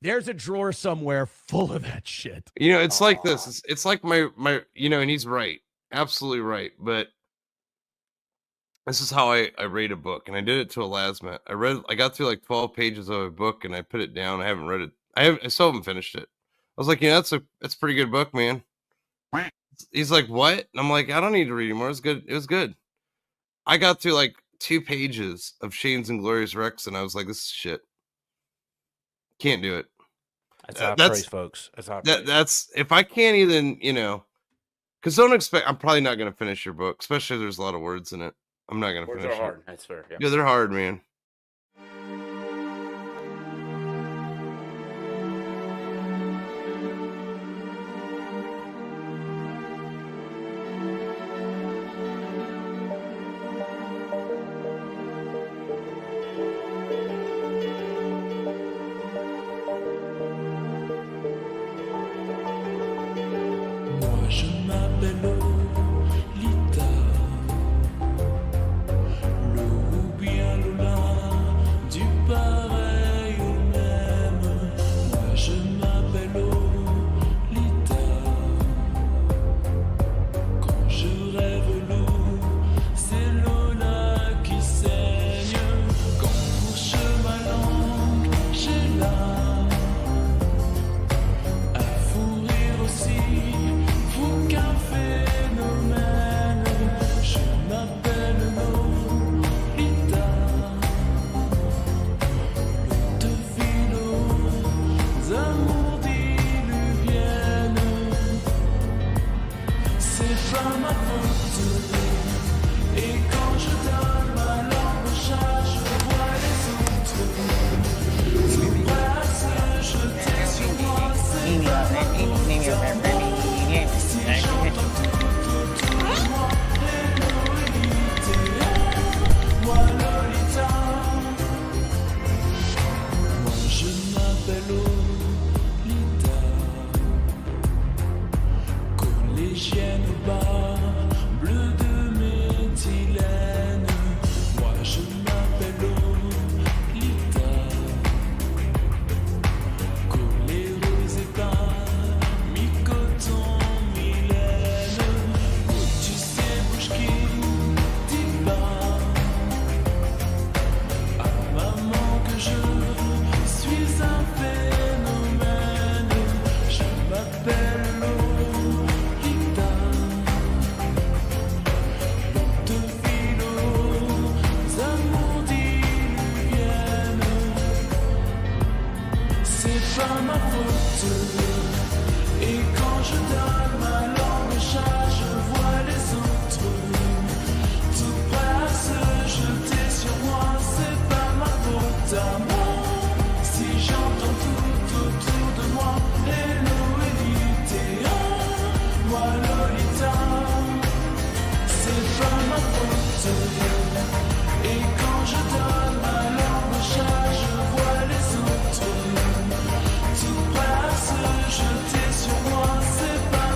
There's a drawer somewhere full of that shit. You know, it's like this. It's like my, you know, and he's right. Absolutely right. But this is how I rate a book. And I did it to Elasma. I got through like 12 pages of a book and I put it down. I haven't read it. I still haven't finished it. I was like, yeah, that's a pretty good book, man. He's like, what? And I'm like, I don't need to read anymore. It was good. It was good. I got through like 2 pages of Shane's Inglorious Rex and I was like, this is shit. Can't do it. That's how I praise, folks. That's how I praise. That's if I can't even, you know, because don't expect. I'm probably not going to finish your book, especially if there's a lot of words in it. I'm not going to finish it. Words are hard. That's fair. Yeah, they're hard, man. Je m'appelle Lolita, ou bien Lola, du pareil au même. Moi je m'appelle Lolita. Quand je rêve l'eau, c'est Lola qui saigne. Quand bouche ma langue, j'ai là à fourrir aussi. Qu'un phénomène, je m'appelle Lolita, l'eau devine aux amours diluviennes. C'est pas ma faute, et quand je donne ma langue au chat, je vois les autres. Tout prêt à se jeter sur moi, c'est pas ma faute. Collégienne au bas, bleu de méthylène. Moi je m'appelle Lolita. Coléreuse et pas mi-coton, mi-laine. Tu sais, bouche qui dit pas à maman que je suis un phénomène. Je m'appelle Lolita, l'eau de philo, amours diluviennes. C'est pas ma faute, et quand je donne ma langue au chat, je vois les autres. Tout prêt à se jeter sur moi, c'est pas ma faute à moi. Si j'entends tout autour de moi, hello Elita, moi Lolita, c'est pas ma faute. Et quand je donne ma langue au chat, je vois les autres. Tout prêt à se jeter sur moi, c'est pas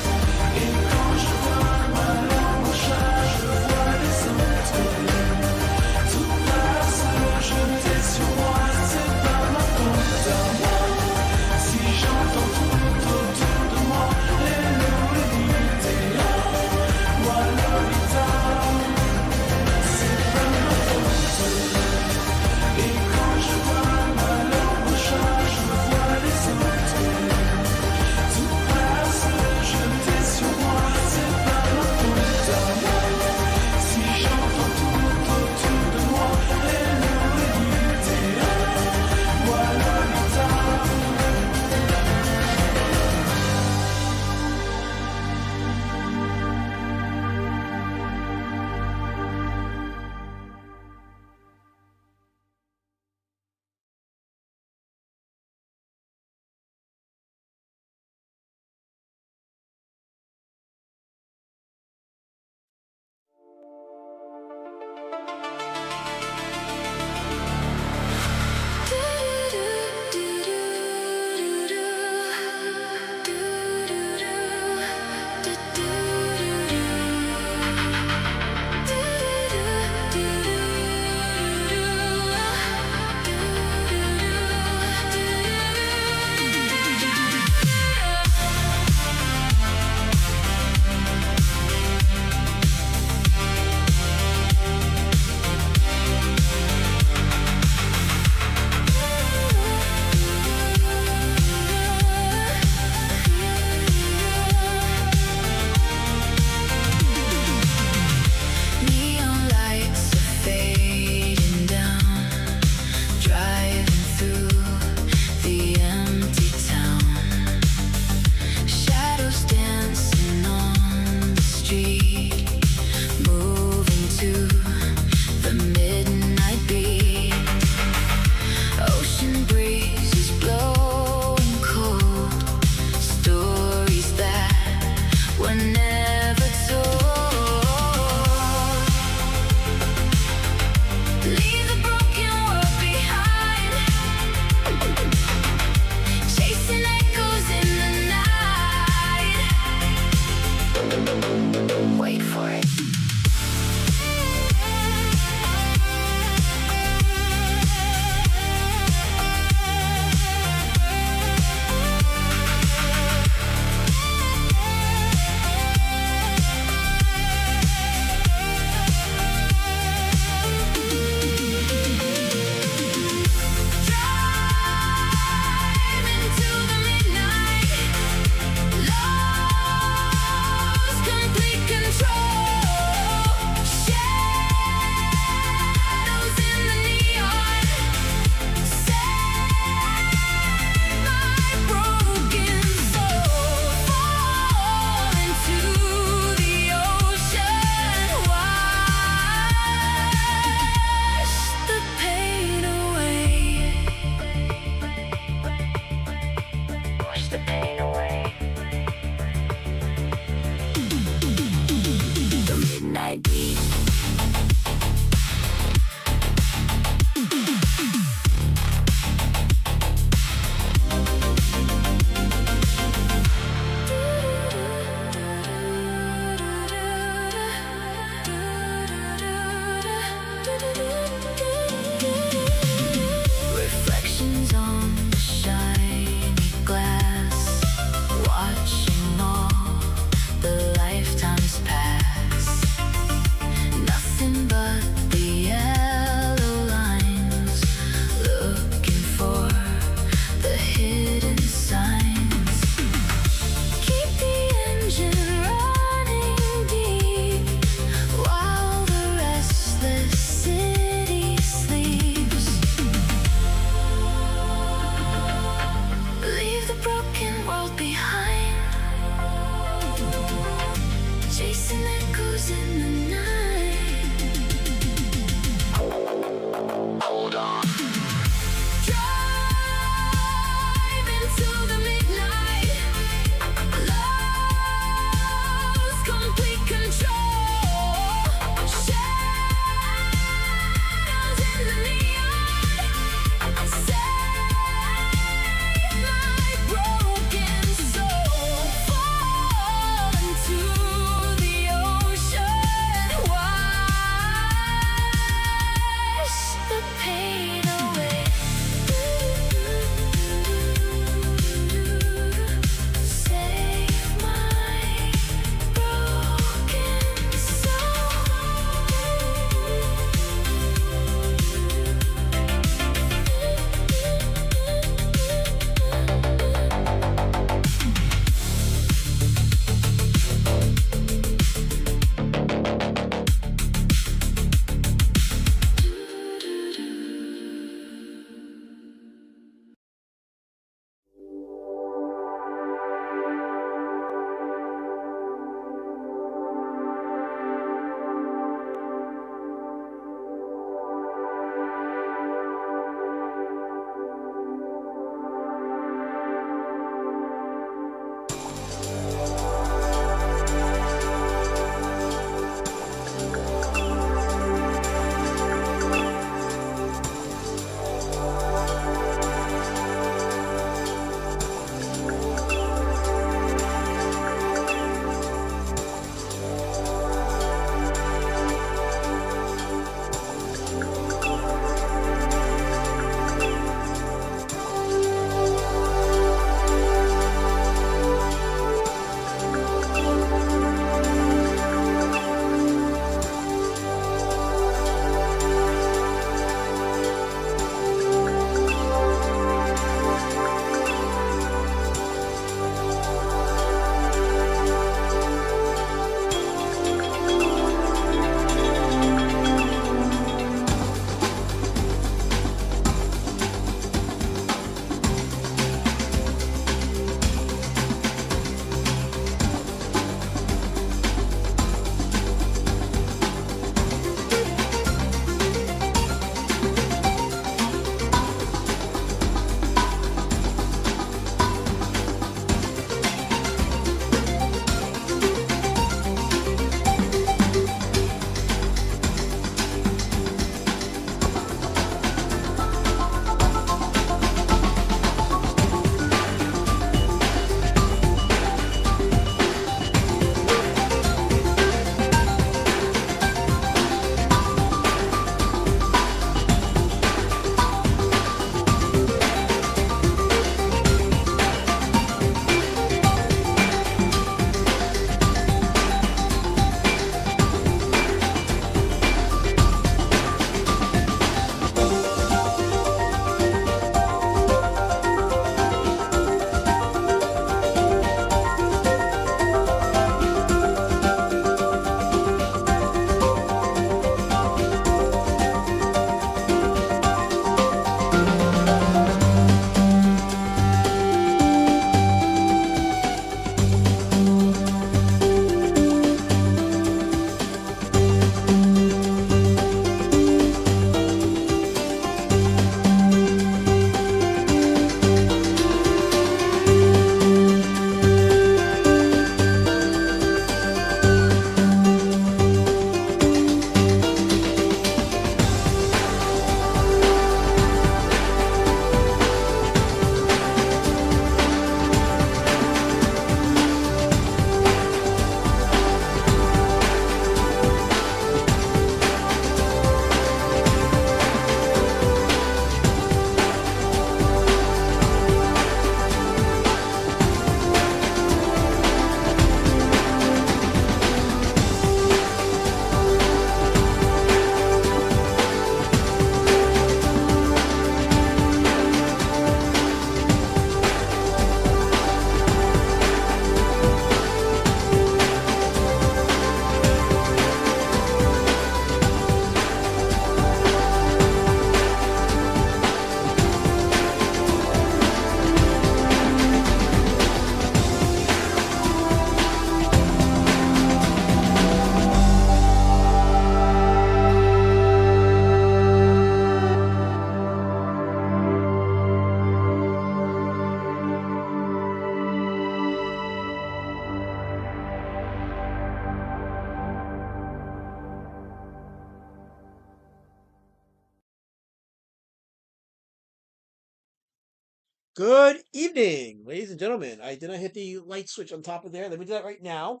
Good evening, ladies and gentlemen. I did not hit the light switch on top of there. Let me do that right now.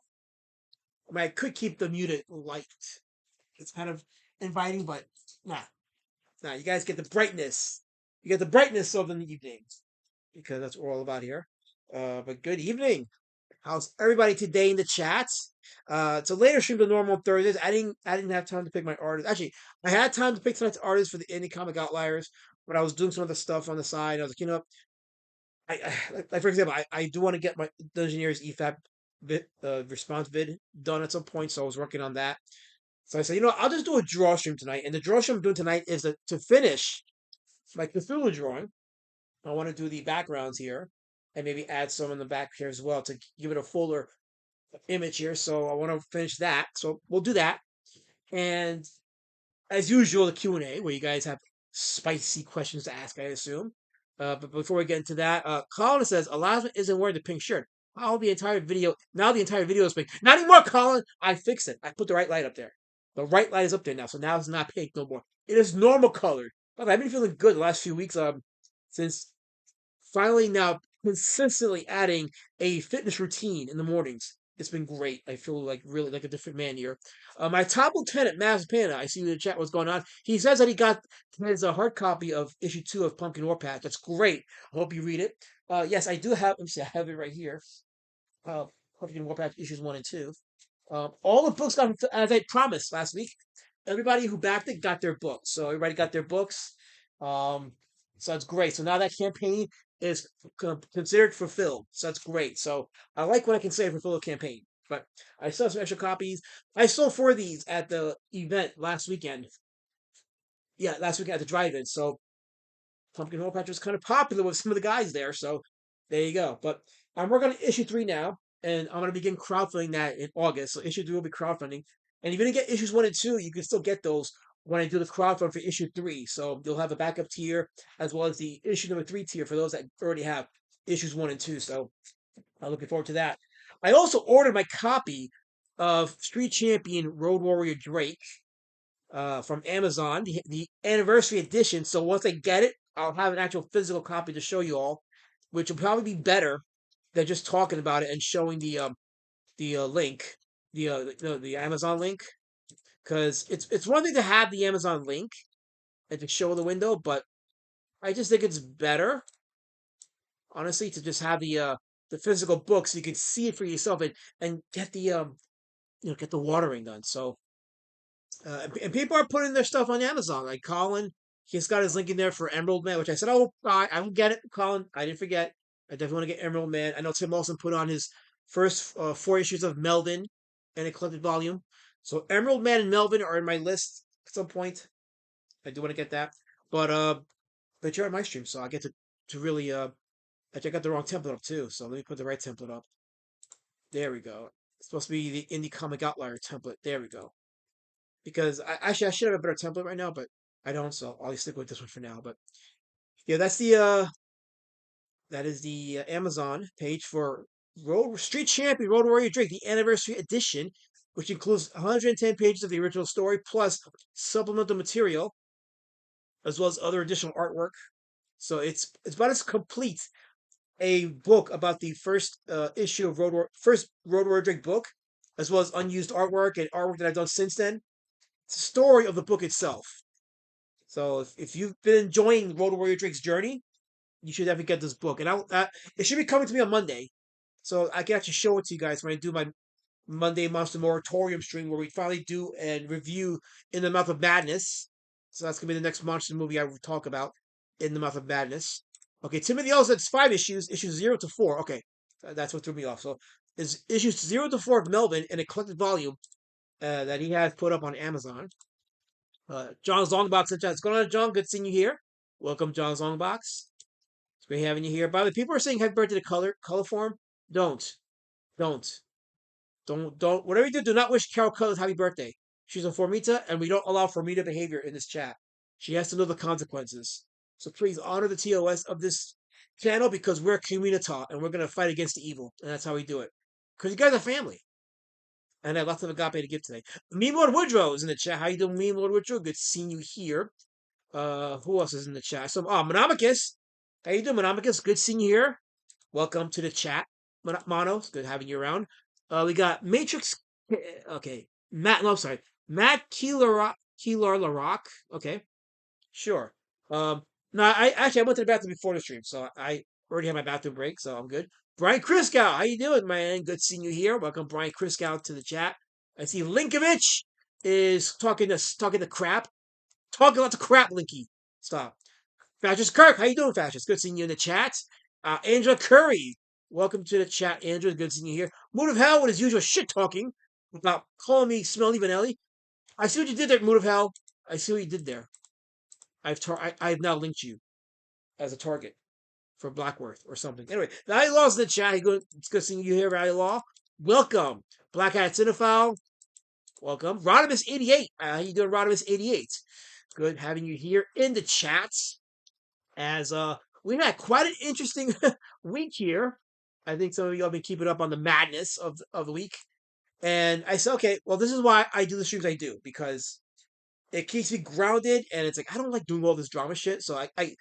I mean, I could keep the muted light. It's kind of inviting, but nah. You guys get the brightness. You get the brightness of the evening because that's what we're all about here. But good evening. How's everybody today in the chat? It's a later stream than normal on Thursdays. I didn't have time to pick my artist. Actually, I had time to pick tonight's artist for the indie comic outliers, but I was doing some other stuff on the side. I was like, like for example, I do want to get my Dungeoneers EFAP response vid done at some point, so I was working on that. So I said, I'll just do a draw stream tonight, and the draw stream I'm doing tonight is to finish my Cthulhu drawing. I want to do the backgrounds here, and maybe add some in the back here as well to give it a fuller image here. So I want to finish that. So we'll do that, and as usual, the Q&A where you guys have spicy questions to ask, I assume. But before we get into that, Colin says Elasma isn't wearing the pink shirt. Now the entire video is pink. Not anymore, Colin. I fixed it. I put the right light up there. The right light is up there now, so now it's not pink no more. It is normal colored. But I've been feeling good the last few weeks. Since finally now consistently adding a fitness routine in the mornings. It's been great. I feel like really like a different man here. My top lieutenant, Maz Panda, I see in the chat what's going on. He says that he got his hard copy of issue 2 of Pumpkin Warpath. That's great. I hope you read it. Yes, I do have. Let me see. I have it right here. Pumpkin Warpath issues 1 and 2. All the books got, as I promised last week. Everybody who backed it got their books. So everybody got their books. So that's great. So now that campaign is considered fulfilled. So that's great. So I like when I can say fulfill a campaign. But I still have some extra copies. I sold 4 of these at the event last weekend. Yeah, last weekend at the drive-in. So Pumpkin Hole Patch was kind of popular with some of the guys there. So there you go. But I'm working on issue 3 now. And I'm going to begin crowdfunding that in August. So issue 3 will be crowdfunding. And if you didn't get issues 1 and 2, you can still get those when I do the crowdfund for issue 3. So you'll have a backup tier as well as the issue number 3 tier for those that already have issues 1 and 2. So I'm looking forward to that. I also ordered my copy of Street Champion Road Warrior Drake from Amazon, the anniversary edition. So once I get it, I'll have an actual physical copy to show you all, which will probably be better than just talking about it and showing the link, the Amazon link. Because it's one thing to have the Amazon link and to show the window, but I just think it's better, honestly, to just have the physical book so you can see it for yourself and get the get the watering done. So and people are putting their stuff on Amazon. Like Colin, he's got his link in there for Emerald Man, which I said, oh, I will get it, Colin. I didn't forget. I definitely want to get Emerald Man. I know Tim Olsen put on his first 4 issues of Melvin in a collected volume. So Emerald Man and Melvin are in my list at some point. I do want to get that. But you're on my stream, so I get to really actually I got the wrong template up too, so let me put the right template up. There we go. It's supposed to be the Indie Comic Outlier template. There we go. Because I should have a better template right now, but I don't, so I'll stick with this one for now. But yeah, that is the Amazon page for Street Champion Road Warrior Drake, the anniversary edition, which includes 110 pages of the original story plus supplemental material, as well as other additional artwork. So it's about as complete a book about the first issue of Road Warrior Drake book, as well as unused artwork and artwork that I've done since then. It's the story of the book itself. So if you've been enjoying Road Warrior Drake's journey, you should definitely get this book. And it should be coming to me on Monday, so I can actually show it to you guys when I do my Monday Monster Moratorium stream, where we finally do and review In the Mouth of Madness. So that's gonna be the next monster movie I will talk about, In the Mouth of Madness. Okay, Timothy L said it's 5 issues, issues 0 to 4. Okay, that's what threw me off. So it's issues 0 to 4 of Melvin in a collected volume that he has put up on Amazon. John's Longbox said, what's going on, John? Good seeing you here. Welcome, John's Longbox. It's great having you here. By the way, people are saying happy birthday to color form. Don't. Whatever you do not wish Carol Colors happy birthday. She's a Formita, and we don't allow Formita behavior in this chat. She has to know the consequences. So please honor the TOS of this channel, because we're Communitah, and we're going to fight against the evil. And that's how we do it. Because you guys are family. And I have lots of agape to give today. Meme Lord Woodrow is in the chat. How you doing, Meme Lord Woodrow? Good seeing you here. Who else is in the chat? So, Monomachus. How you doing, Monomicus? Good seeing you here. Welcome to the chat, Mono. It's good having you around. We got Matrix. Okay, Matt. No, sorry, Matt Keeler Larock. Okay, sure. No, I went to the bathroom before the stream, so I already had my bathroom break, so I'm good. Brian Kriskow, how you doing, man? Good seeing you here. Welcome, Brian Kriskow, to the chat. I see Linkovich is talking to crap. Talk about the crap, Linky. Stop. Fascist Kirk, how you doing, Fascist? Good seeing you in the chat. Angela Curry, welcome to the chat, Angela. Good seeing you here. Mood of Hell with his usual shit talking about calling me Smelly Vanelli. I see what you did there, Mood of Hell. I see what you did there. I've now linked you as a target for Blackworth or something. Anyway, Valley Law's in the chat. It's good seeing you here, Valley Law. Welcome. Black Hat Cinephile. Welcome. Rodimus88. How you doing, Rodimus88? Good having you here in the chat. As we've had quite an interesting week here. I think some of you have been keeping up on the madness of the week. And I said, okay, well, this is why I do the streams I do, because it keeps me grounded, and it's like I don't like doing all this drama shit. So I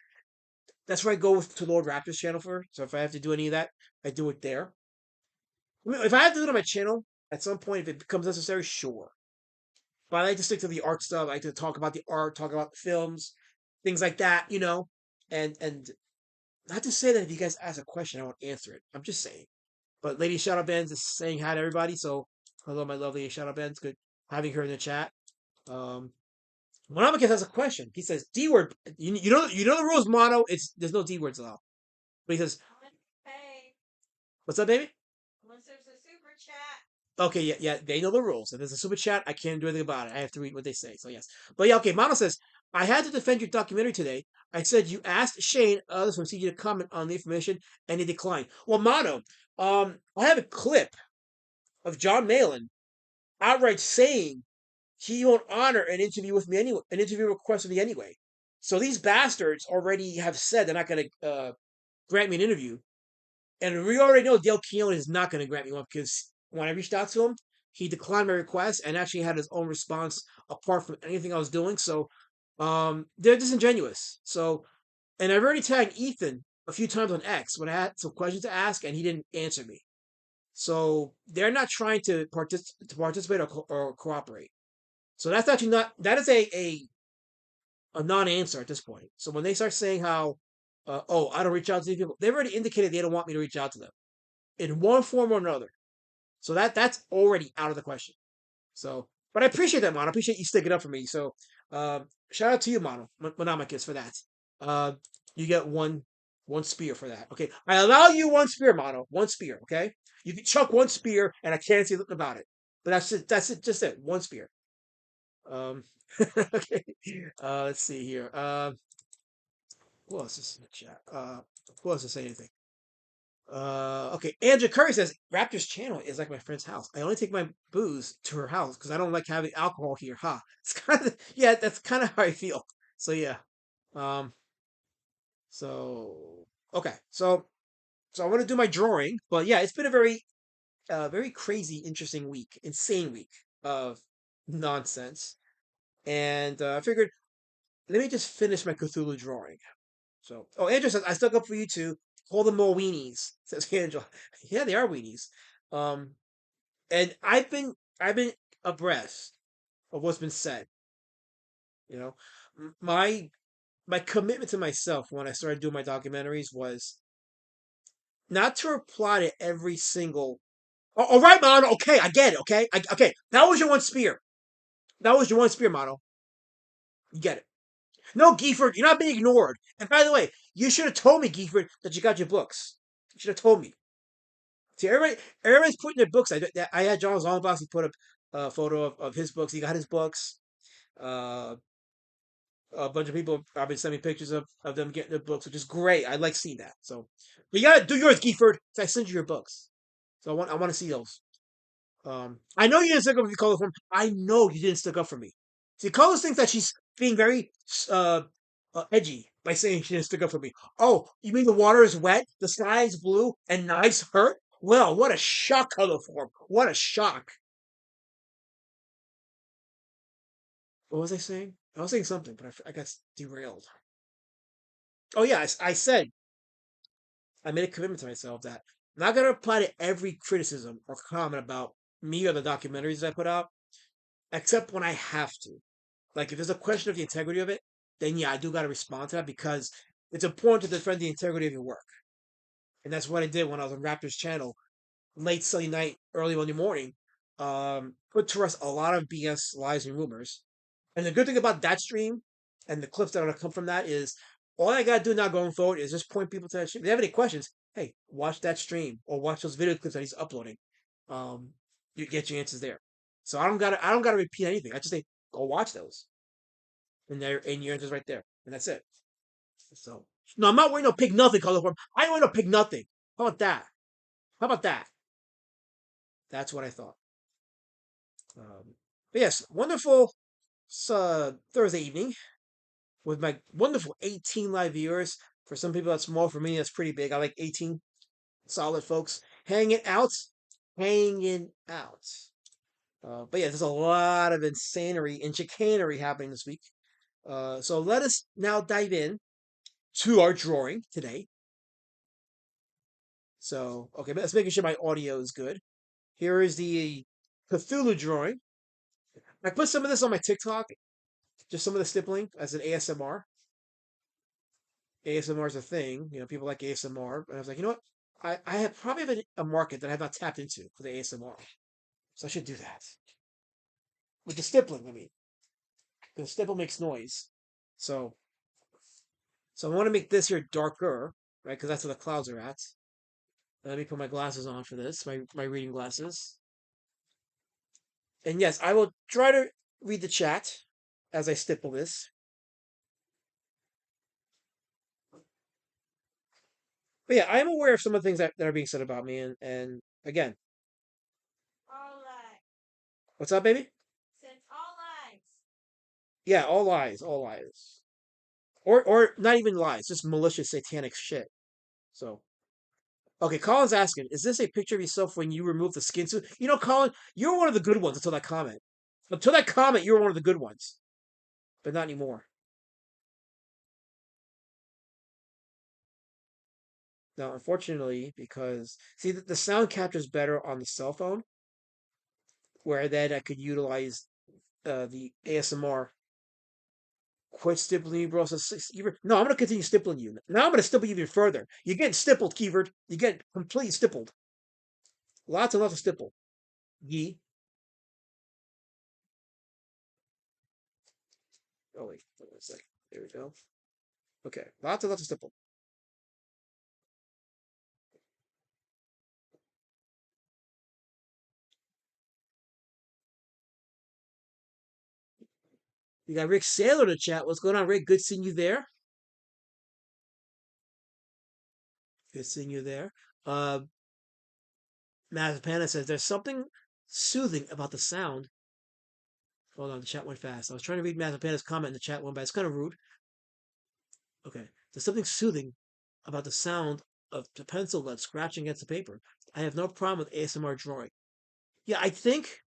that's where I go to Lord Raptor's channel for. So if I have to do any of that, I do it there. I mean, if I have to do it on my channel at some point, if it becomes necessary, sure. But I like to stick to the art stuff. I like to talk about the art, talk about the films, things like that, and not to say that if you guys ask a question, I won't answer it. I'm just saying. But Lady Shadow Bands is saying hi to everybody. So hello, my lovely Shadow Bands. Good having her in the chat. Monomicus has a question. He says D word. You know the rules, Mono. There's no D words allowed. But he says, Hey, what's up, baby? unless there's a super chat. Okay, yeah, they know the rules. If there's a super chat, I can't do anything about it. I have to read what they say. So yes, but yeah, okay. Mono says, I had to defend your documentary today. I said you asked Shane others from CG to comment on the information, and he declined. Well, Mono, I have a clip of John Malin outright saying he won't honor an interview with me anyway, an interview request with me anyway. So these bastards already have said they're not going to grant me an interview, and we already know Dale Keown is not going to grant me one because when I reached out to him, he declined my request and actually had his own response apart from anything I was doing. So they're disingenuous. So, and I've already tagged Ethan a few times on X when I had some questions to ask, and he didn't answer me. So they're not trying to participate or cooperate. So that's actually not, that is a non-answer at this point. So when they start saying how, I don't reach out to these people, they've already indicated they don't want me to reach out to them in one form or another. So that's already out of the question. So, but I appreciate that, Mono. I appreciate you sticking up for me. So, shout out to you, Monomicus, for that. You get one spear for that. Okay, I allow you one spear, Mono. One spear. Okay, you can chuck one spear, and I can't say nothing about it. But that's it. That's it. Just it. One spear. Okay. Let's see here. Who else is in the chat? Who else is saying anything? Okay. Andrew Curry says Raptor's channel is like my friend's house. I only take my booze to her house because I don't like having alcohol here. Ha. It's kind of yeah. That's kind of how I feel. So yeah. Um. So okay. So I want to do my drawing, but yeah, it's been a very crazy, interesting week, insane week of nonsense, and I figured let me just finish my Cthulhu drawing. So, Andrew says, I stuck up for you too. Call them more weenies, says Angela. Yeah, they are weenies. And I've been abreast of what's been said. You know, my commitment to myself when I started doing my documentaries was not to reply to every single. Oh, all right, Mono. Okay, I get it. Okay, okay. That was your one spear. That was your one spear, Mono. You get it. No, Gifford, you're not being ignored. And by the way, you should have told me, Gifford, that you got your books. You should have told me. See, everybody's putting their books. I had John Longbox. He put a photo of his books. He got his books. Uh, a bunch of people have been sending me pictures of them getting their books, which is great. I like seeing that. So, but you gotta do yours, Gifford. So I send you your books. So I want to see those. I know you didn't stick up for me, Carlos. I know you didn't stick up for me. See, Carlos thinks that she's being very edgy by saying she didn't stick up for me. Oh, you mean the water is wet, the sky is blue, and knives hurt? Well, what a shock, color form. What a shock. What was I saying? I was saying something, but I got derailed. Oh yeah, I said I made a commitment to myself that I'm not gonna reply to every criticism or comment about me or the documentaries that I put out, except when I have to. Like if there's a question of the integrity of it, then yeah, I do gotta respond to that because it's important to defend the integrity of your work. And that's what I did when I was on Raptor's channel, late Sunday night, early Monday morning. Put to rest a lot of BS lies and rumors. And the good thing about that stream and the clips that are gonna come from that is all I gotta do now going forward is just point people to that stream. If they have any questions, hey, watch that stream or watch those video clips that he's uploading. You get your answers there. So I don't gotta repeat anything. I just say go watch those, and your answers right there, and that's it. So no, I'm not wearing no pig nothing color form. I ain't wearing no pig nothing. How about that? How about that? That's what I thought. But yes, wonderful Thursday evening with my wonderful 18 live viewers. For some people, that's small. For me, that's pretty big. I like 18 solid folks hanging out, hanging out. But yeah, there's a lot of insanity and chicanery happening this week. So let us now dive in to our drawing today. So, okay, let's making sure my audio is good. Here is the Cthulu drawing. I put some of this on my TikTok, just some of the stippling as an ASMR. ASMR is a thing, people like ASMR. And I was like, you know what? I have probably have a market that I have not tapped into for the ASMR. So I should do that. With the stippling, I mean. Because stipple makes noise. So I want to make this here darker, right? Because that's where the clouds are at. Let me put my glasses on for this, my reading glasses. And yes, I will try to read the chat as I stipple this. But yeah, I am aware of some of the things that are being said about me. And again, All lies. what's up, baby? Said all lies. Yeah, all lies, all lies. Or not even lies, just malicious satanic shit. So okay, Colin's asking, is this a picture of yourself when you remove the skin suit? You know, Colin, you're one of the good ones until that comment. Until that comment, you were one of the good ones. But not anymore. Now, unfortunately, because see the sound captures better on the cell phone, where then I could utilize the ASMR. Quit stippling you, bro. No, I'm gonna continue stippling you. Now I'm gonna stipple you even further. You're getting stippled, Keyword. You get completely stippled. Lots and lots of stipple. Yee. Oh wait, hold on a second. There we go. Okay, lots and lots of stipple. You got Rick Saylor in the chat. What's going on, Rick? Good seeing you there. Good seeing you there. Mazapana says there's something soothing about the sound. Hold on, the chat went fast. I was trying to read Mazapana's comment in the chat one, but it's kind of rude. Okay, there's something soothing about the sound of the pencil lead scratching against the paper. I have no problem with ASMR drawing. Yeah, I think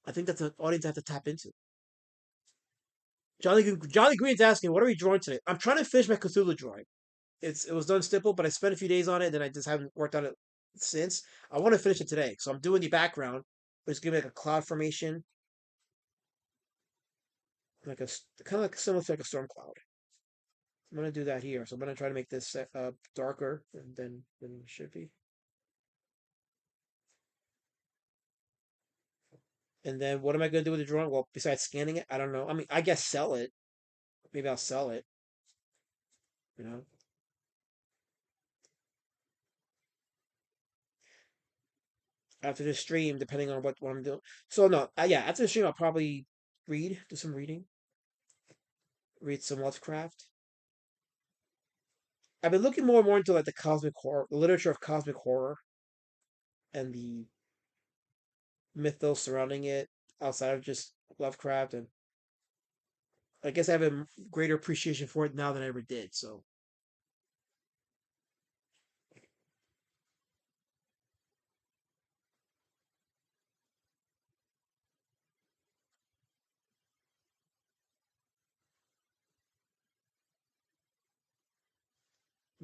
that's an audience I have to tap into. Johnny Green's asking, what are we drawing today? I'm trying to finish my Cthulhu drawing. It was done stipple, but I spent a few days on it, and then I just haven't worked on it since. I want to finish it today, so I'm doing the background, which is giving like a cloud formation, like a kind of like similar to like a storm cloud. I'm gonna do that here, so I'm gonna try to make this darker than it should be. And then what am I gonna do with the drawing? Well, besides scanning it, I don't know. I mean, I guess sell it. Maybe I'll sell it. You know. After the stream, depending on what I'm doing. So no, yeah, after the stream, I'll probably do some reading, read some Lovecraft. I've been looking more and more into like the cosmic horror, the literature of cosmic horror, and the mythos surrounding it outside of just Lovecraft, and I guess I have a greater appreciation for it now than I ever did. So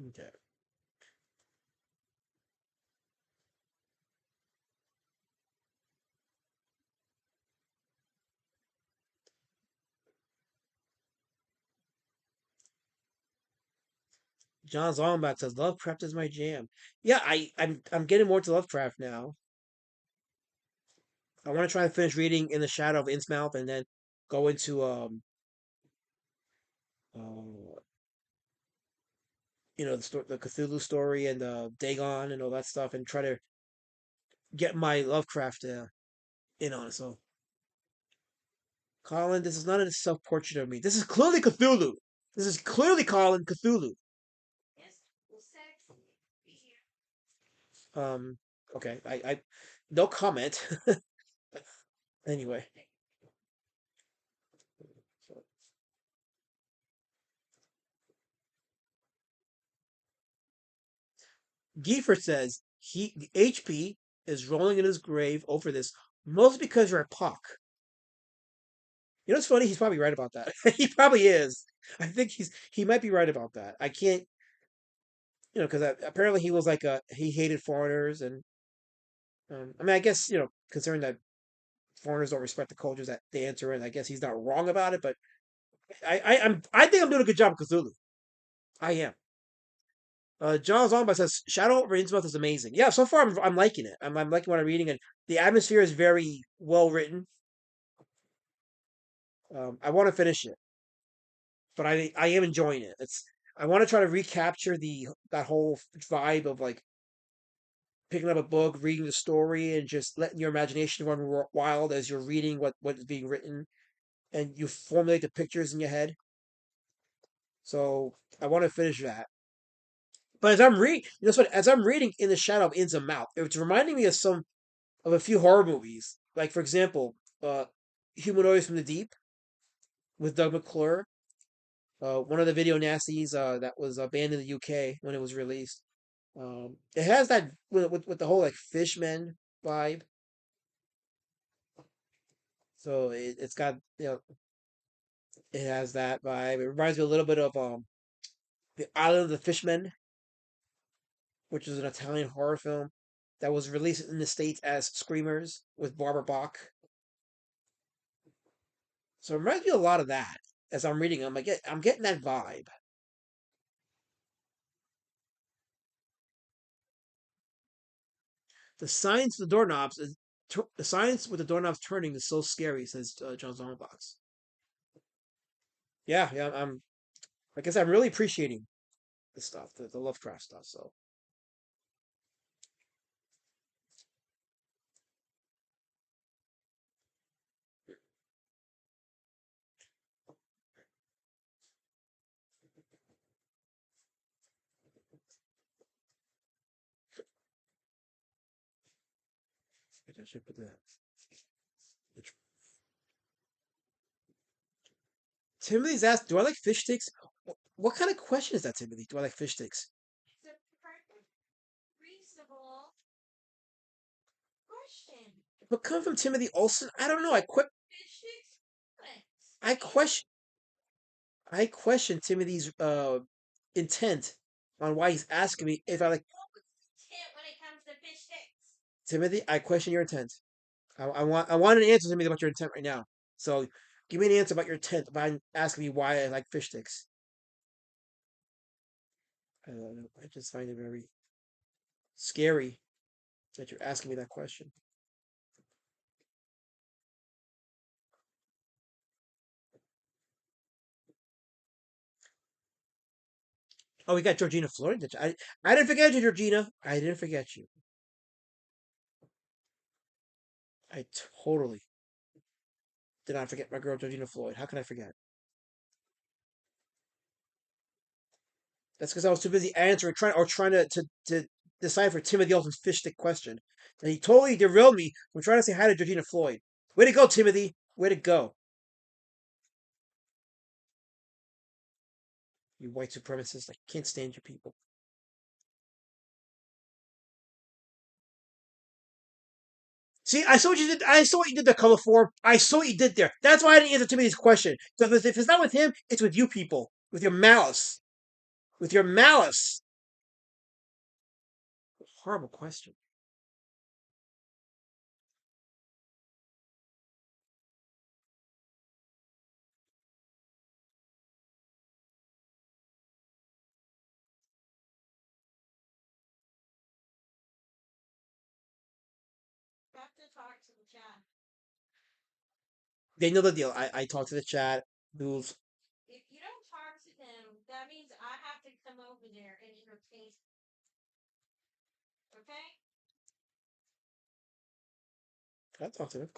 okay. John Zalmbach says Lovecraft is my jam. Yeah, I'm getting more to Lovecraft now. I want to try to finish reading In the Shadow of Innsmouth and then go into uh the Cthulhu story and Dagon and all that stuff and try to get my Lovecraft in on it. So, Colin, this is not a self portrait of me. This is clearly Cthulhu. This is clearly Colin Cthulhu. Yes, well, sexy. Be here. Okay, I no comment. Anyway, so Giefer says HP is rolling in his grave over this, mostly because you're a puck. You know what's funny? He's probably right about that. He probably is. I think he might be right about that. I can't, because apparently he was like he hated foreigners, and I mean, I guess considering that foreigners don't respect the cultures that they enter in, I guess he's not wrong about it. But I think I'm doing a good job with Cthulhu. I am. John Zomba says Shadow over Innsmouth is amazing. Yeah, so far I'm liking it. I'm liking what I'm reading, and the atmosphere is very well written. I want to finish it, but I am enjoying it. I want to try to recapture that whole vibe of like picking up a book, reading the story, and just letting your imagination run wild as you're reading what is being written, and you formulate the pictures in your head. So I want to finish that. But as I'm reading, as I'm reading In the Shadow of Innsmouth, it's reminding me of a few horror movies. Like for example, Humanoids from the Deep with Doug McClure. One of the video nasties that was banned in the UK when it was released. It has that with the whole like Fishmen vibe. So it's got it has that vibe. It reminds me a little bit of the Island of the Fishmen, which is an Italian horror film that was released in the States as Screamers with Barbara Bach. So it reminds me a lot of that. As I'm reading, I'm getting that vibe. The science of the doorknobs is the science with the doorknobs turning is so scary, says John Zornbox. Yeah, yeah. I'm like I said, I'm really appreciating the stuff, the Lovecraft stuff. So I should put that. Timothy's asked, "Do I like fish sticks?" What kind of question is that, Timothy? Do I like fish sticks? It's a perfect, reasonable question. But coming from Timothy Olson, I don't know. Fish I question I question Timothy's intent on why he's asking me if I like when it comes to fish sticks. Timothy. I question your intent. I want an answer to me about your intent right now. So give me an answer about your intent by asking me why I like fish sticks. I don't know. I just find it very scary that you're asking me that question. Oh, we got Georgina Floyd. I didn't forget you, Georgina. I didn't forget you. I totally did not forget my girl Georgina Floyd. How can I forget? That's because I was too busy answering, trying to decipher Timothy Olsen's fish stick question. And he totally derailed me from trying to say hi to Georgina Floyd. Way to go, Timothy. Way to go. You white supremacist. I can't stand you people. See, I saw what you did. I saw what you did there, color form. I saw what you did there. That's why I didn't answer Timothy's question. Because if it's not with him, it's with you people. With your malice. With your malice. Horrible question. talk to the chat. They know the deal. I talk to the chat. Dudes. If you don't talk to them, that means I have to come over there and entertain. Okay? I talk to them.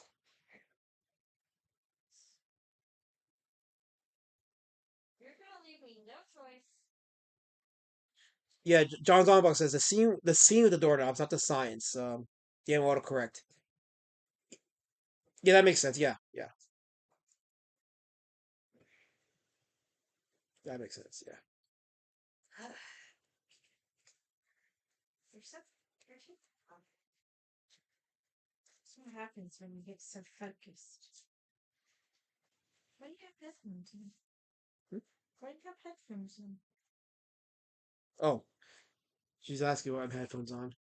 You're gonna leave me no choice. Yeah, John Zonbach says the scene with the doorknobs, not the science. Yeah, autocorrect. Yeah, that makes sense. Yeah, yeah, that makes sense. Yeah. You're so. That's what happens when you get so focused. Why do you have headphones on? Hmm? Why do you have headphones on? Oh, she's asking why I have headphones on.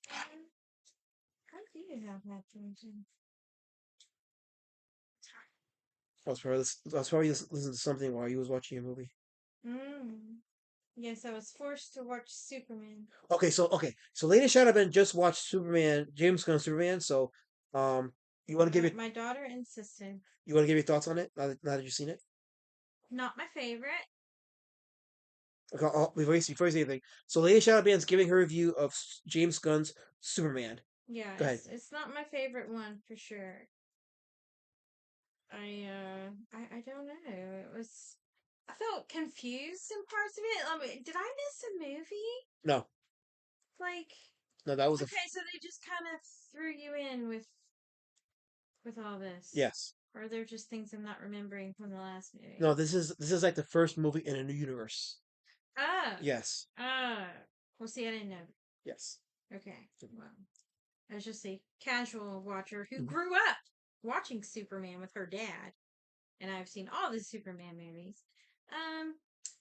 Why do you have headphones on? I was probably just listening to something while you was watching a movie. Yes, I was forced to watch Superman. So Lady Shadowban just watched Superman, James Gunn Superman. So, you want to give My daughter insisted. your thoughts on it now that you've seen it? Not my favorite. Okay, before you say anything, so Lady Shadowban's giving her review of James Gunn's Superman. Yeah, Go ahead. it's not my favorite one for sure. I don't know. I felt confused in parts of it. I mean, did I miss a movie? No, Like, no, that was okay, so they just kind of threw you in with all this. yes. Or they're just things I'm not remembering from the last movie. No, this is like the first movie in a new universe. Ah. Yes. Well, see, I didn't know. Yes. Okay. Well, I was just a casual watcher who Mhm. grew up watching Superman with her dad, and I've seen all the Superman movies.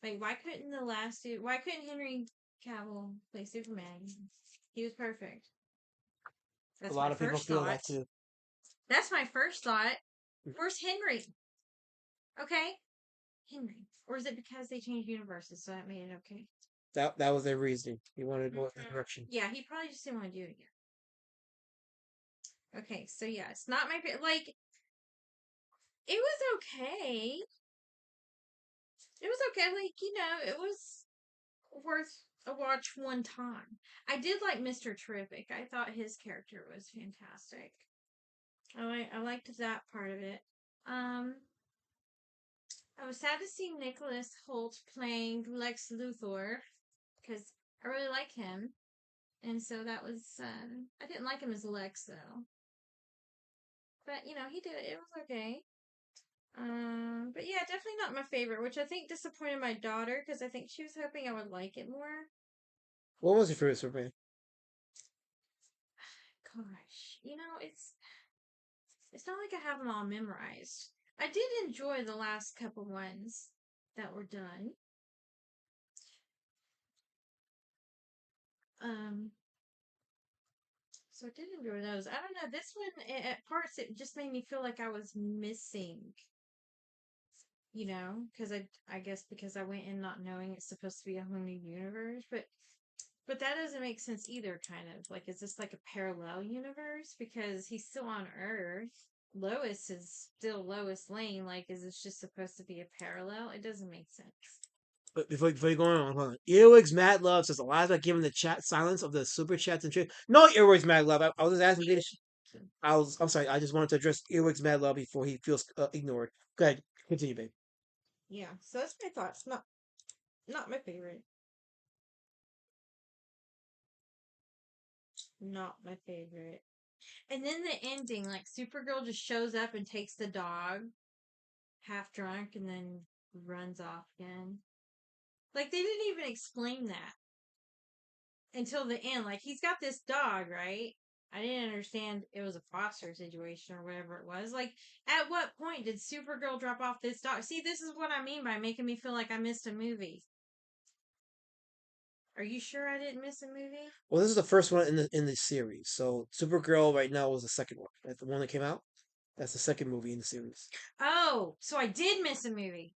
Like, why couldn't Henry Cavill play Superman? He was perfect. That's A lot my of people first feel thought. that too. That's my first thought. Mm. Where's Henry? Okay, Henry. Or is it because they changed universes, so that made it okay? That was their reasoning. He wanted to go in that direction. Yeah, he probably just didn't want to do it again. Okay, so yeah, it's not my favorite. Like, it was okay. It was okay. Like, it was worth a watch one time. I did like Mr. Terrific. I thought his character was fantastic. I liked that part of it. I was sad to see Nicholas Holt playing Lex Luthor because I really like him, and so that was. I didn't like him as Lex though, but he did it. It was okay. But yeah, definitely not my favorite, which I think disappointed my daughter because I think she was hoping I would like it more. What was your favorite Superman? Gosh, it's not like I have them all memorized. I did enjoy the last couple ones that were done. So I did enjoy those. I don't know, this one at parts it just made me feel like I was missing. Because I guess because I went in not knowing it's supposed to be a whole new universe, but that doesn't make sense either. Kind of like, is this like a parallel universe because he's still on Earth? Lois is still Lois Lane. Like, is this just supposed to be a parallel? It doesn't make sense. But before you go on, hold on. Earwigs Mad Love says Eliza giving the chat silence of the super chats and shit. No, Earwigs Mad Love. I was just asking this. I'm sorry. I just wanted to address Earwigs Mad Love before he feels ignored. Go ahead, continue, babe. Yeah, so that's my thoughts. Not my favorite. Not my favorite. And then the ending, like Supergirl just shows up and takes the dog, half drunk, and then runs off again. Like, they didn't even explain that until the end. Like, he's got this dog, right? I didn't understand it was a foster situation or whatever it was. Like, at what point did Supergirl drop off this dog? See, this is what I mean by making me feel like I missed a movie. Are you sure I didn't miss a movie? Well, this is the first one in the series. So Supergirl right now was the second one. That's the one that came out. That's the second movie in the series. Oh, so I did miss a movie.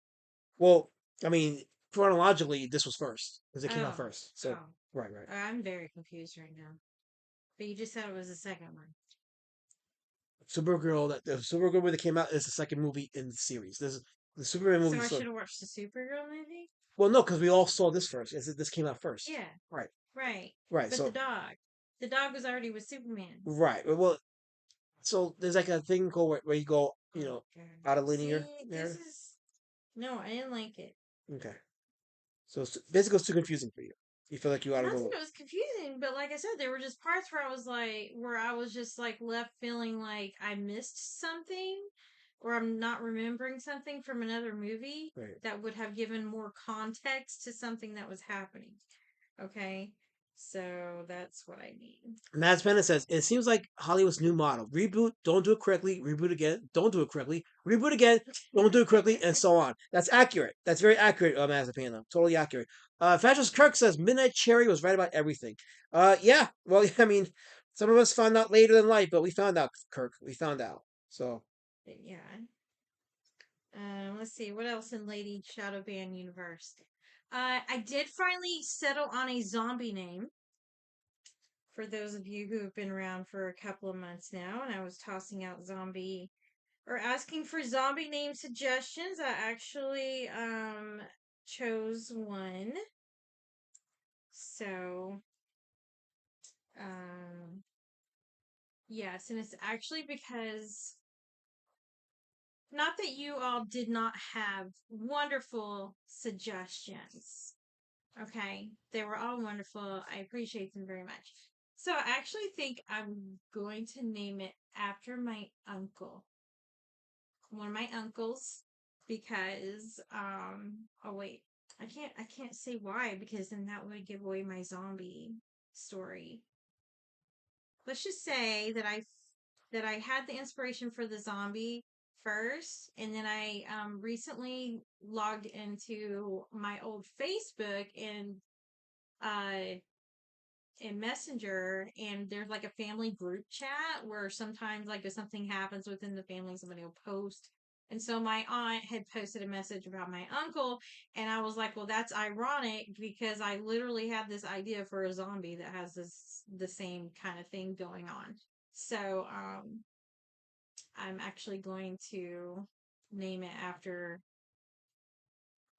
Well, I mean, chronologically, this was first because it came out first. So right. I'm very confused right now. But you just said it was the second one. Supergirl, that the Supergirl movie that came out is the second movie in the series. This is the Superman movie. So I should have watched the Supergirl movie. Well, no, because we all saw this first. This came out first. Yeah. Right. Right. Right. But So the dog was already with Superman. right. Well, so there's like a thing called where you go, out of linear. See, narrative. no, I didn't like it. Okay. So basically, it's too confusing for you. You feel like you out of Not the that loop. it was confusing, but like I said, there were just parts where I was just like left feeling like I missed something, or I'm not remembering something from another movie Right. that would have given more context to something that was happening. Okay, so that's what I mean. Mads Bennett says, it seems like Hollywood's new model. Reboot, don't do it correctly, reboot again, don't do it correctly, reboot again, don't do it correctly, and so on. That's accurate. That's very accurate, Mads Bennett. Totally accurate. Fascist Kirk says, Midnight Cherry was right about everything. Yeah, well, I mean, some of us found out later in life, but we found out, Kirk. We found out. So. Yeah. Let's see, what else in Lady Shadowban universe? I did finally settle on a zombie name. For those of you who have been around for a couple of months now, and I was tossing out zombie or asking for zombie name suggestions, I actually chose one. So yes, and it's actually because not that you all did not have wonderful suggestions. Okay, they were all wonderful. I appreciate them very much. So I actually think I'm going to name it after my uncle. One of my uncles, because oh wait, I can't say why, because then that would give away my zombie story. Let's just say that I had the inspiration for the zombie first, and then I recently logged into my old Facebook and uh in Messenger, and there's like a family group chat where sometimes like if something happens within the family, somebody will post. And so my aunt had posted a message about my uncle, and I was like, well, that's ironic because I literally had this idea for a zombie that has the same kind of thing going on. So I'm actually going to name it after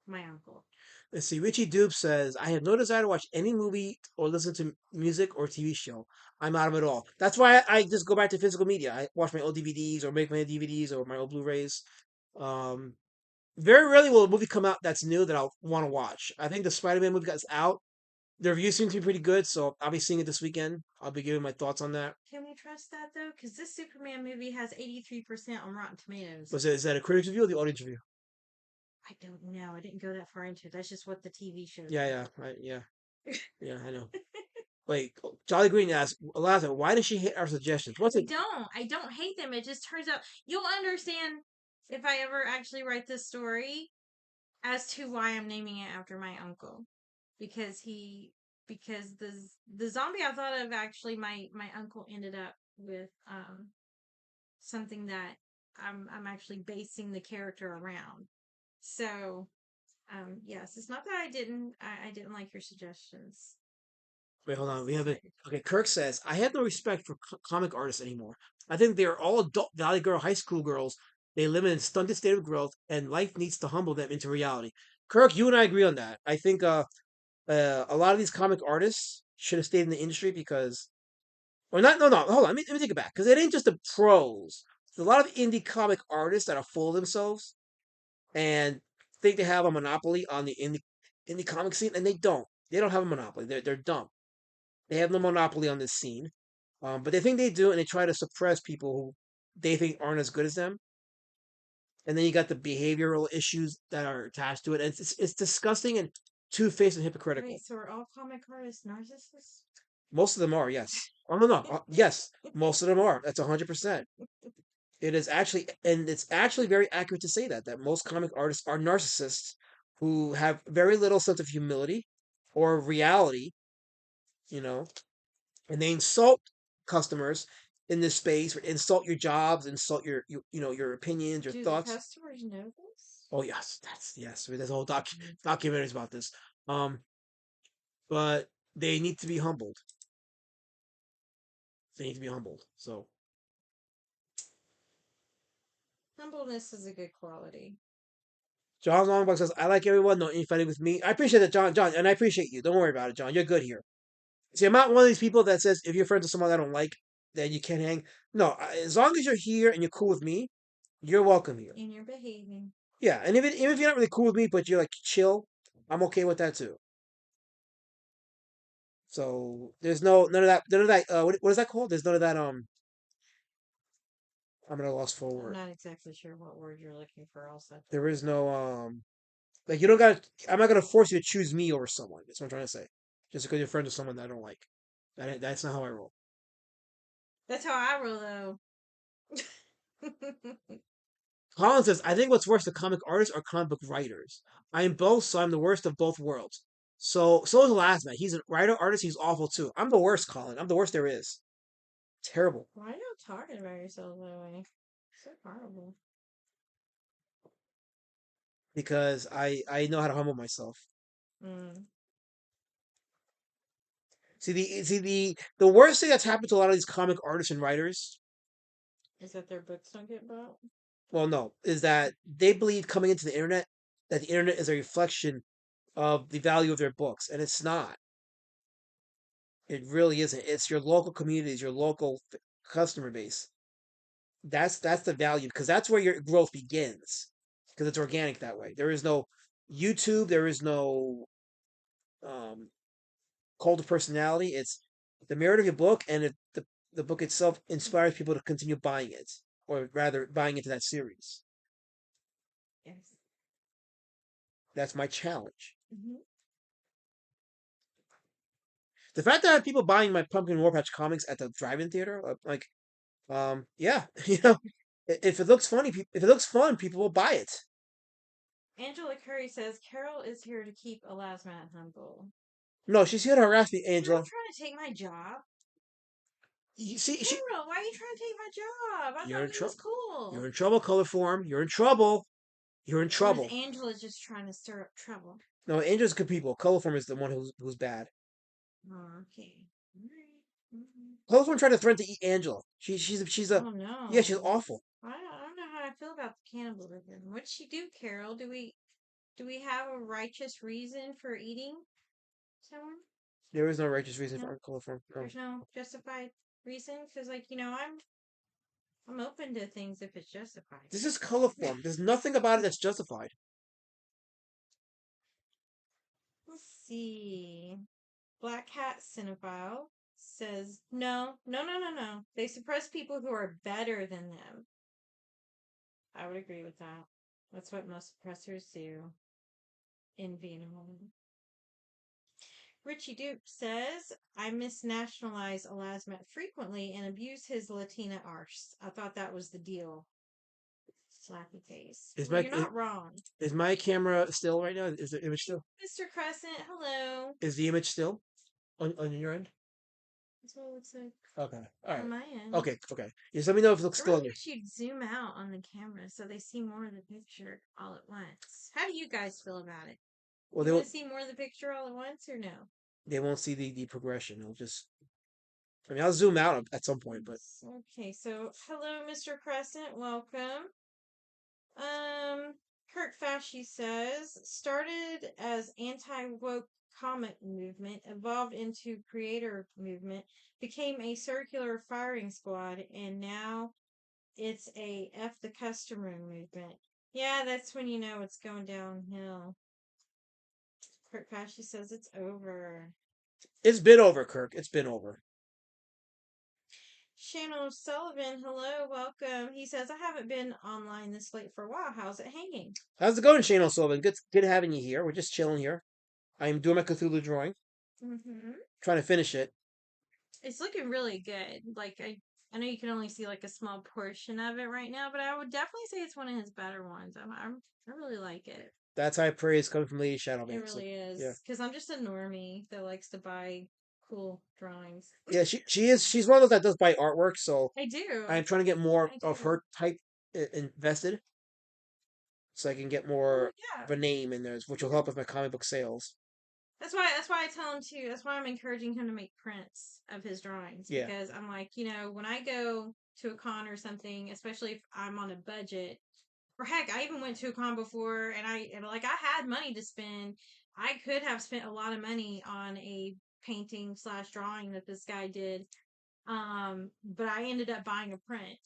my uncle. Let's see. Richie Dupe says, I have no desire to watch any movie or listen to music or TV show. I'm out of it all. That's why I just go back to physical media. I watch my old DVDs or make my own DVDs or my old Blu-rays. Um, Very rarely will a movie come out that's new that I'll want to watch. I think the Spider-Man movie that's out. The reviews seem to be pretty good, so I'll be seeing it this weekend. I'll be giving my thoughts on that. Can we trust that though? Because this Superman movie has 83% on Rotten Tomatoes. Is that a critics review or the audience review? I don't know. I didn't go that far into it. That's just what the TV shows. Yeah, yeah, I know. Wait, Jolly Green asks, Eliza, why does she hate our suggestions? What's it? I don't hate them. It just turns out you'll understand if I ever actually write this story as to why I'm naming it after my uncle, because the zombie I thought of, actually my uncle ended up with something that I'm actually basing the character around. So yes, it's not that I didn't like your suggestions. Wait, hold on. We have it. Okay, Kirk says, I have no respect for comic artists anymore. I think they are all adult Valley Girl high school girls. They live in a stunted state of growth, and life needs to humble them into reality. Kirk, you and I agree on that. I think a lot of these comic artists should have stayed in the industry because, or not. No, hold on. Let me take it back because it ain't just the pros. There's a lot of indie comic artists that are full of themselves and think they have a monopoly on the indie comic scene, and they don't. They don't have a monopoly. They're dumb. They have no monopoly on this scene, but they think they do, and they try to suppress people who they think aren't as good as them. And then you got the behavioral issues that are attached to it, and it's disgusting and two-faced and hypocritical. Wait, so are all comic artists narcissists? Most of them are, yes. Oh no, yes, most of them are. That's 100%. It is actually, and it's actually very accurate to say that most comic artists are narcissists who have very little sense of humility or reality, you know, and they insult customers in this space, insult your jobs, insult your opinions, your Do thoughts. the customers know this? Oh yes, yes. There's whole documentaries about this. But they need to be humbled. They need to be humbled. So Humbleness is a good quality. John Longbuck says, I like everyone, no infighting with me. I appreciate that, John, and I appreciate you. Don't worry about it, John. You're good here. See, I'm not one of these people that says if you're friends with someone I don't like, then you can't hang. No, as long as you're here and you're cool with me, you're welcome here. And you're behaving. Yeah, and even if you're not really cool with me, but you're like chill, I'm okay with that too. So there's none of that. What is that called? There's none of that. I'm at a loss for a I'm word. not exactly sure what word you're looking for. Also, There is no like you don't got. I'm not gonna force you to choose me over someone. That's what I'm trying to say. Just because you're friends with someone that I don't like. That's not how I roll. that's how I roll, though. Colin says, I think what's worse, the comic artists or comic book writers. I am both, so I'm the worst of both worlds. So is the last man. He's a writer artist. He's awful too. I'm the worst, Colin. I'm the worst there is. Terrible. Why are you talking about yourself that way? So horrible. Because I know how to humble myself. Mm. The worst thing that's happened to a lot of these comic artists and writers, Is that their books don't get bought? well, no, is that they believe coming into the internet that the internet is a reflection of the value of their books, and it's not. It really isn't. It's your local communities, your local customer base. That's the value because that's where your growth begins because it's organic that way. There is no YouTube. There is no um, cult of personality. It's the merit of your book, and if the book itself inspires people to continue buying it, or rather, buying into that series. Yes. That's my challenge. Mm-hmm. The fact that I have people buying my Pumpkin War Patch comics at the drive-in theater, yeah, if it looks funny, if it looks fun, people will buy it. Angela Curry says Carol is here to keep Elasmat humble. No, she's here to harass me, You're Angela. not trying to take my job. You see, Carol, why are you trying to take my job? I you're in thought it was trouble. cool. You're in trouble, Color Form. You're in trouble. You're in Or is trouble. Angela just trying to stir up trouble? No, Angela's good people. Color Form is the one who's bad. Oh, okay. All right. Mm-hmm. Color Form tried to threaten to eat Angela. She's a Oh no. yeah, she's awful. I don't know how I feel about the cannibalism. What'd she do, Carol? Do we have a righteous reason for eating someone? There is no righteous reason No? for Color Form. No. There's no justified reason? Because, like, I'm open to things if it's justified. This is Color Form. There's nothing about it that's justified. Let's see. Black Hat Cinephile says, no. They suppress people who are better than them. I would agree with that. That's what most suppressors do in Vietnam. Richie Duke says, I misnationalize Elasmat frequently and abuse his Latina arse. I thought that was the deal. Slappy face. You're not wrong. Is my camera still right now? Is the image still? Mr. Crescent, hello. Is the image still on your end? That's what it looks like Okay. All right. on my end. Okay. Just let me know if it looks I still on really you. wish you'd zoom out on the camera so they see more of the picture all at once. How do you guys feel about it? Well, You they want won't. to see more of the picture all at once or no? They won't see the progression. It'll just. I mean, I'll zoom out at some point, but Okay, so hello, Mr. Crescent. Welcome. Kurt Fasci says, started as anti-woke comic movement, evolved into creator movement, became a circular firing squad, and now it's a F the customer movement. Yeah, that's when you know it's going downhill. Kurt Fasci says it's over. it's been over, Kirk. It's been over. Shannon Sullivan, hello, welcome. He says, I haven't been online this late for a while. How's it hanging? How's it going, Shane O'Sullivan? Good having you here. We're just chilling here. I'm doing my Cthulhu drawing. Mm-hmm. Trying to finish it. It's looking really good. Like, I know you can only see like a small portion of it right now, but I would definitely say it's one of his better ones. I really like it. That's high praise coming from Lady Shadowman. It really is. Yeah. Because I'm just a normie that likes to buy cool drawings. Yeah, she is. She's one of those that does buy artwork, so I do. I'm trying to get more I of do. her type invested, so I can get more Yeah. of a name in there, which will help with my comic book sales. That's why I tell him to. That's why I'm encouraging him to make prints of his drawings Yeah. because I'm like, when I go to a con or something, especially if I'm on a budget, or heck, I even went to a con before and I had money to spend. I could have spent a lot of money on a painting / drawing that this guy did. But I ended up buying a print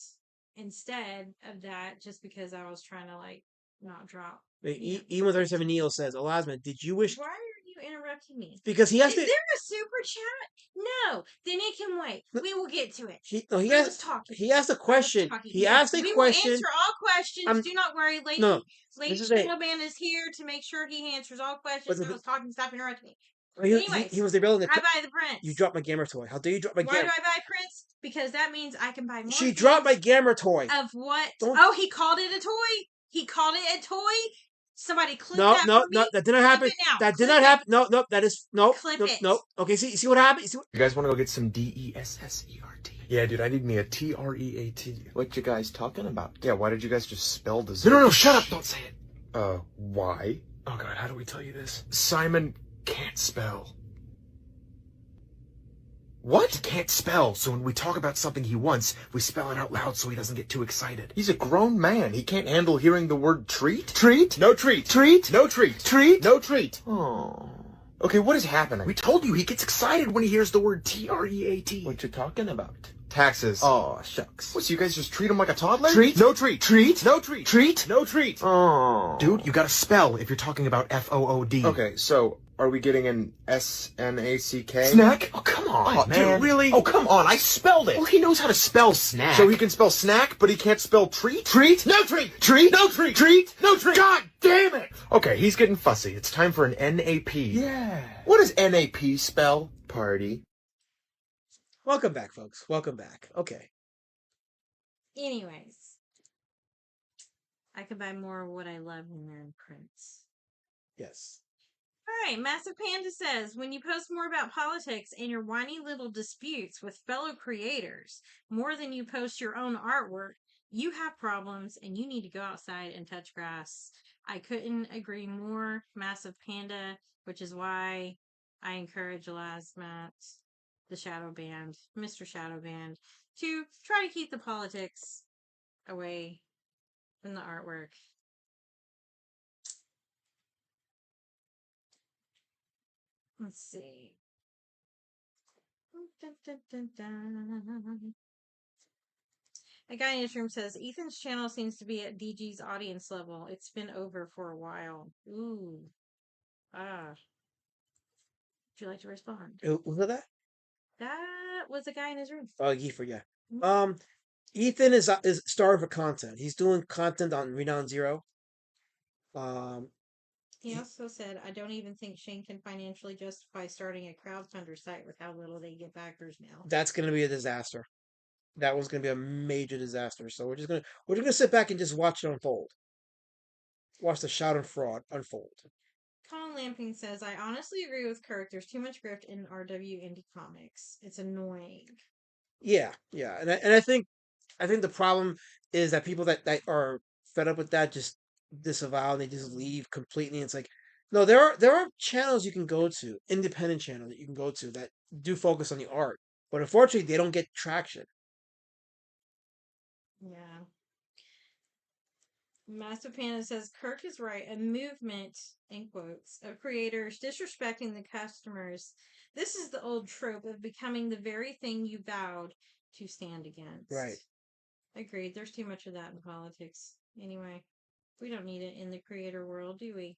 instead of that just because I was trying to not drop. E137 Neil says, Elasma, did you wish? Why are you interrupting me? Because he has Is to. there a super chat? No. Then it can wait. We will get to it. He I was talking. He asked a question. He Yes, asked a we question. will answer all questions. Do not worry, lady. No, Lady this is a- Shadowban is here to make sure he answers all questions. But I was talking. Stop interrupting me. he was rebelling. I buy the prints. You dropped my gamer toy. How dare you drop my Why gamer? do I buy prints? Because that means I can buy more. She dropped my gamer toy. Of what? Don't- Oh, he called it a toy. He called it a toy. Somebody clip No, that no, for me. no, that did not happen. Clip it now. That did Clip not it. happen. No, no, that is no, Clip no, it. no. Okay, see what happened? You guys want to go get some DESSERT? Yeah, dude, I need me a TREAT. What you guys talking about? Yeah, why did you guys just spell the No, shut up! Don't say it. Why? Oh god, how do we tell you this? Simon can't spell. What? He can't spell, so when we talk about something he wants, we spell it out loud so he doesn't get too excited. He's a grown man. He can't handle hearing the word treat? Treat? No treat. Treat? No treat. Treat? No treat. Oh. Okay, what is happening? We told you he gets excited when he hears the word TREAT. What you talking about? Taxes. Oh, shucks. What, so you guys just treat him like a toddler? Treat? No treat. Treat? No treat. Treat? No treat. Oh. Dude, you gotta spell if you're talking about FOOD. Okay, so are we getting an SNACK? Snack? Oh, come on, Oh, man. dude, really? Oh, come on, I spelled it. Well, he knows how to spell snack. So he can spell snack, but he can't spell treat? Treat? No treat! Treat? No treat! Treat? No treat! God damn it! Okay, he's getting fussy. It's time for an NAP. Yeah. What does NAP spell? Party. Welcome back, folks. Welcome back. Okay. Anyways, I could buy more of what I love when they're in prints. Yes. All right, Massive Panda says, when you post more about politics and your whiny little disputes with fellow creators more than you post your own artwork, you have problems and you need to go outside and touch grass. I couldn't agree more, Massive Panda, which is why I encourage Lasmat, the Shadow Band, Mr. Shadow Band, to try to keep the politics away from the artwork. Let's see. Dun, dun, dun, dun. A guy in his room says, Ethan's channel seems to be at DG's audience level. It's been over for a while. Ooh. Ah. Would you like to respond? Who was that? That was a guy in his room. Oh, Giefer, yeah. Mhm. Ethan is starved for content. He's doing content on Renown Zero. He also said, I don't even think Shane can financially justify starting a crowdfunder site with how little they get backers now. That's going to be a disaster. That was going to be a major disaster. So we're just gonna sit back and just watch it unfold. Watch the shout and fraud unfold. Colin Lamping says, I honestly agree with Kirk. There's too much grift in RW indie comics. It's annoying. Yeah, and I think the problem is that people that are fed up with that just disavow and they just leave completely. And it's like, no, there are channels you can go to, independent channels that you can go to that do focus on the art, but unfortunately they don't get traction. Yeah. Master Panda says Kirk is right. A movement, in quotes, of creators disrespecting the customers. This is the old trope of becoming the very thing you vowed to stand against. Right. Agreed. There's too much of that in politics. Anyway, we don't need it in the creator world, do we?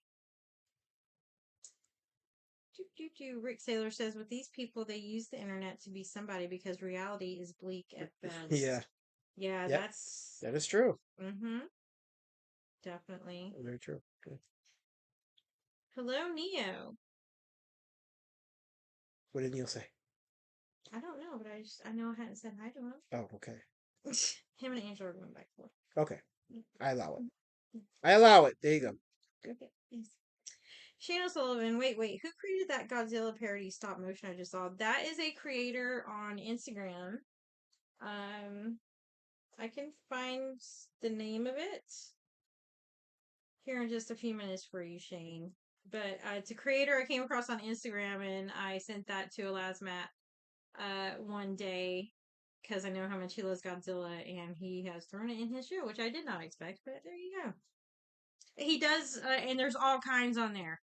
Rick Saylor says, with these people, they use the internet to be somebody because reality is bleak at best. Yeah. Yeah, Yep. That is true. Mm-hmm. Definitely. Very true. Okay. Hello, Neo. What did Neil say? I don't know, but I know I hadn't said hi to him. Oh, okay. Him and Angela are going back and forth. Okay. I allow it. I allow it. There you go. Okay. Yes. Shane O'Sullivan, wait, who created that Godzilla parody stop motion I just saw? That is a creator on Instagram. I can find the name of it here in just a few minutes for you, Shane. But it's a creator I came across on Instagram, and I sent that to Elasmat one day because I know how much he loves Godzilla, and he has thrown it in his show, which I did not expect. But there you go. He does, and there's all kinds on there,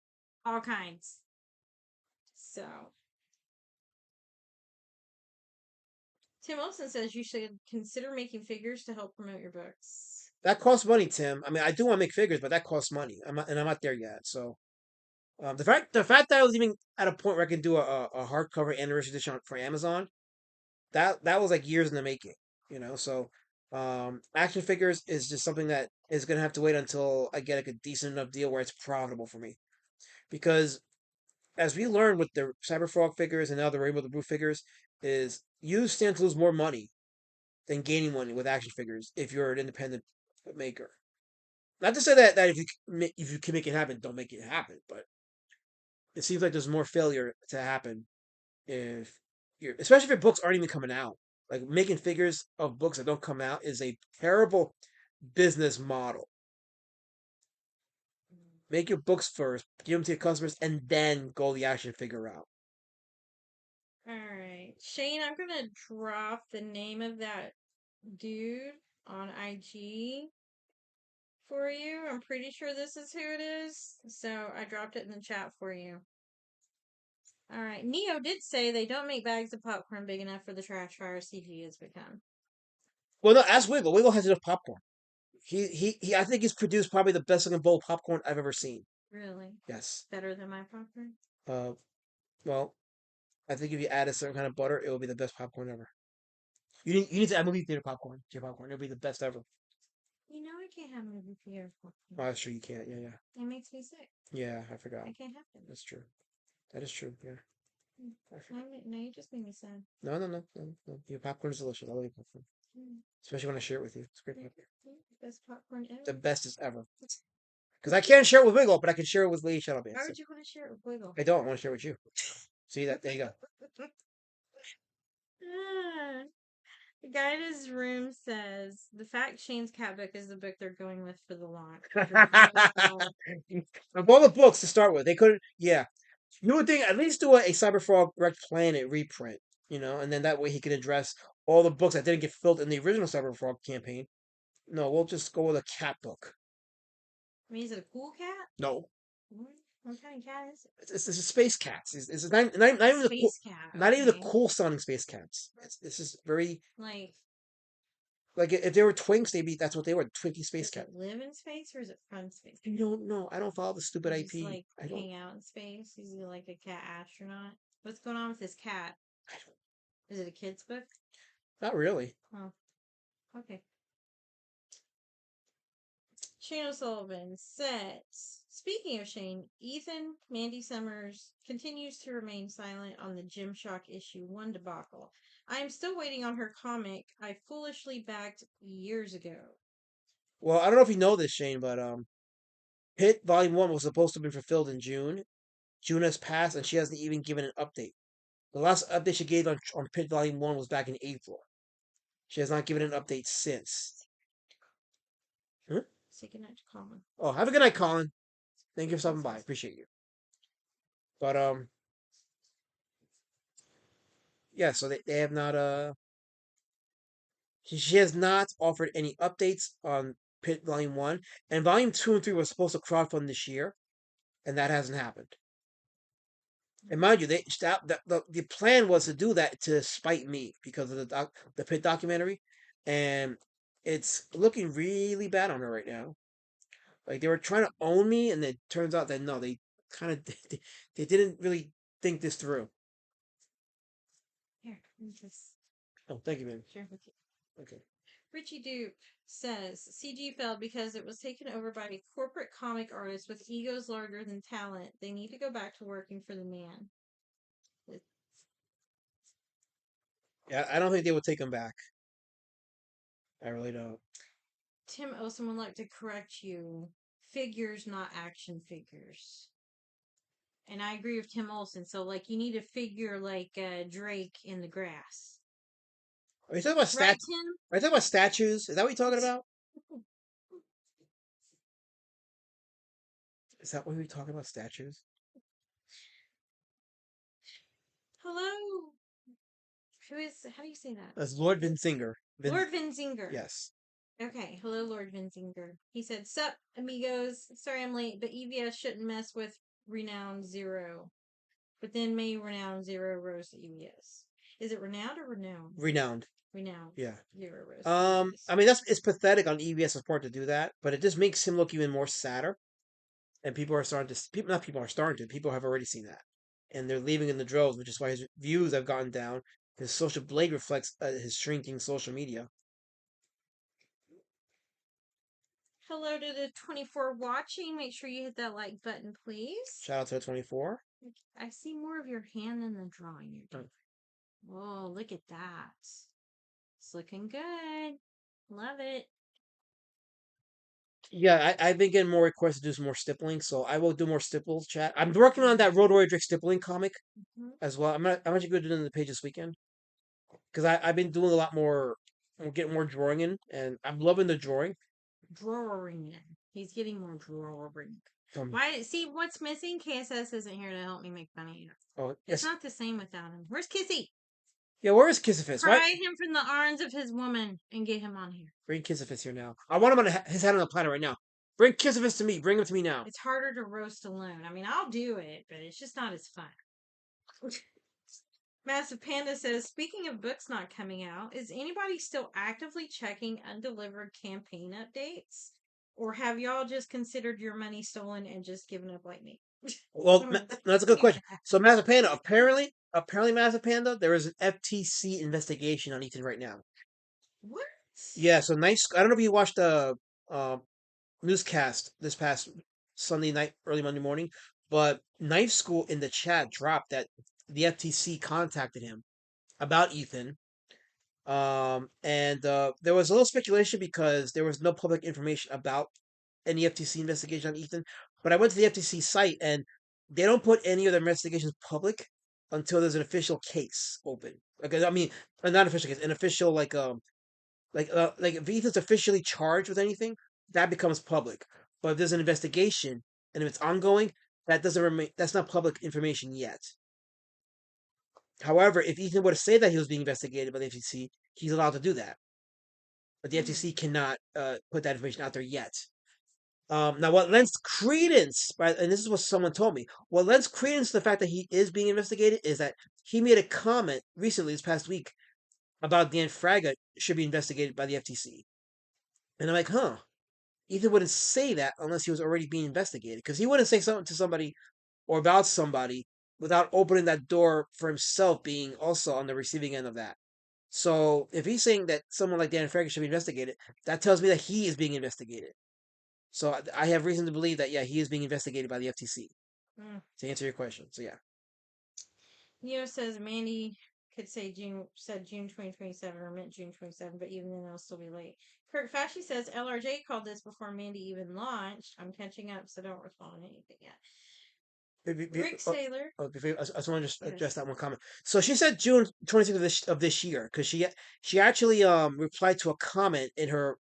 all kinds. So Tim Olson says you should consider making figures to help promote your books. That costs money, Tim. I mean, I do want to make figures, but that costs money. I'm not there yet. So the fact that I was even at a point where I can do a hardcover anniversary edition for Amazon, that was like years in the making. So action figures is just something that is gonna have to wait until I get like a decent enough deal where it's profitable for me. Because as we learned with the Cyber Frog figures and now the Rainbow the Blue figures, is you stand to lose more money than gaining money with action figures if you're an independent maker. Not to say that if you can make it happen, don't make it happen, but it seems like there's more failure to happen if especially if your books aren't even coming out. Like making figures of books that don't come out is a terrible business model. Make your books first, give them to your customers, and then go the action figure route. All right, Shane, I'm gonna drop the name of that dude on IG for you. I'm pretty sure this is who it is, so I dropped it in the chat for you. All right, Neo did say they don't make bags of popcorn big enough for the trash fire CG has become. Well, no, ask Wiggle. Wiggle has enough popcorn. He I think he's produced probably the best looking bowl of popcorn I've ever seen. Really? Yes. Better than my popcorn? Well, I think if you add a certain kind of butter, it will be the best popcorn ever. You need to add movie theater popcorn to your popcorn. It'll be the best ever. You know I can't have movie theater Oh, popcorn. that's true. You can't. Yeah, yeah. It makes me sick. Yeah, I forgot. I can't have it. That's true. That is true. Yeah. No, you just made me sad. No. Your popcorn is delicious. I love your popcorn. Especially when I share it with you. It's great popcorn. Best popcorn ever. The best is ever. Because I can't share it with Wiggle, but I can share it with Lady Shadowband. Why would you want to share it with Wiggle? I don't want to share it with you. See that? There you go. The guy in his room says the fact Shane's cat book is the book they're going with for the launch. Of all the books to start with, they couldn't. Yeah, you would think at least do a Cyberfrog Wrecked Planet reprint, and then that way he could address all the books that didn't get filled in the original Cyberfrog campaign. No, we'll just go with a cat book. I mean, is it a cool cat? No, What kind of cat is it? it's space cats. It's not even the cool, Space cat. not even the okay. cool sounding space cats. It's just very Like if they were Twinks, that's what they were. Twinkie space does cat. it live in space or is it from space? I don't know. I don't follow the stupid Does IP. he, like I don't. hang out in space? Is he like a cat astronaut? What's going on with this cat? Is it a kid's book? Not really. Oh, okay. Shane O'Sullivan says, speaking of Shane, Ethan Mandy Summers continues to remain silent on the Gymshock issue 1 debacle. I am still waiting on her comic I foolishly backed years ago. Well, I don't know if you know this, Shane, but Hit Volume 1 was supposed to be fulfilled in June. June has passed, and she hasn't even given an update. The last update she gave on Pit Volume 1 was back in April. She has not given an update since. Huh? Say goodnight to Colin. Oh, have a good night, Colin. Thank you for stopping by. Appreciate you. But, yeah, so they have not, she has not offered any updates on Pit Volume 1. And Volume 2 and 3 were supposed to crowdfund this year, and that hasn't happened. And mind you, the plan was to do that to spite me because of the Pit documentary, and it's looking really bad on her right now. Like they were trying to own me, and it turns out that no, they kind of they didn't really think this through. Here, let me just Oh, thank you, man. share with you. Okay. Richie Dupe says CG failed because it was taken over by a corporate comic artist with egos larger than talent. They need to go back to working for the man. Yeah, I don't think they would take him back. I really don't. Tim Olson would like to correct you. Figures, not action figures. And I agree with Tim Olson. So, like, you need a figure like Drake in the grass. Are you talking about Right, statues? Tim? Are you talking about statues? Is that what you're talking about? Is that when we talking about statues? Hello. Who is? How do you say that? That's Lord Vinzinger. Lord Vinzinger. Yes. Okay. Hello, Lord Vinzinger. He said, "Sup, amigos. Sorry I'm late, but EVS shouldn't mess with Renowned Zero. But then may Renowned Zero rose to EVS. Is it renowned or renowned? Renowned. Renowned. Yeah. Zero rose to EVS. I mean it's pathetic on EVS's part to do that, but it just makes him look even more sadder. And people are starting to people not people are starting to people have already seen that, and they're leaving in the droves, which is why his views have gone down. His social blade reflects his shrinking social media. Hello to the 24 watching. Make sure you hit that like button, please. Shout out to the 24. I see more of your hand than the drawing you're doing. Whoa, look at that. It's looking good. Love it. Yeah, I've been getting more requests to do some more stippling, so I will do more stipples. Chat. I'm working on that Road Warrior Drake stippling comic as well. I'm actually going to do it in the page this weekend because I've been doing a lot more, getting more drawing in, and I'm loving the drawing. Drawing. He's getting more drawing. Um, Why? See, what's missing? KSS isn't here to help me make fun of you. Oh It's yes, not the same without him. Where's Kissy? yeah. Where is Kissifist? Pry Why him from the arms of his woman and get him on here. bring Kissifist here now? I want him on his head on the planet right now. Bring Kissifist to me. Bring him to me now. It's harder to roast alone. I mean, I'll do it, but it's just not as fun. Massive Panda says, speaking of books not coming out, is anybody still actively checking undelivered campaign updates? Or have y'all just considered your money stolen and just given up like me? Well, that's a good question. So, Massive Panda, apparently, Massive Panda, there is an FTC investigation on Ethan right now. What? Yeah, so nice. I don't know if you watched the newscast this past Sunday night, early Monday morning, but Knife School in the chat dropped that the FTC contacted him about Ethan. And there was a little speculation because there was no public information about any FTC investigation on Ethan. But I went to the FTC site and they don't put any of their investigations public until there's an official case open. Okay, I mean, not an official case, an official like if Ethan's officially charged with anything, that becomes public. But if there's an investigation and if it's ongoing, that doesn't remain. That's not public information yet. However, if Ethan were to say that he was being investigated by the FTC, he's allowed to do that. But the FTC cannot put that information out there yet. Now, what lends credence, and this is what someone told me, what lends credence to the fact that he is being investigated is that he made a comment recently, this past week, about Dan Fraga should be investigated by the FTC. And I'm like, huh. Ethan wouldn't say that unless he was already being investigated. Because he wouldn't say something to somebody or about somebody without opening that door for himself being also on the receiving end of that. So if he's saying that someone like Dan Fraga should be investigated, that tells me that he is being investigated. So I have reason to believe that, yeah, he is being investigated by the FTC. To answer your question. So, yeah. Neo says Mandy could say June 2027 or meant June 27, but even then it'll still be late. Kurt Fashy says LRJ called this before Mandy even launched. I'm catching up, so don't respond to anything yet. Rick Saylor. I just want to just address that one comment. So she said June 26th of this year because she actually replied to a comment in her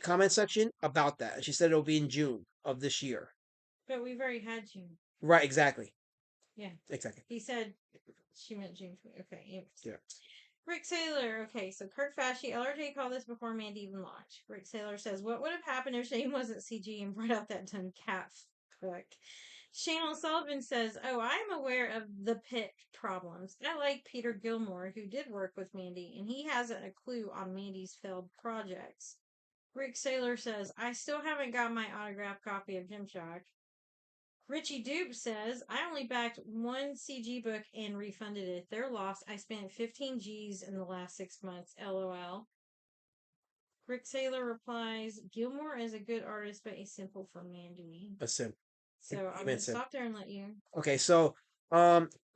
comment section about that. She said it'll be in June of this year. But we've already had June. Right, exactly. Yeah. Exactly. He said she meant June 20. Okay. Yeah. Rick Saylor. Okay, so Kurt Fashy, LRJ called this before Mandy even launched. Rick Saylor says, what would have happened if Shane wasn't CG and brought out that dumb cat book? Shane O'Sullivan says, oh, I'm aware of the pit problems. I like Peter Gilmore, who did work with Mandy, and he hasn't a clue on Mandy's failed projects. Rick Saylor says, I still haven't got my autographed copy of Gymshark. Richie Dupe says, I only backed one CG book and refunded it. Their loss. I spent 15 G's in the last 6 months. LOL. Rick Saylor replies, Gilmore is a good artist, but he's simple for Mandy. A sim. So I'm going to stop there and let you. Okay, so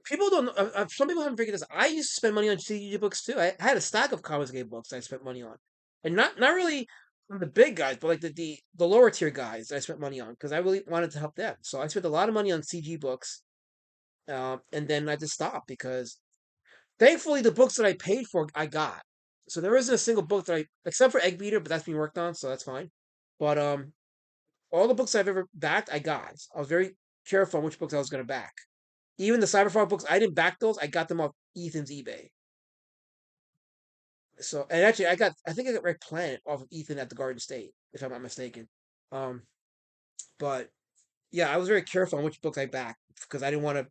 people don't know, some people haven't figured this out. I used to spend money on CG books too. I had a stack of Comics Game books I spent money on. And not really the big guys, but like the lower tier guys that I spent money on because I really wanted to help them. So I spent a lot of money on CG books. And then I just stopped because thankfully the books that I paid for I got. So there isn't a single book that except for Egg Beater, but that's being worked on, so that's fine. But All the books I've ever backed, I got. I was very careful on which books I was going to back. Even the Cyberpunk books, I didn't back those. I got them off Ethan's eBay. So, and actually, I think I got Red Planet off of Ethan at the Garden State, if I'm not mistaken. Um, but yeah, I was very careful on which books I backed because I didn't want to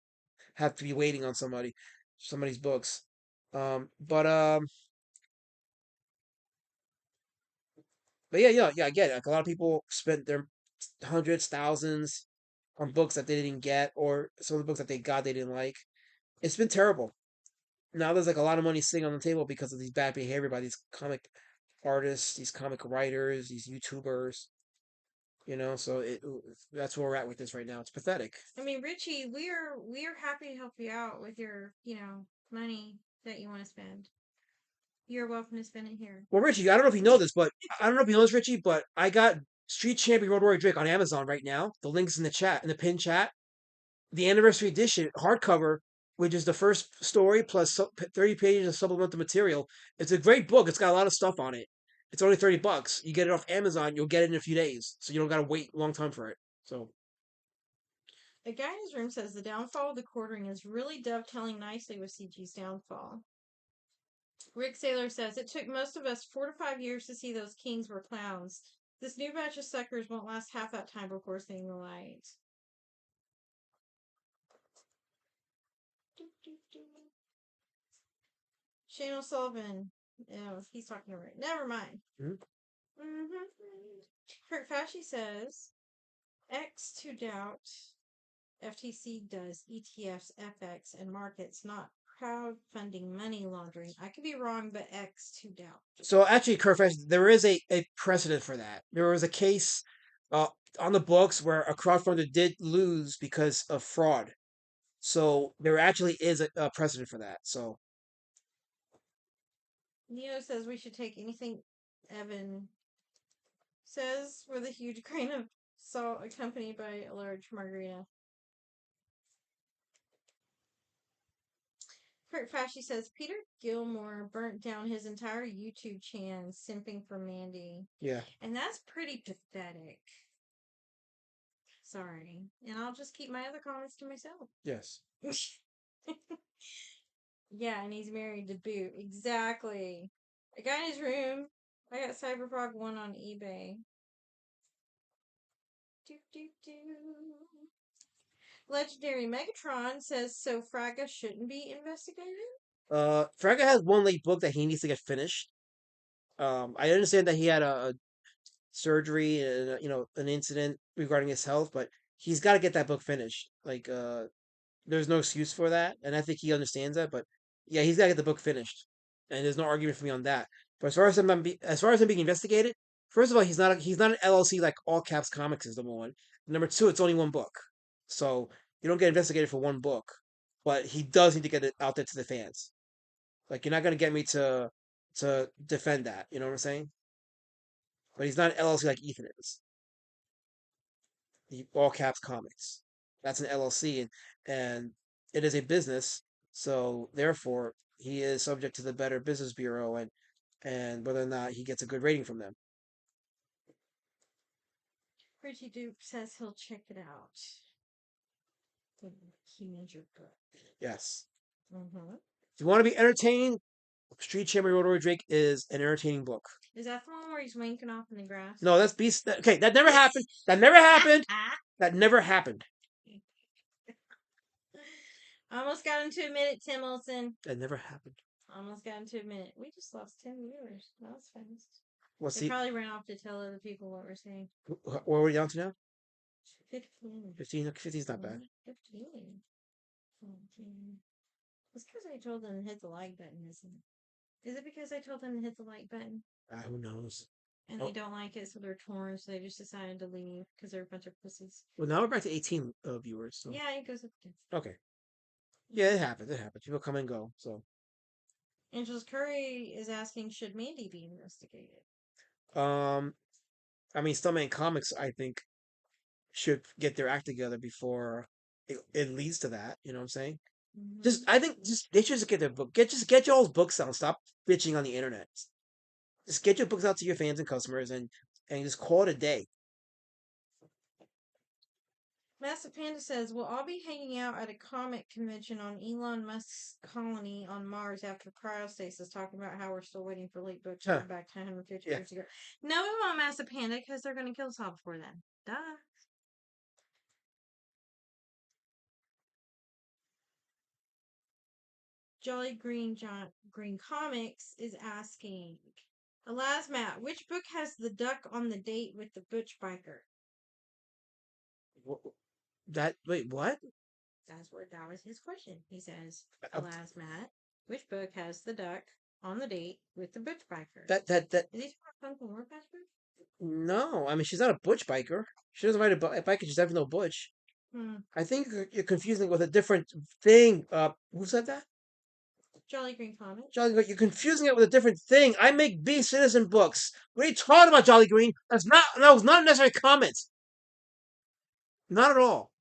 have to be waiting on somebody's books. Um, but um, but yeah, I get it. Like a lot of people spent their hundreds, thousands on books that they didn't get, or some of the books that they got they didn't like. It's been terrible. Now there's like a lot of money sitting on the table because of these bad behavior by these comic artists, these comic writers, these YouTubers. So that's where we're at with this right now. It's pathetic. I mean, Richie, we are happy to help you out with your money that you want to spend. You're welcome to spend it here. Well, Richie, I don't know if you know this, but I don't know if you know this, Richie, but I got Street Champion Road Warrior Drake on Amazon right now. The link's in the chat, in the pinned chat. The anniversary edition hardcover, which is the first story plus 30 pages of supplemental material. It's a great book. It's got a lot of stuff on it. It's only $30. You get it off Amazon. You'll get it in a few days, so you don't gotta wait a long time for it. So A guy in his room says the downfall of the quartering is really dovetailing nicely with CG's downfall. Rick Saylor says it took most of us 4 to 5 years to see those kings were clowns. This new batch of suckers won't last half that time before seeing the light. Shane O'Sullivan. Oh, he's talking to Rick. Never mind. Kurt Fashy says X to doubt FTC does ETFs, FX, and markets, not crowdfunding money laundering. I could be wrong, but X to doubt. So actually, Kerfesh, there is a precedent for that. There was a case on the books where a crowdfunder did lose because of fraud. So there actually is a precedent for that. So Neo says we should take anything Evan says with a huge grain of salt accompanied by a large margarita. Kurt Fashy says Peter Gilmore burnt down his entire YouTube channel simping for Mandy. yeah. And that's pretty pathetic. Sorry. And I'll just keep my other comments to myself. Yes. Yeah, and he's married to boot. Exactly. A guy in his room. I got Cyberfrog 1 on eBay. Legendary Megatron says, so Fraga shouldn't be investigated? Fraga has one late book that he needs to get finished. I understand that he had a surgery and an incident regarding his health, but he's got to get that book finished. Like, there's no excuse for that, and I think he understands that. But yeah, he's got to get the book finished, and there's no argument for me on that. But as far as him being investigated, first of all, he's not an LLC like All Caps Comics is, number one. Number two, it's only one book, so you don't get investigated for one book. But he does need to get it out there to the fans. Like, you're not gonna get me to defend that. You know what I'm saying? But he's not an LLC like Ethan is. The All Caps Comics. That's an LLC, and it is a business. So therefore, he is subject to the Better Business Bureau and whether or not he gets a good rating from them. Richie Duke says he'll check it out. He means your book. Yes. Mm-hmm. If you want to be entertained, Street Champion Rotary Drake is an entertaining book. Is that the one where he's wanking off in the grass? No, that's Beast. Okay, that never happened. That never happened. That never happened. Almost got him to admit it, Tim Olson. That never happened. Almost got him to admit it. We just lost 10 viewers. That was fast. What's They probably ran off to tell other people what we're saying. Where are we down to now? 15. 15. Okay, 15's not bad. 15. It's because I told them to hit the like button, isn't it? Is it because I told them to hit the like button? Who knows? And they don't like it, so they're torn, so they just decided to leave because they're a bunch of pussies. Well, now we're back to 18 viewers. So. Yeah, it goes up again. Okay. Yeah, it happens. It happens. People come and go. So. Angels Curry is asking, should Mandy be investigated? I mean, Stuntman Comics, I think, should get their act together before it leads to that. You know what I'm saying? Mm-hmm. I think they should just get their book. Just get y'all's books out. Stop bitching on the internet. Just get your books out to your fans and customers, and just call it a day. Massive Panda says, we'll all be hanging out at a comic convention on Elon Musk's colony on Mars after cryostasis, talking about how we're still waiting for late books to Huh. come back 150 Yeah. years ago. No, we want Massive Panda because they're going to kill us all before then. Duh. Jolly Green Comics is asking, Alas, Matt, which book has the duck on the date with the butch biker? Wait, what? That was his question. He says, Alas, Matt, which book has the duck on the date with the butch biker? That Is he talking about Pumpkin War Patch book? No, I mean she's not a butch biker. She doesn't ride a biker. She's definitely no butch. Hmm. I think you're confusing it with a different thing. Who said that? Jolly Green Comics. Jolly Green. You're confusing it with a different thing. I make B Citizen books. What are you talking about, Jolly Green? That was not a necessary comment. Not at all.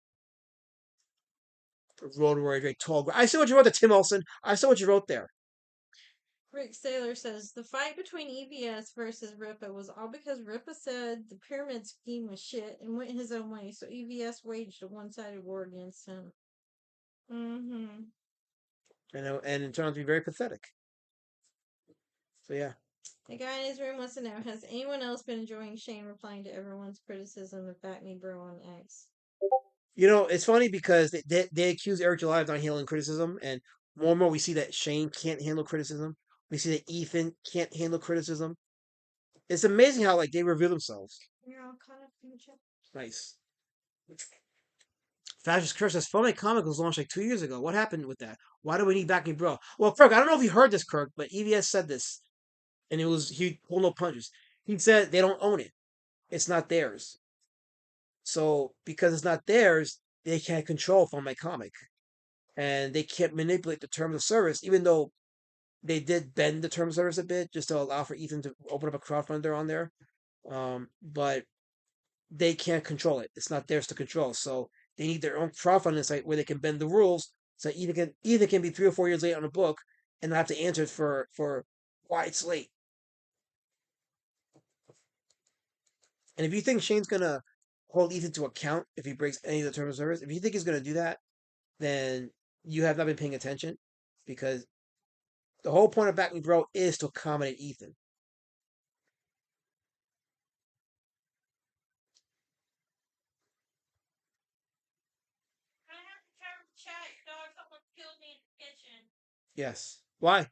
Road Warrior, tall. I see what you wrote there, Tim Olson. I saw what you wrote there. Rick Saylor says the fight between EVS versus Ripa was all because Ripa said the pyramid scheme was shit and went his own way, so EVS waged a one-sided war against him. Mm-hmm. And it turned out to be very pathetic. So yeah. The guy in his room wants to know, has anyone else been enjoying Shane replying to everyone's criticism of Back Me Bro on X? It's funny because they accuse Eric July of not handling criticism, and more we see that Shane can't handle criticism. We see that Ethan can't handle criticism. It's amazing how they reveal themselves. You're all caught up in the chat. Nice. Fascist Curse says, Phone Comic was launched 2 years ago. What happened with that? Why do we need Back Me Bro? Well, Kirk, I don't know if you heard this, Kirk, but EVS said this, and he pulled no punches. He said they don't own it. It's not theirs. So because it's not theirs, they can't control Phone Comic. And they can't manipulate the terms of service, even though they did bend the terms of service a bit just to allow for Ethan to open up a crowdfunder on there. But they can't control it. It's not theirs to control. So they need their own crowdfunding site where they can bend the rules so Ethan can be 3 or 4 years late on a book and not have to answer it for why it's late. And if you think Shane's gonna hold Ethan to account if he breaks any of the terms of service, if you think he's gonna do that, then you have not been paying attention, because the whole point of Back Me Bro is to accommodate Ethan. I have to cover the chat. Dog almost killed me in the kitchen. Yes. Why?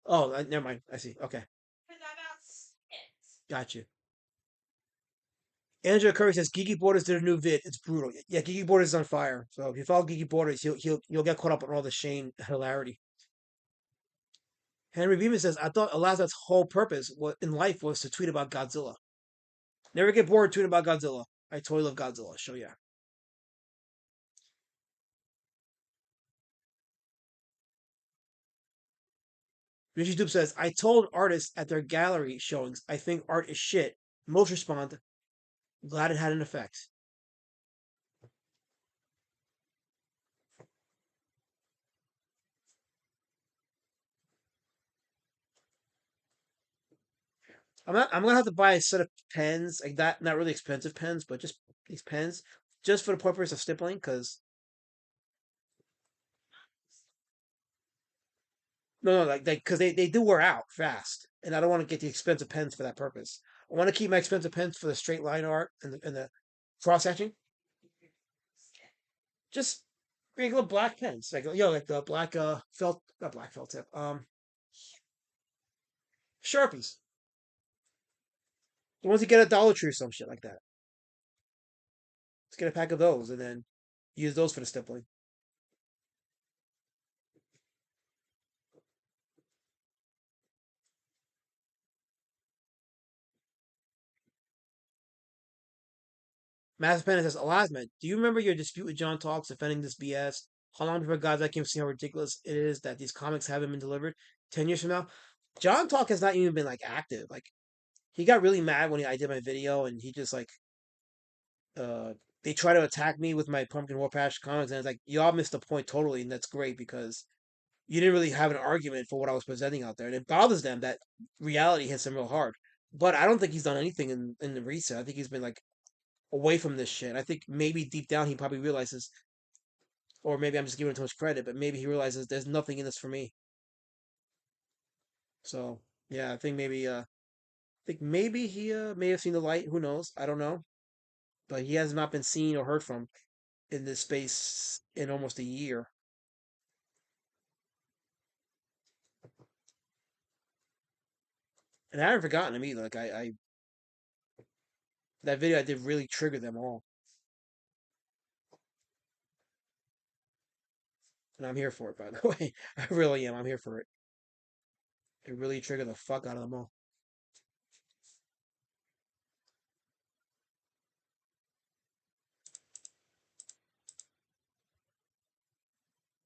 Oh, never mind. I see. Okay. Because I about spit. Got you. Angela Curry says Geeky Borders did a new vid. It's brutal. Yeah, Geeky Borders is on fire. So if you follow Geeky Borders, you'll get caught up on all the Shane hilarity. Henry Beeman says, I thought Elazad's whole purpose in life was to tweet about Godzilla. Never get bored tweeting about Godzilla. I totally love Godzilla. So yeah. Richie Dupe says, I told artists at their gallery showings I think art is shit. Most respond, glad it had an effect. I'm gonna have to buy a set of pens, like that, not really expensive pens, but just these pens, just for the purpose of stippling, because no, like because they do wear out fast, and I don't want to get the expensive pens for that purpose. I want to keep my expensive pens for the straight line art and the cross hatching. Just regular black pens, like the black felt, not black felt tip, Sharpies, the ones you get at Dollar Tree or some shit like that. Let's get a pack of those and then use those for the stippling. Master Pen says, Elasma, do you remember your dispute with John Talks defending this BS? How long before guys like him see how ridiculous it is that these comics haven't been delivered? 10 years from now? John Talk has not even been active. He got really mad when I did my video, and he just they try to attack me with my Pumpkin War Patch comics, and it's like, y'all missed the point totally, and that's great because you didn't really have an argument for what I was presenting out there, and it bothers them that reality hits them real hard. But I don't think he's done anything in the reset. I think he's been away from this shit. I think maybe deep down he probably realizes, or maybe I'm just giving him too much credit, but maybe he realizes there's nothing in this for me. So yeah, I think maybe he may have seen the light. Who knows? I don't know, but he has not been seen or heard from in this space in almost a year. And I haven't forgotten him either. Like I that video I did really trigger them all, and I'm here for it. By the way, I really am. I'm here for it. It really triggered the fuck out of them all.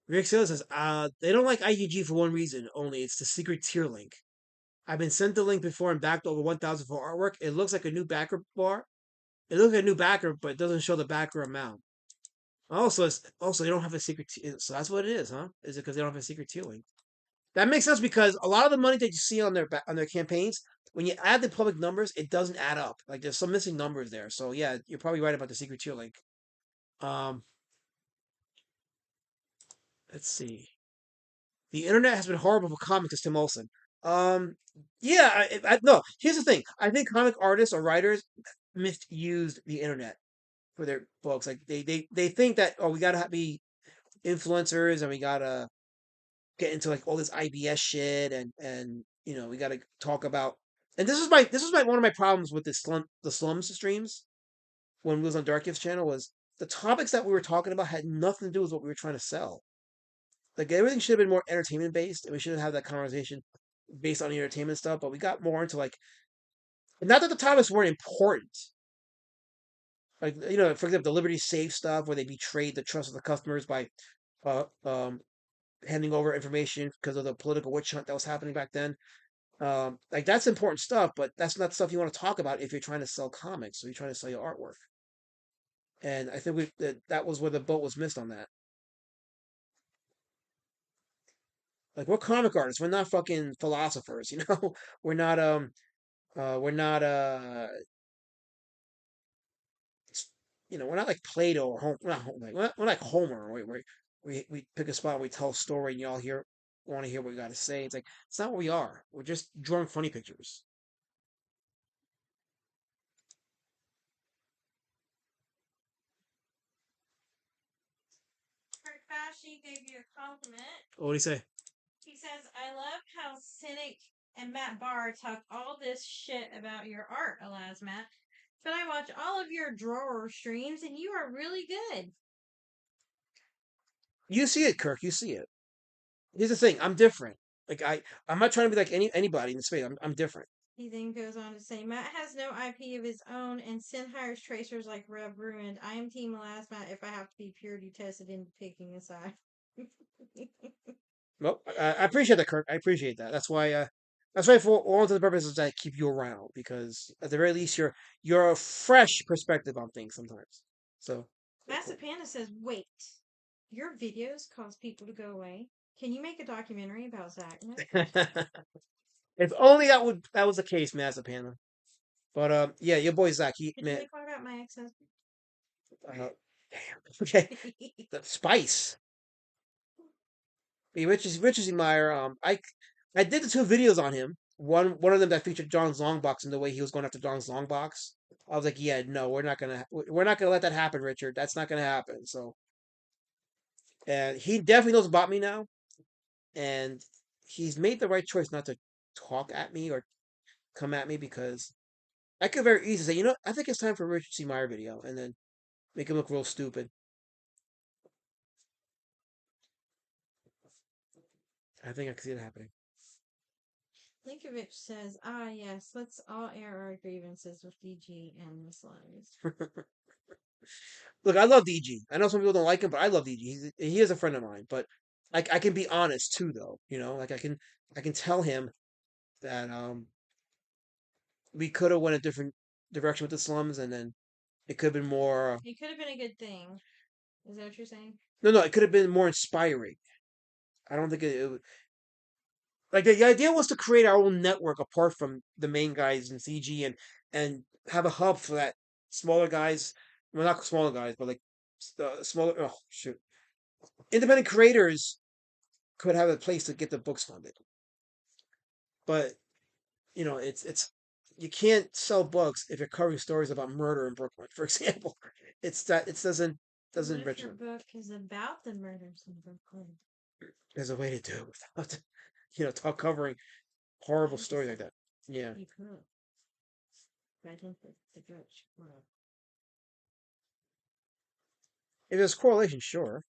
Rick says, they don't like IGG for one reason only. It's the secret tier link. I've been sent the link before and backed over 1,000 for artwork. It looks like a new backer bar. It looks like a new backer, but it doesn't show the backer amount. Also they don't have a secret tier, so that's what it is, huh? Is it because they don't have a secret tier link? That makes sense because a lot of the money that you see on their campaigns, when you add the public numbers, it doesn't add up. Like there's some missing numbers there. So yeah, you're probably right about the secret tier link. Um, let's see. The internet has been horrible for comics, says Tim Olson. Um, yeah, no. Here's the thing. I think comic artists or writers misused the internet for their books. Like they think that we gotta be influencers and we gotta get into like all this IBS shit and we gotta talk about. And this was my one of my problems with the slums streams when we was on Dark Gifts channel was the topics that we were talking about had nothing to do with what we were trying to sell. Like everything should have been more entertainment based, and we should have that conversation based on the entertainment stuff. But we got more into like, not that the topics weren't important. Like for example, the Liberty Safe stuff where they betrayed the trust of the customers by uh, um, handing over information because of the political witch hunt that was happening back then. Like that's important stuff, but that's not stuff you want to talk about if you're trying to sell comics or you're trying to sell your artwork. And I think that was where the boat was missed on that. Like we're comic artists. We're not fucking philosophers, We're not we're not we're not like Plato or Homer. We're not like Homer. We pick a spot, and we tell a story, and y'all want to hear what we got to say. It's like it's not what we are. We're just drawing funny pictures. Kurt Fashy gave you a compliment. What do you say? He says, I love how Cynic and Matt Barr talk all this shit about your art, Matt. But I watch all of your drawer streams and you are really good. You see it, Kirk. You see it. Here's the thing. I'm different. Like I'm not trying to be like anybody in the space. I'm different. He then goes on to say, Matt has no IP of his own, and Sin hires tracers like Rev Ruined. I am Team Matt if I have to be purity tested in picking a side. Well, I appreciate that, Kirk. I appreciate that. That's why for all intents and purposes I keep you around because at the very least you're a fresh perspective on things sometimes. So Massapanda says, wait, your videos cause people to go away? Can you make a documentary about Zach? If only that was the case, Massapanda. But yeah, your boy Zach. Did you make one about my ex-husband? Damn. Okay. The spice. Richard Meyer. I did the 2 videos on him. One of them that featured John's Longbox and the way he was going after John's Longbox. I was like, yeah, no, we're not gonna let that happen, Richard. That's not gonna happen. So, and he definitely knows about me now, and he's made the right choice not to talk at me or come at me because I could very easily say, I think it's time for a Richard C. Meyer video, and then make him look real stupid. I think I can see it happening. Linkovich says, yes, let's all air our grievances with DG and Miss Lies. Look, I love DG. I know some people don't like him, but I love DG. He is a friend of mine. But I can be honest too, though. Like I can tell him that we could have went a different direction with the slums, and then it could have been more. It could have been a good thing. Is that what you're saying? No, it could have been more inspiring. I don't think it would. Like the idea was to create our own network apart from the main guys in CG and have a hub for that smaller guys, well, not smaller guys, but like smaller. Oh shoot, independent creators could have a place to get the books funded, but it's you can't sell books if you're covering stories about murder in Brooklyn, for example. It's that it doesn't What if enrich your them. book is about the murders in Brooklyn? There's a way to do it without talk covering horrible stories like that. Yeah. You could. Right into the Dutch world. If there's correlation, sure.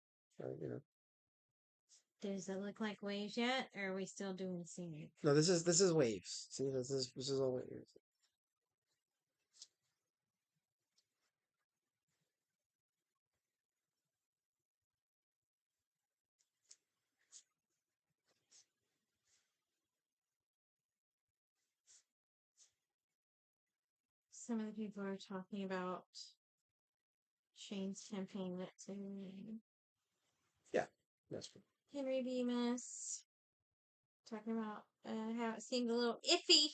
Does it look like waves yet, or are we still doing scenery? No, this is waves. See, this is all waves. Some of the people are talking about Shane's campaign that to Yeah, that's true. Henry Bemis talking about how it seemed a little iffy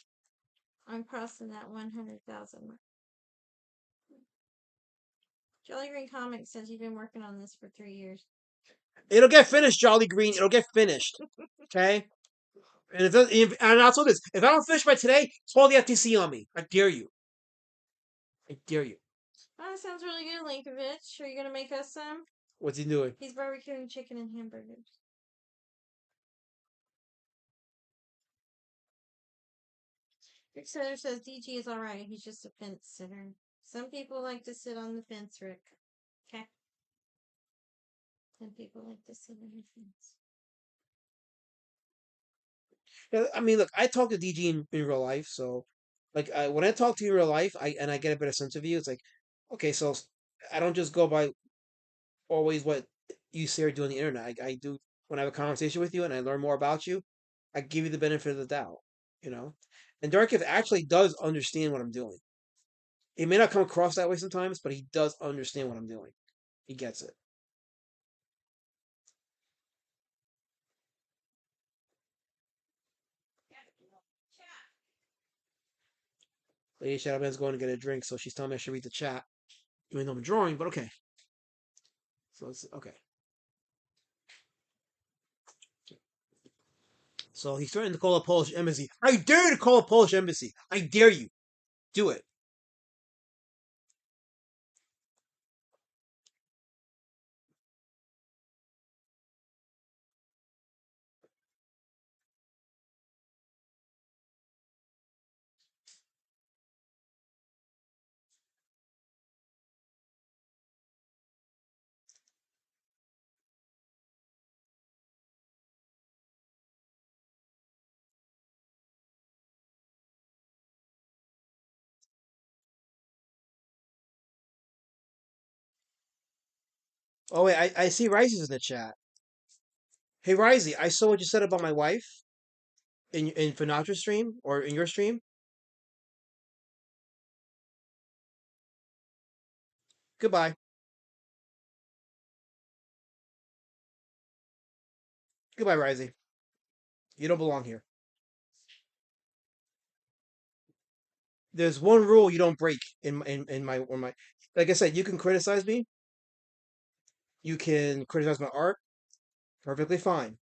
on crossing that 100,000 mark. Jolly Green Comics says you've been working on this for 3 years. It'll get finished, Jolly Green. It'll get finished. Okay. And and I'll tell this: if I don't finish by today, call the FTC on me. I dare you. I dare you. Oh, that sounds really good, Linkovich. Are you gonna make us some? What's he doing? He's barbecuing chicken and hamburgers. Rick Sutter says DG is alright. He's just a fence sitter. Some people like to sit on the fence, Rick. Okay. Some people like to sit on the fence. Yeah, I mean, look, I talk to DG in real life, so like when I talk to you in real life, I get a better sense of you. It's like, okay, so I don't just go by always what you say or do on the internet. I do when I have a conversation with you and I learn more about you, I give you the benefit of the doubt, you know. And Darkiff actually does understand what I'm doing. It may not come across that way sometimes, but he does understand what I'm doing. He gets it. Lady Shadowman's going to get a drink, so she's telling me I should read the chat, even though I'm drawing. But okay. So it's okay. So he's threatening to call a Polish embassy. I dare you to call a Polish embassy. I dare you. Do it. Oh wait, I see Rice's in the chat. Hey Risey, I saw what you said about my wife in Finatra's stream or in your stream. Goodbye. Goodbye, Risey. You don't belong here. There's one rule you don't break in my. Like I said, you can criticize me. You can criticize my art. Perfectly fine.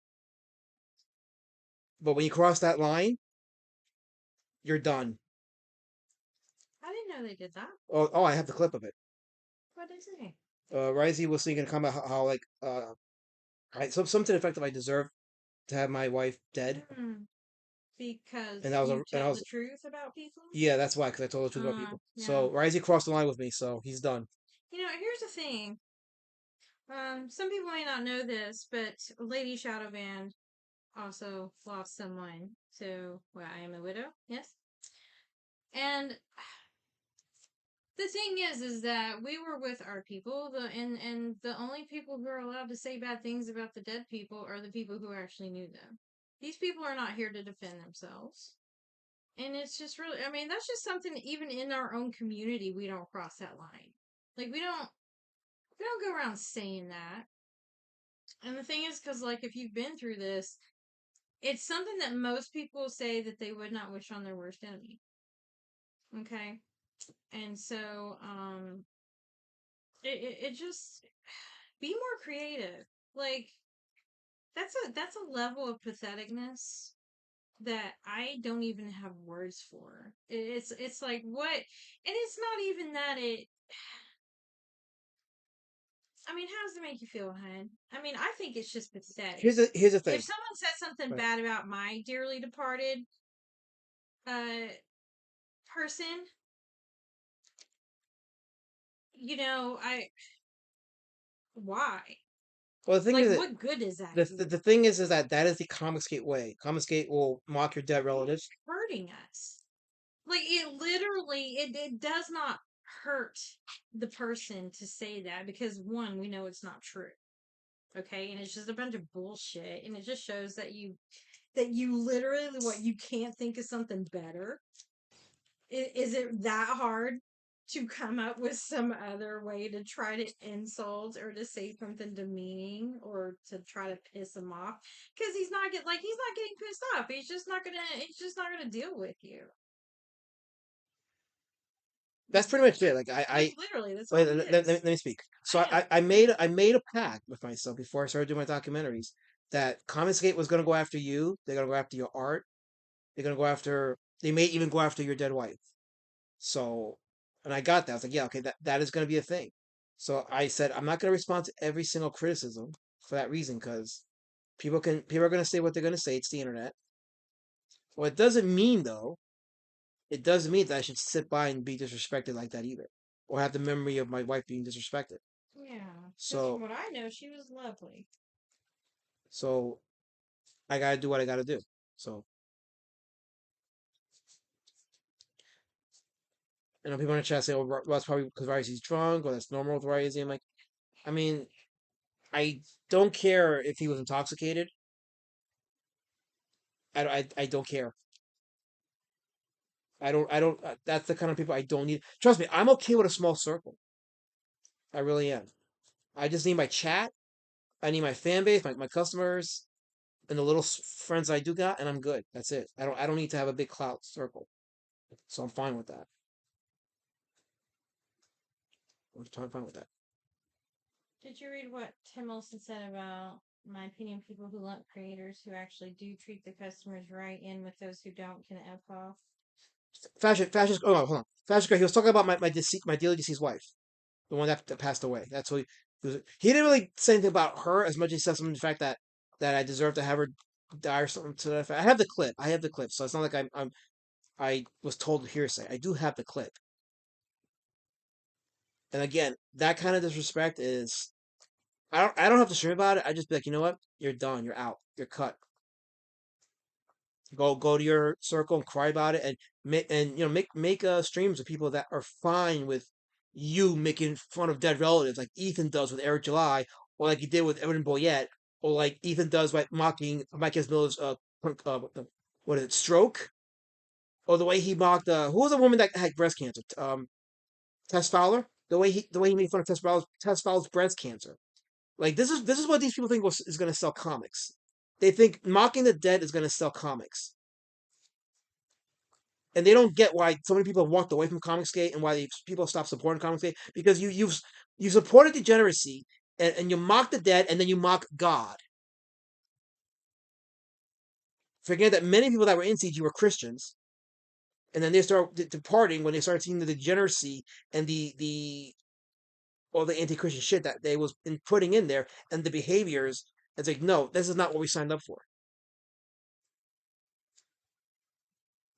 But when you cross that line, you're done. I didn't know they did that. Oh, I have the clip of it. What did they say? Risey was thinking comment how like something effective. I deserve to have my wife dead. Because And that was you tell the truth about people? Yeah, that's why, because I told the truth about people. Yeah. So Risey crossed the line with me, so he's done. Here's the thing. Some people may not know this, but Lady Shadowband also lost someone. So, I am a widow, yes? And the thing is that we were with our people, and the only people who are allowed to say bad things about the dead people are the people who actually knew them. These people are not here to defend themselves. And it's just really, that's just something even in our own community, we don't cross that line. Like, we don't go around saying that. And the thing is, because, like, if you've been through this, it's something that most people say that they would not wish on their worst enemy. Okay? And so, it just be more creative. Like that's a level of patheticness that I don't even have words for. It's like what, and it's not even that it. I mean, how does it make you feel, hun? I mean, I think it's just pathetic. Here's the thing. If someone said something Right. bad about my dearly departed person, you know, why? Well, the thing Like, is, what good is that? the thing is that is the Comicsgate way. Comicsgate will mock your dead relatives. It's hurting us. Like, it literally, it does not hurt the person to say that because one, we know it's not true. Okay, and it's just a bunch of bullshit, and it just shows that you literally you can't think of something better. Is it that hard to come up with some other way to try to insult or to say something demeaning or to try to piss him off? Because he's not getting pissed off. He's just not gonna deal with you. That's pretty much it. Like Literally, that's wait, all it let is. me speak. So Yeah. I made a pact with myself before I started doing my documentaries that Comicsgate was going to go after you. They're going to go after your art. They're going to go after. They may even go after your dead wife. So, and I got that. I was like, yeah, okay, that is going to be a thing. So I said I'm not going to respond to every single criticism for that reason because people are going to say what they're going to say. It's the internet. What it doesn't mean though, it doesn't mean that I should sit by and be disrespected like that either, or have the memory of my wife being disrespected. Yeah. Because So from what I know, she was lovely. So I gotta do what I gotta do. So I know people in the chat say, "Oh, that's probably because Risey's drunk, or that's normal with Risey." I'm like, I mean, I don't care if he was intoxicated. I don't care. I don't. That's the kind of people I don't need. Trust me, I'm okay with a small circle. I really am. I just need my chat. I need my fan base, my customers, and the little friends I do got, and I'm good. That's it. I don't need to have a big clout circle. So I'm fine with that. I'm fine with that. Did you read what Tim Olson said about, in my opinion, people who lump creators who actually do treat the customers right in with those who don't can F off? Fascist. Oh, hold on. Fascist guy. He was talking about my dearly deceased wife, the one that passed away. That's what he didn't really say anything about her as much as he said something the fact that I deserve to have her die or something to that effect. I have the clip. So it's not like I was told hearsay. I do have the clip. And again, that kind of disrespect is I don't have to stream about it. I just be like, you know what? You're done. You're out. You're cut. Go to your circle and cry about it, and make streams of people that are fine with you making fun of dead relatives, like Ethan does with Eric July, or like he did with Evan Boyette, or like Ethan does by mocking Mike Miller's what is it, stroke, or the way he mocked who was the woman that had breast cancer, Tess Fowler. The way he made fun of Tess Fowler's breast cancer. Like this is what these people think is going to sell comics. They think mocking the dead is going to sell comics, and they don't get why so many people have walked away from Comicsgate and why people stop supporting Comicsgate because you supported degeneracy and you mock the dead and then you mock God. Forget that many people that were in CG were Christians, and then they start departing when they started seeing the degeneracy and the all the anti-Christian shit that they was putting in there and the behaviors. It's like, no, this is not what we signed up for.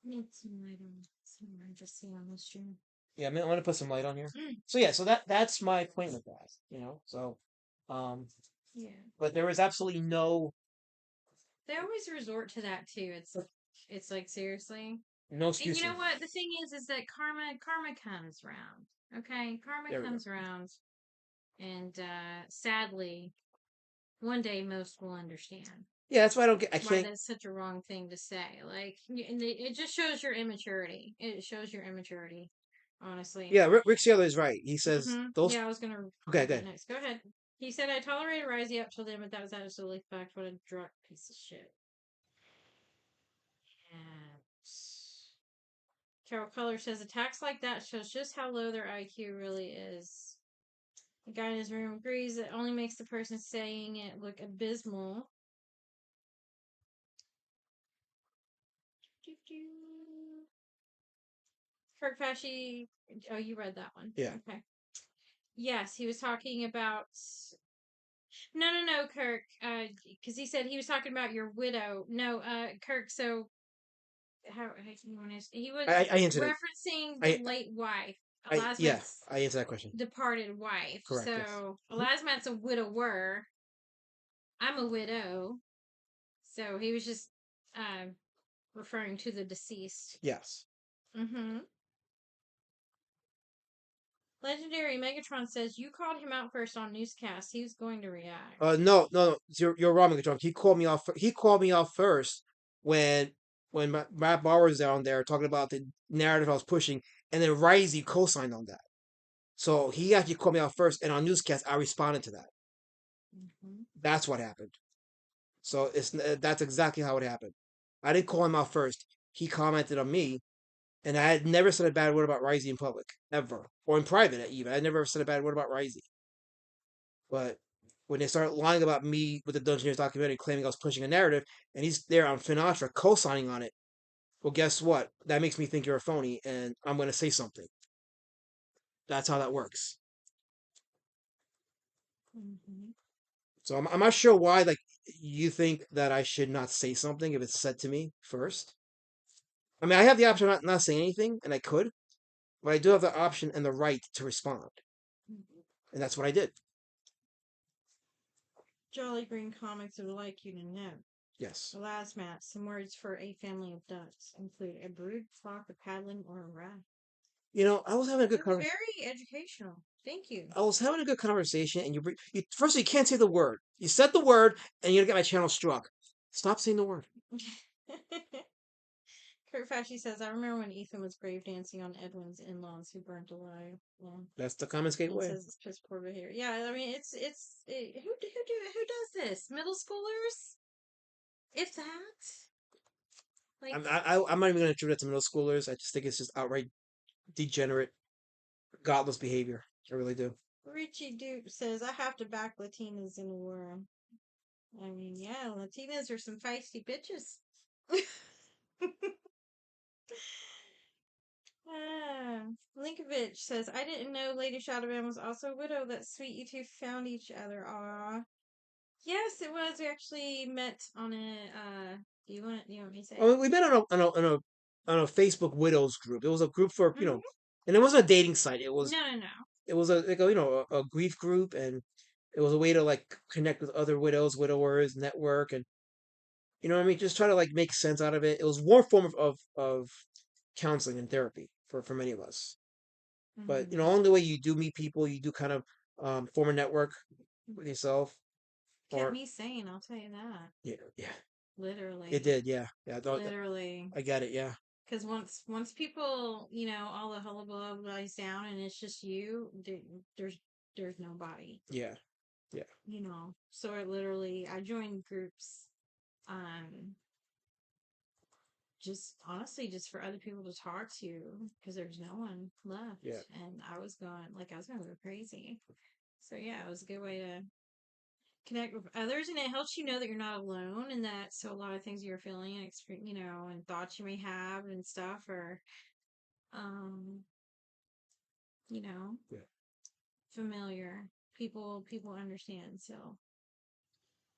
Need some light on somewhere just see on the stream. Yeah, I want to put some light on here. So yeah, so that's my point with that. So Yeah. but there was absolutely no They always resort to that too. It's like seriously. no excuse. And you know what? The thing is that karma comes round. Okay? Karma comes round. And sadly, one day most will understand. Yeah, that's why I don't get. Why that's such a wrong thing to say. Like, and it just shows your immaturity. It shows your immaturity, honestly. Yeah, Rick Saylor is right. He says those. Yeah, I was gonna. Okay, good. Next, go ahead. He said, "I tolerated Risey up till then, but that was absolutely fucked. What a drunk piece of shit." Yeah. Carol Color says attacks like that shows just how low their IQ really is. The guy in his room agrees it only makes the person saying it look abysmal. Kirk Fashy. Oh, you read that one. Yeah. Okay. Yes, he was talking about. No, Kirk. Because he said he was talking about your widow. No, Kirk. So how you want to? He was I answered it. referencing the late wife, Yeah, Elasmat's I answered that question. departed wife. Correct, yes. So Elasmat's a widower. I'm a widow. So he was just referring to the deceased. Yes. Mm-hmm. Legendary Megatron says you called him out first on newscast. He was going to react. No. You're wrong, Megatron. He called me off. He called me off first when Matt Barr was down there talking about the narrative I was pushing, and then Risey co-signed on that. So he actually called me out first, and on newscast I responded to that. Mm-hmm. That's what happened. So that's exactly how it happened. I didn't call him out first. He commented on me, and I had never said a bad word about Risey in public, ever, or in private even. I never said a bad word about Risey. But when they started lying about me with the Dungeoneers documentary, claiming I was pushing a narrative, and he's there on Finatra co-signing on it, well, guess what? That makes me think you're a phony, and I'm going to say something. That's how that works. Mm-hmm. So I'm not sure why, like, you think that I should not say something if it's said to me first. I mean, I have the option of not saying anything, and I could, but I do have the option and the right to respond, and that's what I did. Jolly Green Comics would like you to know. Yes. Elasmat, some words for a family of ducks include a brood, flock, a paddling, or a raft. You know, I was having a good conversation. Very educational. Thank you. I was having a good conversation, and first you can't say the word. You said the word, and you're gonna get my channel struck. Stop saying the word. Kurt Fashy says, I remember when Ethan was grave dancing on Edwin's in-laws who burnt alive. Yeah. That's the Commons It Gateway. says it's piss poor behavior. Yeah, I mean, who does this? Middle schoolers? If that? Like, I'm not even gonna attribute it to middle schoolers. I just think it's just outright degenerate, godless behavior. I really do. Richie Duke says, I have to back Latinas in a war. I mean, yeah, Latinas are some feisty bitches. Linkovich says, I didn't know Lady Shadowman was also a widow. That's sweet you two found each other. Aw. Yes, it was. We actually met on a, do you want me to say? Oh, we met on a Facebook widows group. It was a group for, and it wasn't a dating site. It was No. it was a grief group, and it was a way to like connect with other widows, widowers, network, and you know what I mean, just try to like make sense out of it. It was one form of counseling and therapy for many of us. But Mm-hmm. only the way you do meet people, you do kind of form a network with yourself. Kept me sane, I'll tell you that. Yeah. Literally. It did, yeah. Literally. I get it, yeah. Because once people, all the hullabaloo dies down and it's just you, there's nobody. Yeah. So I joined groups, just honestly, just for other people to talk to, because there's no one left. Yeah. And I was going to go crazy. So yeah, it was a good way to connect with others, and it helps you know that you're not alone, and that so a lot of things you're feeling and and thoughts you may have and stuff are Yeah. familiar. People understand. So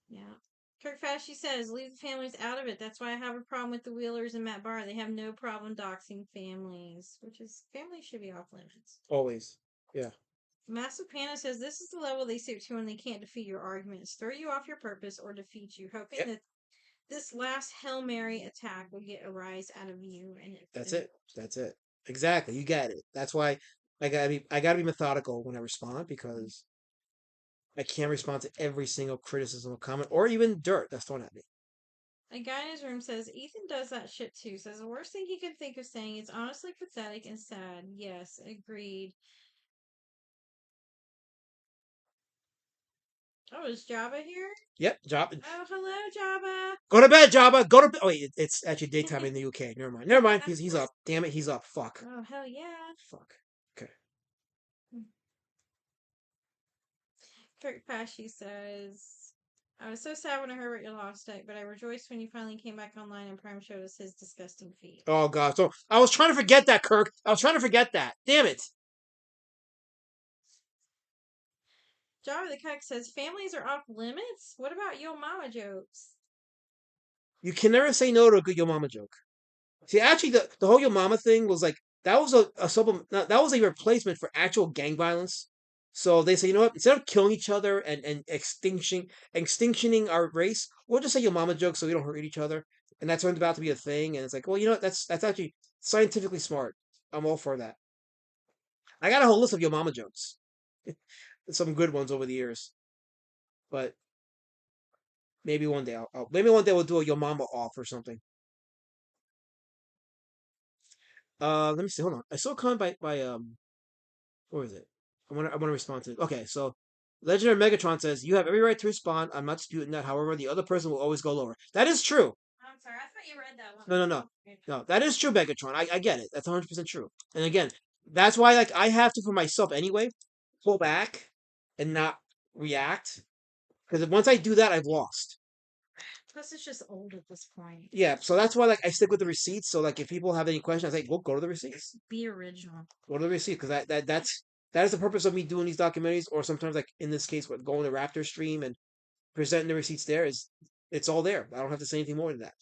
yeah. Kirk Fashy says, leave the families out of it. That's why I have a problem with the Wheelers and Matt Barr. They have no problem doxing families, families should be off limits. Always. Yeah. Massive Panda says, this is the level they stick to when they can't defeat your arguments, throw you off your purpose, or defeat you, hoping that this last Hail Mary attack will get a rise out of you. And That's it. Exactly. You got it. That's why I gotta be methodical when I respond, because I can't respond to every single criticism or comment or even dirt that's thrown at me. A guy in his room says, Ethan does that shit too. Says the worst thing he could think of saying is honestly pathetic and sad. Yes, agreed. Oh, is Jabba here? Yep, Jabba. Oh, hello, Jabba. Go to bed, Jabba. Go to bed. Oh, wait, it's actually daytime in the UK. Never mind. Never mind. He's up. Damn it, he's up. Fuck. Oh, hell yeah. Fuck. Okay. Kirk Pashy says, I was so sad when I heard about your lost deck, but I rejoiced when you finally came back online and Prime showed us his disgusting feet. Oh god. So I was trying to forget that, Kirk. I was trying to forget that. Damn it. Jabba the Cuck says, families are off limits? What about yo mama jokes? You can never say no to a good Yo Mama joke. See, actually, the whole Yo Mama thing was like that was a supplement. That was a replacement for actual gang violence. So they say, you know what? Instead of killing each other and extinctioning our race, we'll just say Yo Mama jokes so we don't hurt each other. And that turned out to be a thing. And it's like, well, you know what? That's actually scientifically smart. I'm all for that. I got a whole list of Yo Mama jokes. Some good ones over the years, but maybe one day maybe one day we'll do a Yo Mama off or something. Let me see. Hold on. I saw a comment by what was it? I want to respond to it. Okay, so Legendary Megatron says you have every right to respond. I'm not disputing that. However, the other person will always go lower. That is true. I'm sorry, I thought you read that one. No. That is true, Megatron. I get it. That's 100% true. And again, that's why like I have to for myself anyway pull back and not react because once I do that, I've lost. Plus, it's just old at this point. Yeah, so that's why like I stick with the receipts. So like if people have any questions, I say, well, go to the receipts. Be original. Go to the receipts because that is the purpose of me doing these documentaries. Or sometimes like in this case, what going to Raptor stream and presenting the receipts there is it's all there. I don't have to say anything more than that.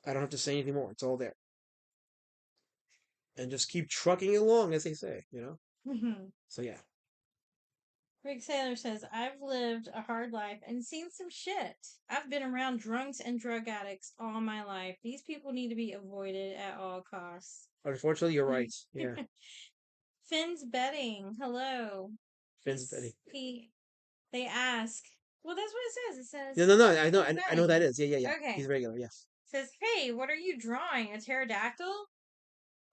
I don't have to say anything more. It's all there. And just keep trucking along, as they say, you know. So yeah. Rick Sailor says, I've lived a hard life and seen some shit. I've been around drunks and drug addicts all my life. These people need to be avoided at all costs. Unfortunately, you're right. Yeah. Finn's Betting. Hello. Finn's Betting. They ask. Well, that's what it says. It says. No. I know who that is. Yeah. Okay. He's regular. Yes. It says, hey, what are you drawing? A pterodactyl?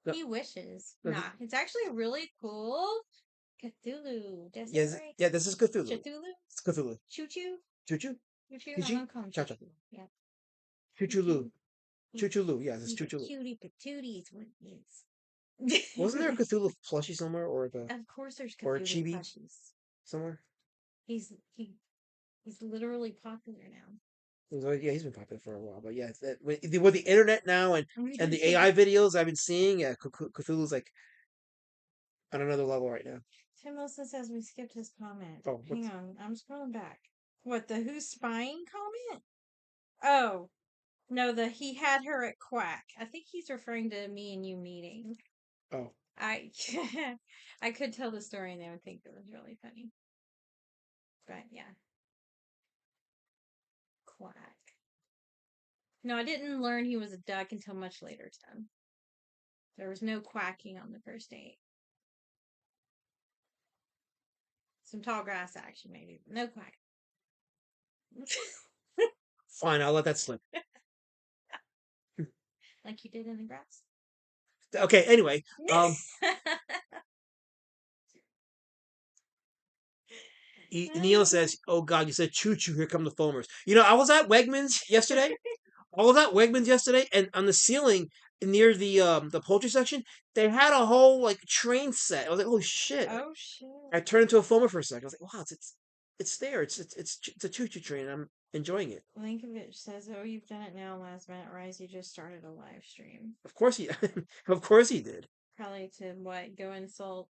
No. He wishes. Nah, it's actually really cool. Cthulhu. Yes, right? Yeah, this is Cthulhu. Cthulhu? It's Cthulhu. Choo-choo? Choo-choo? Choo-choo? Cha-cha. Yeah. Choo-choo-loo. Choo-choo-loo. Yeah, this is Choo-choo-loo. Cutie patootie is what it is. Wasn't there a Cthulhu plushie somewhere? Of course there's Cthulhu or a chibi plushies. Somewhere? He's literally popular now. Yeah, he's been popular for a while. But yeah, with the internet now and the AI videos I've been seeing, yeah, Cthulhu's like on another level right now. Tim Wilson says we skipped his comment. Oh, hang on, I'm scrolling back. What, the who's spying comment? Oh, no, he had her at Quack. I think he's referring to me and you meeting. Oh. I could tell the story and they would think it was really funny. But yeah. Quack. No, I didn't learn he was a duck until much later, Tim. There was no quacking on the first date. Some tall grass action, maybe. No quack. Fine, I'll let that slip. Like you did in the grass. Okay, anyway. Neil says, oh God, you said choo-choo, here come the foamers. You know, I was at Wegmans yesterday. And on the ceiling near the poultry section, they had a whole like train set. I was like, oh shit. Oh shit. I turned into a foamer for a second. I was like, wow, it's there. It's a choo-choo train. I'm enjoying it. Linkovich says, oh, you've done it now, Last Minute Rise. You just started a live stream. Of course he did. Probably to what? Go insult.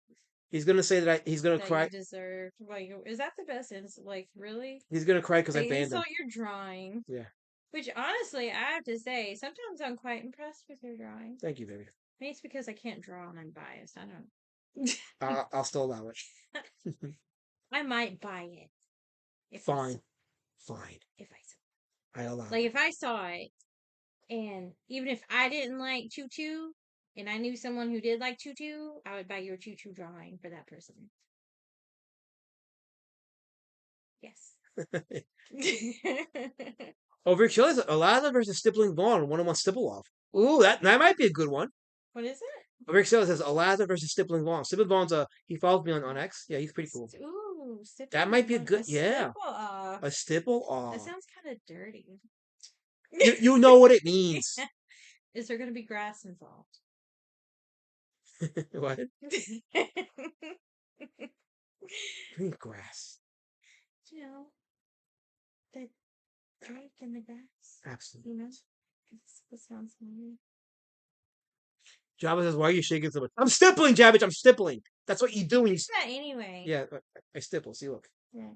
He's gonna say that he's gonna cry. You deserve. Like, is that the best insult? Like, really? He's gonna cry because I banned him. Insult your drawing. Yeah. Which honestly, I have to say, sometimes I'm quite impressed with your drawing. Thank you, baby. Maybe it's because I can't draw and I'm biased. I don't. I'll still allow it. I might buy it. Fine. If I saw it. I allow it. Like, if I saw it, and even if I didn't like choo-choo, and I knew someone who did like choo-choo, I would buy your choo-choo drawing for that person. Yes. Oh, Rick Shelley's Eliza versus Stippling Vaughn, 1-on-1 stipple off. Ooh, that might be a good one. What is it? Rick Shelley says Eliza versus Stippling Vaughn. Stippling Vaughn's he follows me on X. Yeah, he's pretty cool. Ooh. Ooh, That might be a good, yeah. Stipple. A stipple? Aw. That sounds kind of dirty. You know what it means. Is there going to be grass involved? What? Green grass. You know, the drake in the grass. Absolutely. You know, that sounds familiar. Jabba says, "Why are you shaking so much?" I'm stippling, Jabbage. I'm stippling. That's what you do. When you... That anyway. Yeah, I stipple. See, look. Yeah.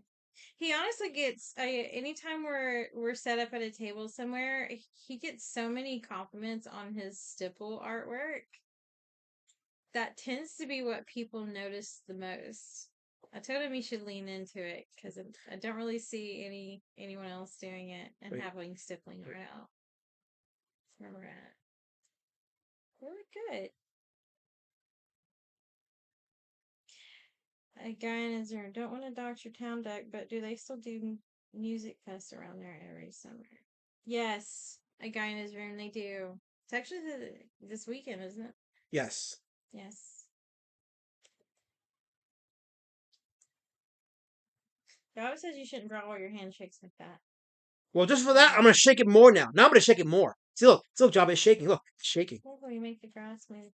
He honestly gets. Anytime we're set up at a table somewhere, he gets so many compliments on his stipple artwork. That tends to be what people notice the most. I told him he should lean into it because I don't really see anyone else doing it and having stippling right out. That's where we're at. Really good. A guy in his room. Don't want to dox your town duck, but do they still do music fest around there every summer? Yes, a guy in his room. They do. It's actually this weekend, isn't it? Yes. Yes. Java says you shouldn't draw all your handshakes like that. Well, just for that, I'm gonna shake it more now. Now I'm gonna shake it more. See, look, Jabba is shaking. Look, it's shaking. Look how you make the grass move.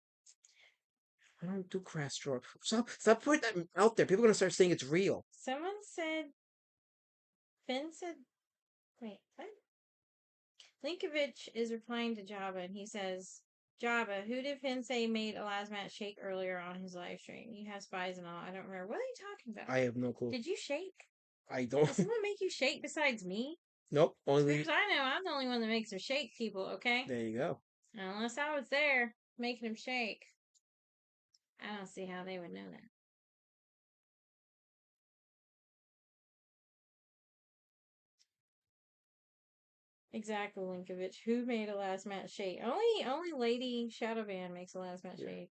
I don't do grass draw. Stop putting that out there. People are gonna start saying it's real. Someone said. Finn said. Wait, what? Linkovich is replying to Jabba, and he says, Jabba, who did Finn say made a Lazmat shake earlier on his live stream? You have spies and all. I don't remember. What are you talking about? I have no clue. Did you shake? I don't. Did someone make you shake besides me? Nope. As Only. far as I know, I'm the only one that makes him shake people, okay? There you go. Unless I was there making him shake. I don't see how they would know that. Exactly, Linkovich. Who made a last match shake? Only Lady Shadowban makes a last match shake.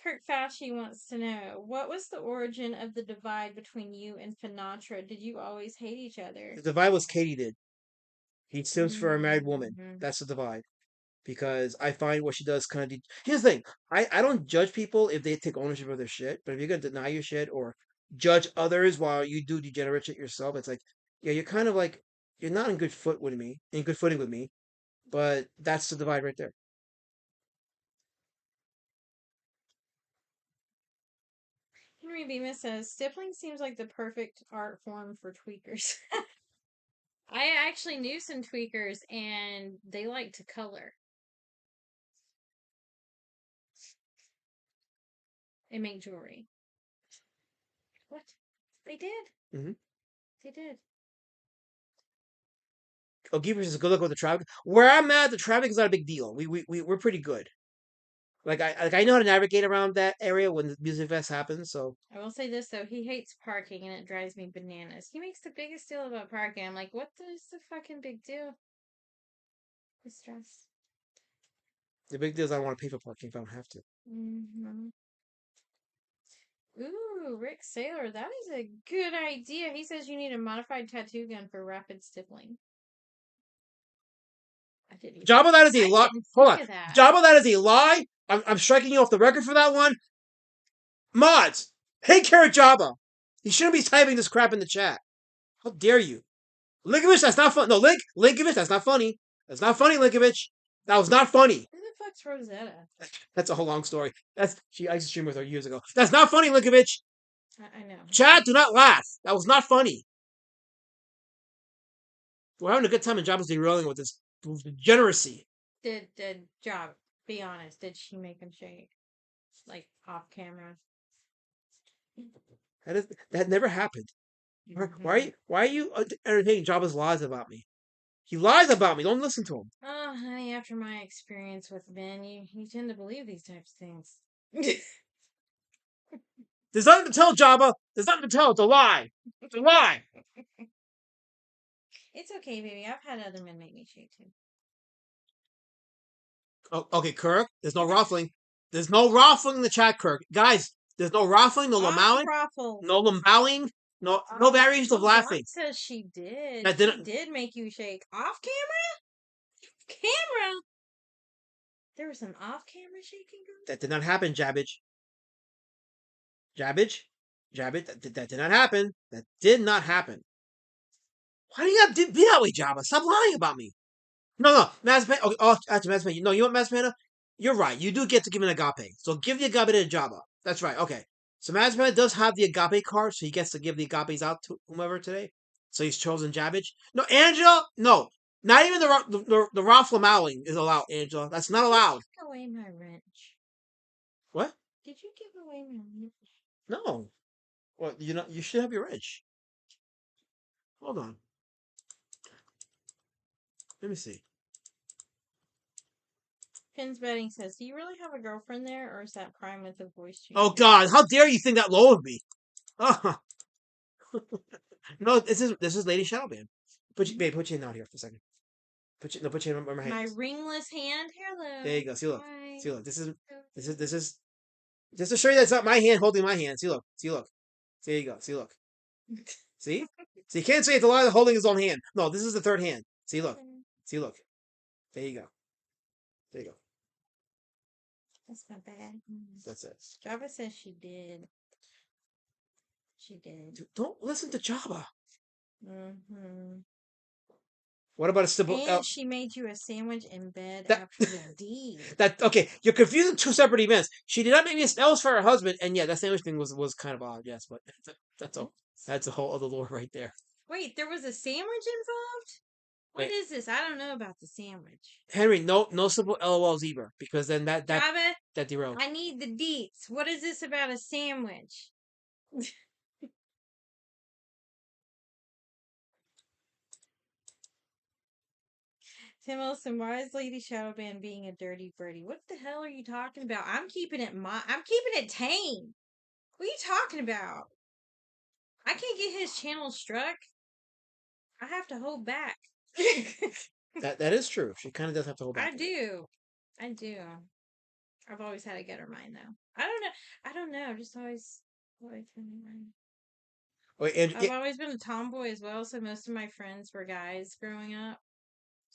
Kurt Fauci wants to know, what was the origin of the divide between you and Finatra? Did you always hate each other? The divide was Katie did. He sims for a married woman. That's the divide. Because I find what she does kind of. Here's the thing. I don't judge people if they take ownership of their shit. But if you're gonna deny your shit or judge others while you do degenerate shit yourself, it's like, yeah, you're kind of like you're not in good footing with me. But that's the divide right there. Henry Bemis says, stippling seems like the perfect art form for tweakers. I actually knew some tweakers, and they like to color. And make jewelry. What? They did. Mm-hmm. They did. Oh, Geepers is good luck with the traffic. Where I'm at, the traffic is not a big deal. We're pretty good. Like I know how to navigate around that area when the music fest happens. So I will say this though, he hates parking and it drives me bananas. He makes the biggest deal about parking. I'm like, what is the fucking big deal? The stress. the big deal is I don't want to pay for parking if I don't have to. Mm-hmm. Ooh, Rick Saylor, that is a good idea. He says you need a modified tattoo gun for rapid stippling. I didn't. Jabba, that is a lie. Hold on, Jabba, that is a lie. I'm striking you off the record for that one. Mods, take care of Jabba. He shouldn't be typing this crap in the chat. How dare you? Linkovich, that's not funny. No, Linkovich, that's not funny. That's not funny, Linkovich. That was not funny. Who the fuck's Rosetta? That's a whole long story. I used to stream with her years ago. That's not funny, Linkovich. I know. Chad, do not laugh. That was not funny. We're having a good time, and Jabba's derailing with this degeneracy. Did Job, be honest, did she make him shake? Like, off camera? That never happened. Why are you entertaining Jabba's lies about me? He lies about me. Don't listen to him. Oh, honey, after my experience with Ben, you tend to believe these types of things. There's nothing to tell, Jabba. There's nothing to tell. It's a lie. It's a lie. It's okay, baby. I've had other men make me shake too. Oh, okay, Kirk. There's no ruffling. There's no ruffling in the chat, Kirk. Guys, there's no ruffling, no lamowing, no lambowing, no variations of laughing. Says she did. That She did make you shake off camera. Camera. There was some off-camera shaking going on? That did not happen, Jabbage. Jabbage? Jabbage? That did not happen. That did not happen. Why do you have to be that way, Jabba? Stop lying about me. No, Mazpana. Okay, actually, Mazpana. No, you know what, Mazpana? You're right. You do get to give an agape. So give the agape to Jabba. That's right. Okay. So Mazpana does have the agape card, so he gets to give the agapes out to whomever today. So he's chosen Jabbage. No, Angela. No, not even the Ralph Lamowing is allowed, Angela. That's not allowed. Give away my wrench. What? Did you give away my wrench? No. Well, you should have your wrench. Hold on. Let me see. Pins Betting says, "Do you really have a girlfriend there, or is that Prime with a voice change?" Oh God! How dare you think that low of me? Oh. No, this is Lady Shadowban. Put your hand out here for a second. Put your hand on my hand. My ringless hand. Hello. There you go. See, look. Hi. See, look. This is just to show you that's not my hand holding my hand. See, look. See, look. There you go. See, look. See? So you can't say it's a lot of holding his own hand. No, this is the third hand. See, look. See, look. There you go. There you go. That's not bad. That's it. Java says she did. She did. Dude, don't listen to Jabba. Mm-hmm. What about a stipple? And she made you a sandwich in bed That- after the deed. Okay, you're confusing two separate events. She did not make me that was for her husband, and yeah, that sandwich thing was kind of odd, yes, but that's a whole other lore right there. Wait, there was a sandwich involved? What Wait. is this? I don't know about the sandwich. Henry, no simple LOLs either, because then that Java, derails. I need the deets. What is this about a sandwich? Tim Wilson, why is Lady Shadowban being a dirty birdie? What the hell are you talking about? I'm keeping it tame. What are you talking about? I can't get his channel struck. I have to hold back. That is true. She kind of does have to hold back. I do. I've always had a gutter mind though. I don't know. Just always been mine. Wait, and I've always been a tomboy as well, so most of my friends were guys growing up.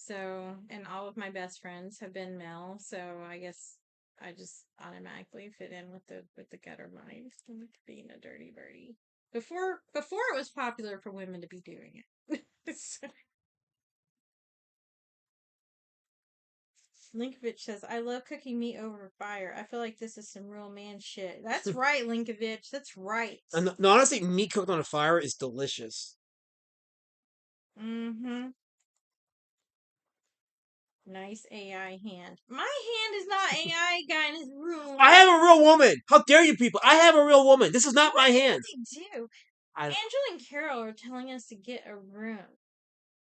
So, and all of my best friends have been male, so I guess I just automatically fit in with the gutter mind, with being a dirty birdie. Before it was popular for women to be doing it. Linkovich says, "I love cooking meat over fire. I feel like this is some real man shit." That's right, Linkovich. That's right. no, honestly, meat cooked on a fire is delicious. Mm-hmm. Nice AI hand. My hand is not AI guy in his room. I have a real woman. How dare you people? I have a real woman. This is not my hand. They do. Angela and Carol are telling us to get a room.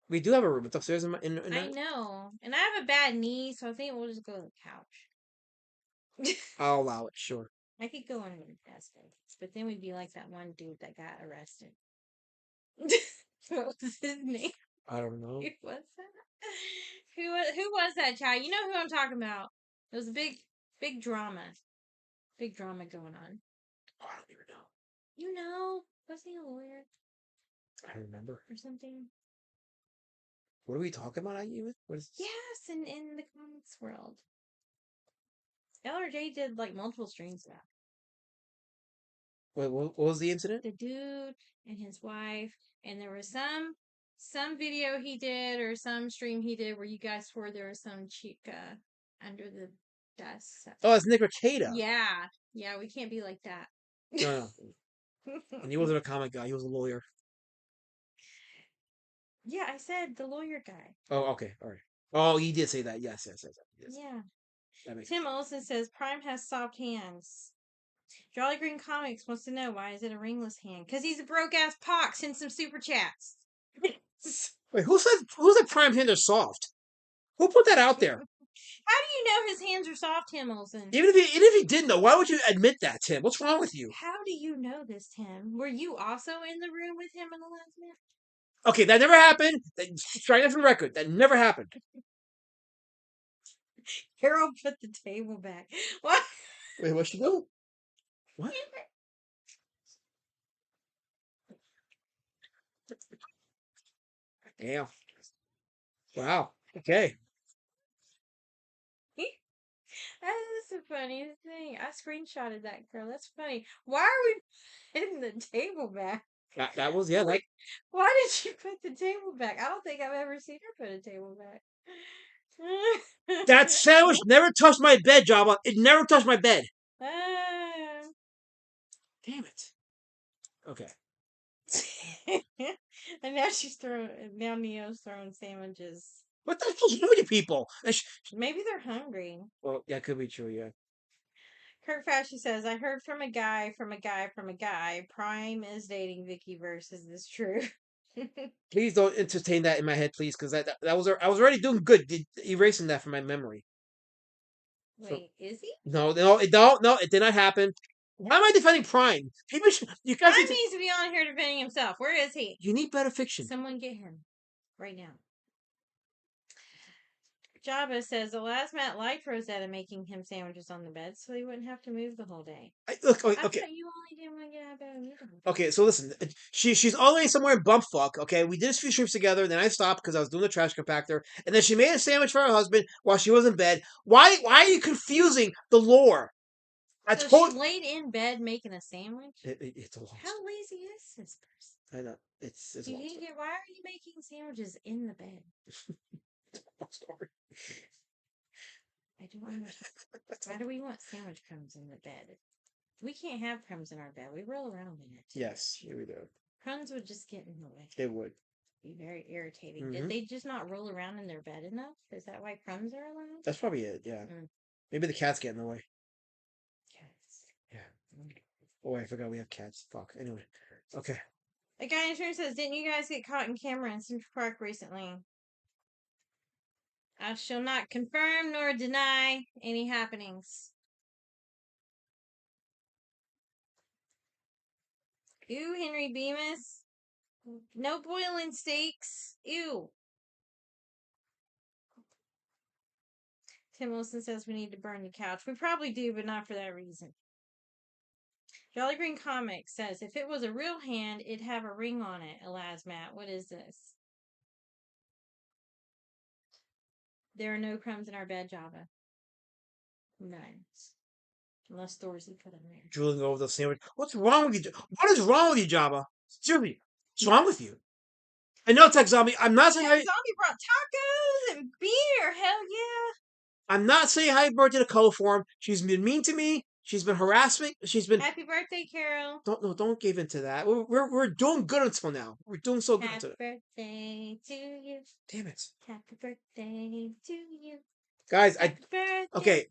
We do have a room. It's upstairs in I know. And I have a bad knee, so I think we'll just go to the couch. I'll allow it, sure. I could go under the desk, but then we'd be like that one dude that got arrested. What was his name? I don't know. Who was that? Who was that child? You know who I'm talking about. There was a big drama. Big drama going on. Oh, I don't even know. You know. Was he a lawyer? I remember. Or something? What are we talking about? What is this? Yes, in the comics world. LRJ did like multiple streams of that. Wait, what was the incident? The dude and his wife, and there was some video he did or some stream he did where you guys swore there was some chica under the desk. Oh, it's Nick Ricada. Yeah, we can't be like that. No. And he wasn't a comic guy. He was a lawyer. Yeah, I said the lawyer guy. Oh, okay. All right. Oh, he did say that. Yes. Yeah. That makes Tim Olsen says Prime has soft hands. Jolly Green Comics wants to know why is it a ringless hand? Because he's a broke ass pox. Send some super chats. Wait, who said Prime hands are soft? Who put that out there? How do you know his hands are soft, Tim Olsen? Even if he didn't know, why would you admit that, Tim? What's wrong with you? How do you know this, Tim? Were you also in the room with him in the last minute? Okay, that never happened. Strike that from the record. That never happened. Carol put the table back. What? Wait, what's she doing? What? Damn. Wow. Okay. the funniest thing. I screenshotted that girl. That's funny. Why are we putting the table back? That was like Why did you put the table back? I don't think I've ever seen her put a table back. that sandwich never touched my bed, Java. It never touched my bed. Ah. Damn it. Okay. And now now Neo's throwing sandwiches. What the hell's wrong with you people? Maybe they're hungry. Well, that could be true, yeah. Kirk Fashy says, I heard from a guy, Prime is dating Vicky Verse. Is this true? Please don't entertain that in my head, please, because that was I was already doing good, erasing that from my memory. Wait, is he? No, it did not happen. Why am I defending Prime? You guys Prime needs to be on here defending himself. Where is he? You need better fiction. Someone get him right now. Jabba says the last Matt liked Rosetta making him sandwiches on the bed so he wouldn't have to move the whole day. Look, I okay. thought you only didn't want to get out of bed and move the whole day. Okay, so listen, she's already somewhere in bumfuck. Okay, we did a few trips together, then I stopped because I was doing the trash compactor, and then she made a sandwich for her husband while she was in bed. Why are you confusing the lore? She laid in bed making a sandwich. It's a long How lazy is this person? I know it's a long story. Why are you making sandwiches in the bed? Long story. I don't understand. Why do we want sandwich crumbs in the bed? We can't have crumbs in our bed. We roll around in it. Yes, here we do. Crumbs would just get in the way. They would be very irritating. Mm-hmm. Did they just not roll around in their bed enough? Is that why crumbs are allowed? That's probably it. Yeah. Maybe the cats get in the way. Cats. Yeah. Oh, I forgot we have cats. Fuck. Anyway. Okay. A guy in stream says, "Didn't you guys get caught in camera in Central Park recently?" I shall not confirm nor deny any happenings. Ew, Henry Bemis. No boiling steaks. Ew. Tim Wilson says we need to burn the couch. We probably do, but not for that reason. Jolly Green Comics says, if it was a real hand, it'd have a ring on it. Alas, Matt, what is this? There are no crumbs in our bed, Java. None. Unless Thorsey put them there. Drooling over the sandwich. What's wrong with you? What is wrong with you, Java? Seriously, what's wrong with you? I know Tech Zombie. I'm not saying Tech Zombie brought tacos and beer. Hell yeah. I'm not saying happy birthday to Coliform. She's been mean to me. She's been harassing. She's been. Happy birthday, Carol. Don't give in to that. We're doing good until now. We're doing so good. Happy birthday to you. Damn it. Happy birthday to you. Guys, okay.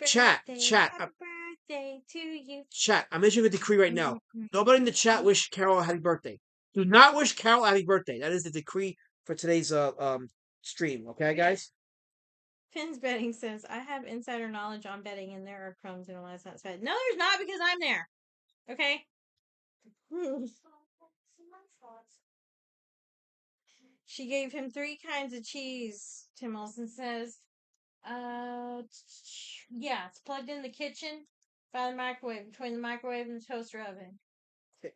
Chat. Happy birthday to you. Chat. I'm issuing a decree right now. Nobody in the chat wish Carol a happy birthday. Do not wish Carol a happy birthday. That is the decree for today's stream. Okay, guys. Finn's Betting says, I have insider knowledge on betting, and there are crumbs in a last night's bed. No, there's not, because I'm there. Okay? She gave him 3 kinds of cheese, Tim Olsen says. Yeah, it's plugged in the kitchen by the microwave, between the microwave and the toaster oven.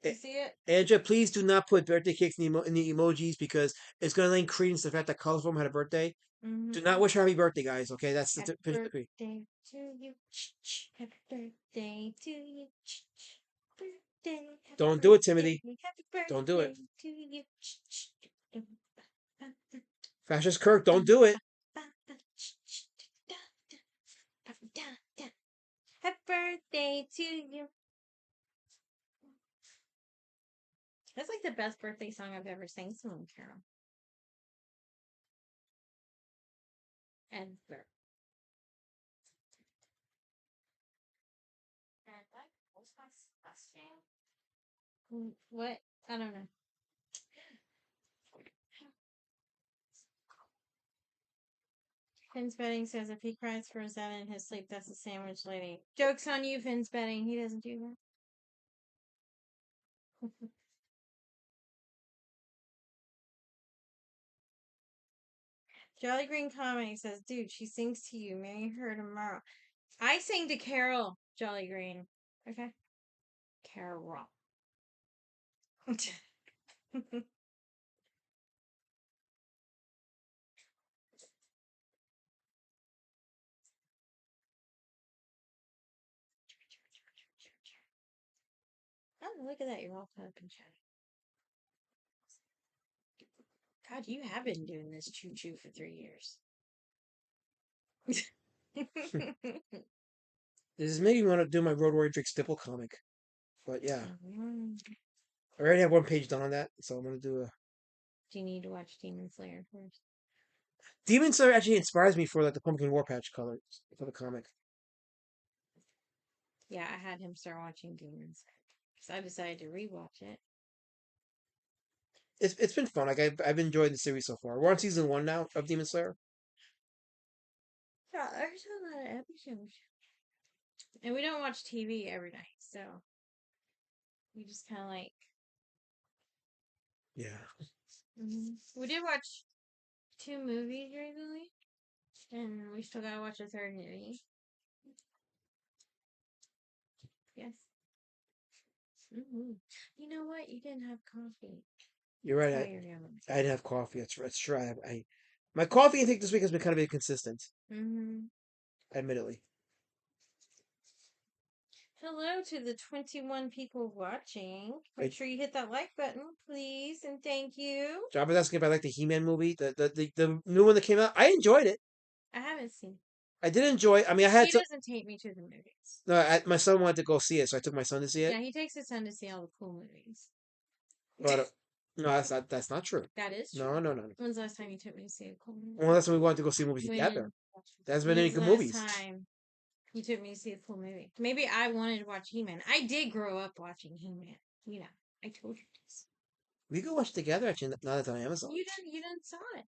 You see it? Andrea, please do not put birthday cakes in the emojis because it's going to lend credence to the fact that Colorform had a birthday. Mm-hmm. Do not wish her happy birthday, guys. Okay, that's the birthday to you. Happy birthday to you. Birthday. Don't do it, Timothy. Don't do it. To you. Fascist Kirk, don't do it. Happy birthday to you. That's like the best birthday song I've ever sang someone, Carol. Ever. What? I don't know. Finn's Betting says if he cries for Rosetta in his sleep, that's a sandwich lady. Joke's on you, Finn's Betting. He doesn't do that. Jolly Green Comic says, dude, she sings to you. Marry her tomorrow. I sing to Carol, Jolly Green. Okay? Carol. look at that. You're all up and chatting. God, you have been doing this choo-choo for 3 years. This is making me want to do my Road Warrior Drake Stipple comic. But yeah. Mhm. I already have one page done on that, so I'm going to do a... Do you need to watch Demon Slayer first? Demon Slayer actually inspires me for like the Pumpkin War Patch colors for the comic. Yeah, I had him start watching Demon Slayer. So I decided to rewatch it. It's been fun. Like I've enjoyed the series so far. We're on season 1 now of Demon Slayer. Yeah, there's a lot of episodes. And we don't watch TV every night, so we just kind of like... Yeah. We did watch 2 movies recently, and we still gotta watch a 3rd movie. Yes. You know what? You didn't have coffee. You're right. That's why you're yelling. I didn't have coffee. That's true. My coffee intake this week has been kind of inconsistent. Admittedly. Hello to the 21 people watching. Make sure you hit that like button, please, and thank you. Job was asking if I like the He-Man movie, the new one that came out. I enjoyed it. I haven't seen. I did enjoy it. I mean, I had He doesn't take me to the movies. No, my son wanted to go see it, so I took my son to see it. Yeah, he takes his son to see all the cool movies. But no, that's not true. That is true. No. When's the last time you took me to see a cool movie? Well, that's when we wanted to go see movies together. There hasn't been any good movies. Time you took me to see a cool movie. Maybe I wanted to watch He-Man. I did grow up watching He-Man. You know, I told you this. We could watch together, actually, now that's on Amazon. You didn't saw it.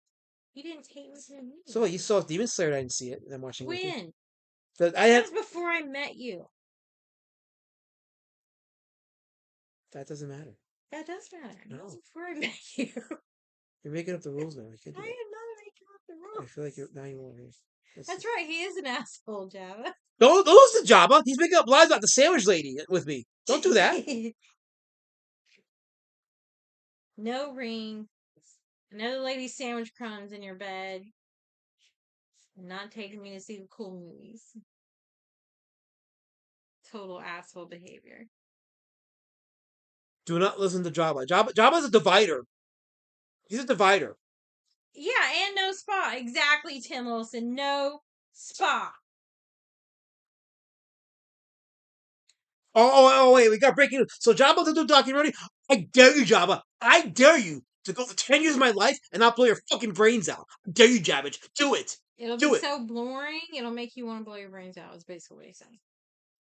You didn't take me to the movie. So what, you saw Demon Slayer, I didn't see it, and I'm watching it. When? That was before I met you. That doesn't matter. That does matter. No. That was before I met you. You're making up the rules now. You can't do I that. am not making up the rules. I feel like now you won't hear. That's right. He is an asshole, Java. Don't listen to Jabba. He's making up lies about the sandwich lady with me. Don't do that. No ring. Another lady's sandwich crumbs in your bed. Not taking me to see the cool movies. Total asshole behavior. Do not listen to Jabba. Jabba's a divider. He's a divider. Yeah, and no spa. Exactly, Tim Olsen. No spa. Oh, wait, we got breaking news. So Jabba to do a documentary? I dare you, Jabba. I dare you to go for 10 years of my life and not blow your fucking brains out. I dare you, Jabbage. Do it. It'll be so boring, it'll make you want to blow your brains out, is basically what he's saying.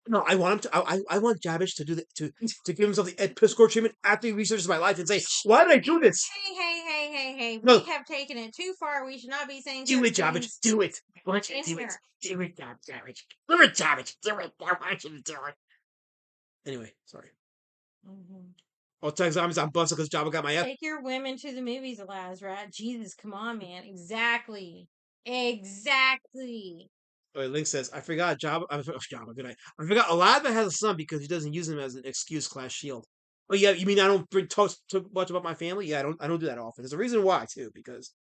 No, I want him to. I want Jabbage to do to give himself the Ed Piscor treatment after he researches my life and say, "Why did I do this?" Hey! No. We have taken it too far. We should not be saying. Do it, Jabbage. Do it. I want you to Yes, do it. sir. Do it, Jabbage. Do it, Jabbage. Do it. I want you to do it. Anyway, sorry. I'll tell zombies I'm busted because Jabba got my F. Take your women to the movies, Lazrat. Jesus, come on, man. Exactly. Oh, Link says, I forgot Jabba. Jabba, good night. I forgot Aladdin has a son because he doesn't use him as an excuse class shield. Oh yeah, you mean I don't talk too much about my family? Yeah, I don't do that often. There's a reason why too, because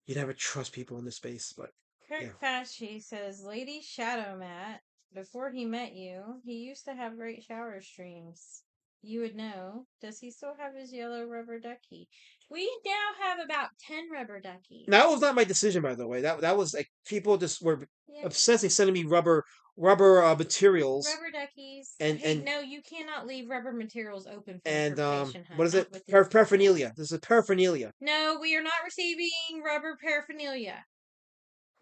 you never trust people in this space. But Kurt Fasci says, Lady Shadowmat, before he met you, he used to have great shower streams. You would know. Does he still have his yellow rubber ducky? We now have about 10 rubber duckies. That was not my decision, by the way. That was like people just were obsessively sending me rubber materials. Rubber duckies. And no, you cannot leave rubber materials open for and information. What is it? Paraphernalia. This is paraphernalia. No, we are not receiving rubber paraphernalia.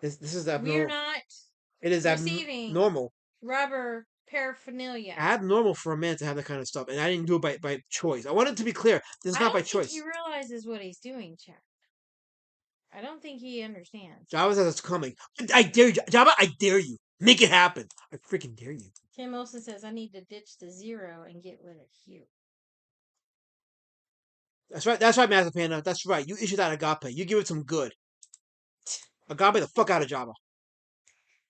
This is abnormal. We are not. It is abnormal. Rubber paraphernalia. Abnormal for a man to have that kind of stuff, and I didn't do it by choice. I wanted to be clear. This is not by choice. He realizes what he's doing, Chad. I don't think he understands. Jabba says it's coming. I dare you, Jabba. I dare you. Make it happen. I freaking dare you. Tim Olsen says I need to ditch the zero and get rid of Hugh. That's right. That's right, Master Panda. That's right. You issue that agape. You give it some good. Agape the fuck out of Jabba.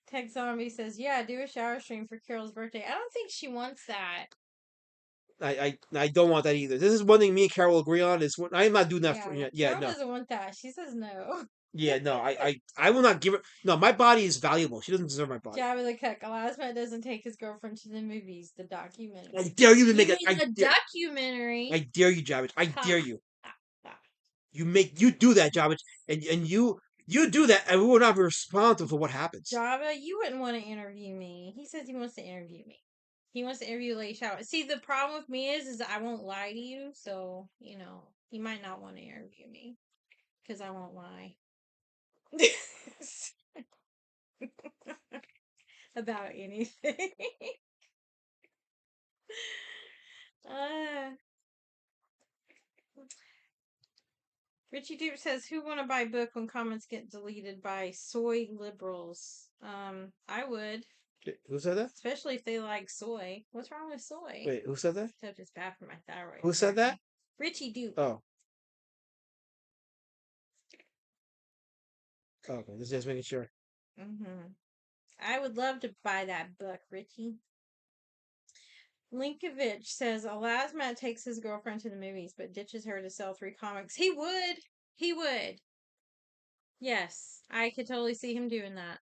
Tech Zombie says, yeah, do a shower stream for Carol's birthday. I don't think she wants that. I don't want that either. This is one thing me and Carol agree on. Is what I am not doing that for yeah Carol no doesn't want that. She says no. yeah no I will not give her no. My body is valuable. She doesn't deserve my body. Jabba the Hutt. Elasma doesn't take his girlfriend to the movies. The documentary. I dare you to You make it. mean the documentary? I dare you, Javich. I Ha. dare you. Ha. Ha. You do that, Javich, and you do that, and we will not be responsible for what happens. Java, you wouldn't want to interview me. He says he wants to interview me. He wants to interview Lady Shower. See, the problem with me is I won't lie to you, so he might not want to interview me because I won't lie about anything. uh, Richie Dupe says, "Who want to buy book when comments get deleted by soy liberals?" I would. Who said that? Especially if they like soy. What's wrong with soy? Wait, who said that? Except it's bad for my thyroid. Who said that? Richie Dupe. Oh. Okay, just making sure. I would love to buy that book, Richie. Linkovich says, Elasmat takes his girlfriend to the movies, but ditches her to sell 3 comics. He would. He would. Yes, I could totally see him doing that.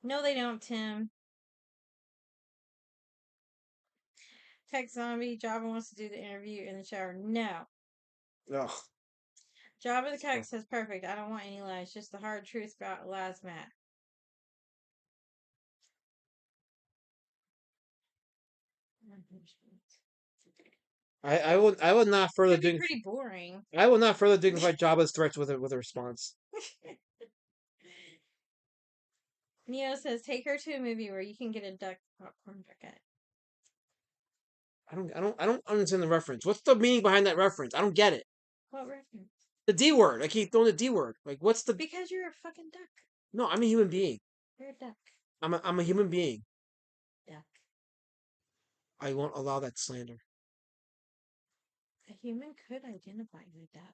No, they don't, Tim. Tech Zombie, Java wants to do the interview in the shower. No. No. Java the Cat says, perfect. I don't want any lies. Just the hard truth about Elasmat. I would not further It'd be pretty boring. I will not further dignify Jabba's threats with a response. Neo says, take her to a movie where you can get a duck popcorn bucket. I don't understand the reference. What's the meaning behind that reference? I don't get it. What reference? The D word. I keep throwing the D word. Like, what's the? Because you're a fucking duck. No, I'm a human being. You're a duck. I'm a human being. Duck. I won't allow that slander. A human could identify as a duck.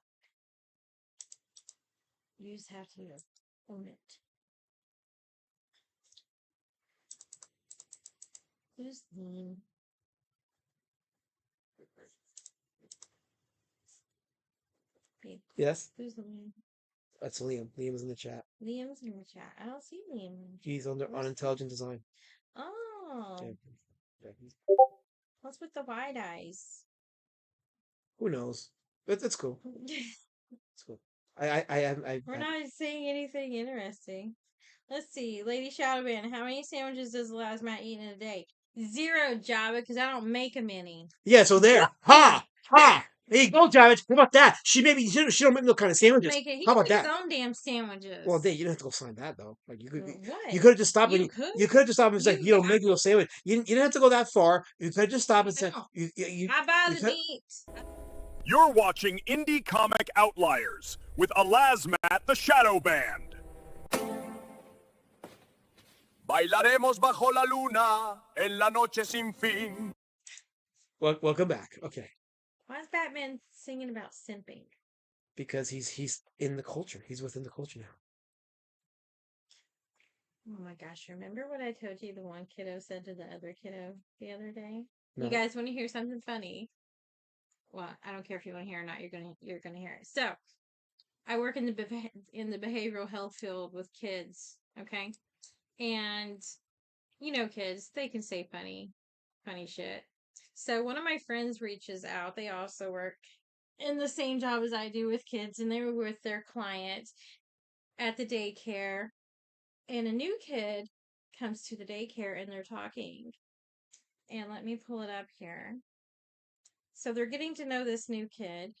You just have to own it. Who's Liam? Babe, Yes, who's Liam? that's Liam. Liam is in the chat. Liam's in the chat. I don't see Liam. He's under unintelligent design. Oh. Yeah. What's with the wide eyes? Who knows? It's cool. It's cool. I We're not saying anything interesting. Let's see. Lady Shadowban, how many sandwiches does Elasmat eat in a day? 0, Java, because I don't make them any. Yeah, so there. Ha! Ha! There you go, Javich. How about that? She don't make no kind of sandwiches. He How about makes that? his own damn sandwiches. Well, you didn't have to go sign that though. Like you could, What? you could have just stopped. You And could? you could have just stopped and said, You- make me a sandwich. You didn't have to go that far. You could have just stopped and said, No. you I buy you the could- meat. You're watching Indie Comic Outliers with Elasmat the Shadow Band. Bailaremos bajo la luna en la noche sin fin. Welcome back. Okay, Why is Batman singing about simping? because he's in the culture. He's within the culture now. Oh my gosh, remember what I told you the one kiddo said to the other kiddo the other day? No. You guys want to hear something funny? Well, I don't care if you want to hear or not. You're gonna hear it. So, I work in the behavioral health field with kids, okay? And kids, they can say funny shit. So, one of my friends reaches out. They also work in the same job as I do with kids, and they were with their client at the daycare. And a new kid comes to the daycare and they're talking. And let me pull it up here. So they're getting to know this new kid.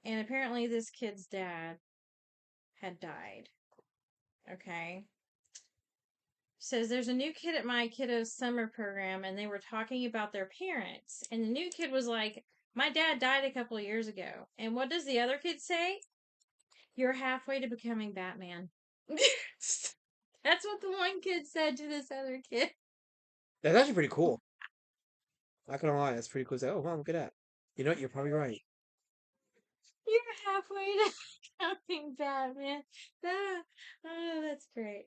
And apparently this kid's dad had died. Okay. Says there's a new kid at my kiddo's summer program and they were talking about their parents. And the new kid was like, my dad died a couple of years ago. And what does the other kid say? You're halfway to becoming Batman. That's what the one kid said to this other kid. That's actually pretty cool. Not gonna lie, that's pretty cool. It's like, oh wow, look at that. You know what? You're probably right. You're halfway to Something bad, man. Oh, that's great.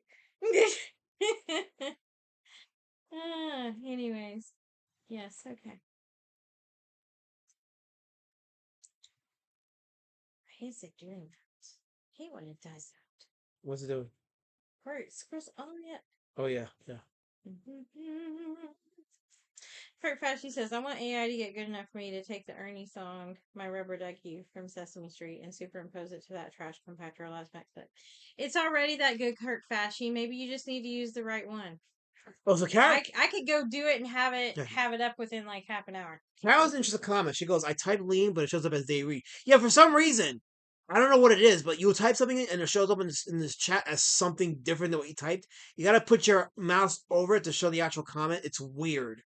Anyways. Yes, okay. I hate it doing that. I hate when it does that. What's it doing? Alright, screws. Oh, yeah. Oh yeah, yeah. Kurt Fashy says, I want AI to get good enough for me to take the Ernie song, My Rubber Ducky from Sesame Street, and superimpose it to that trash compactor last night. It's already that good, Kurt Fashy. Maybe you just need to use the right one. Oh, so Carol. I could go do it and have Yeah. it up within like half an hour. Carol's interesting comment. She goes, I type lean, but it shows up as they read. Yeah, for some reason. I don't know what it is, but you'll type something and it shows up in this chat as something different than what you typed. You gotta put your mouse over it to show the actual comment. It's weird.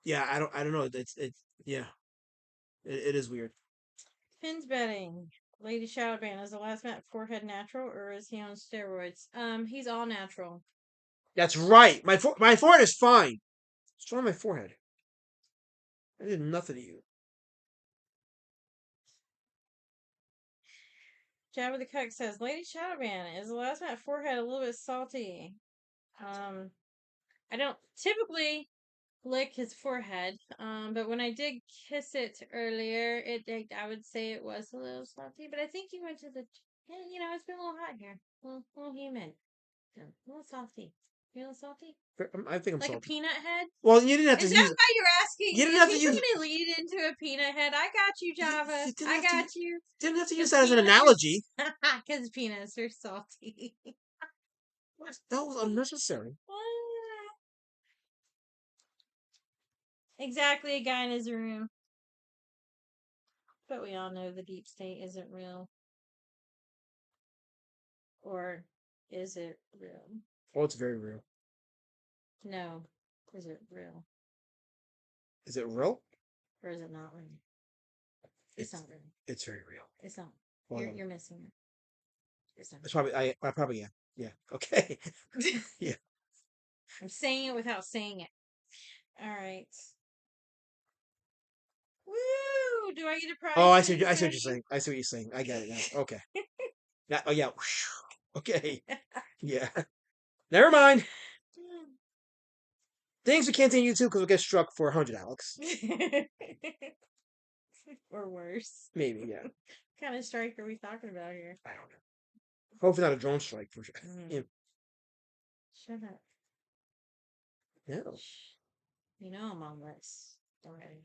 Yeah, I don't know. Yeah. It is weird. Pins betting. Lady Shadowban, is the last Matt forehead natural or is he on steroids? He's all natural. That's right. My forehead is fine. What's wrong with my forehead? I did nothing to you. Jabba the Cuck says, Lady Shadowban, is the last Matt forehead a little bit salty? I don't typically lick his forehead, but when I did kiss it earlier, I would say it was a little salty, but I think you went to the, it's been a little hot here, a little humid, a little salty. You a little salty? I think I'm like salty. A peanut head? Well, you didn't have to Is use. that why you're asking? You didn't have to He's use. trying to lead into a peanut head. I got you, Java. I got you. Didn't have to use that as an analogy. Because peanuts are salty. That was unnecessary. Exactly, a guy in his room. But we all know the deep state isn't real. Or is it real? Oh, it's very real. No. Is it real? Is it real? Or is it not real? It's not real. It's very real. It's not. Well, You're missing it. It's not. It's probably I probably am. Yeah. Okay. Yeah. I'm saying it without saying it. All right. Woo! Do I get a prize? Oh, I see what you're saying. I see what you're saying. I get it now. Okay. Yeah. Oh yeah. Okay. Yeah. Never mind. Things we can't say on YouTube because we'll get struck for 100, Alex. Or worse. Maybe, yeah. What kind of strike are we talking about here? I don't know. Hopefully not a drone strike for sure. Yeah. Shut up. No. You know I'm on this already.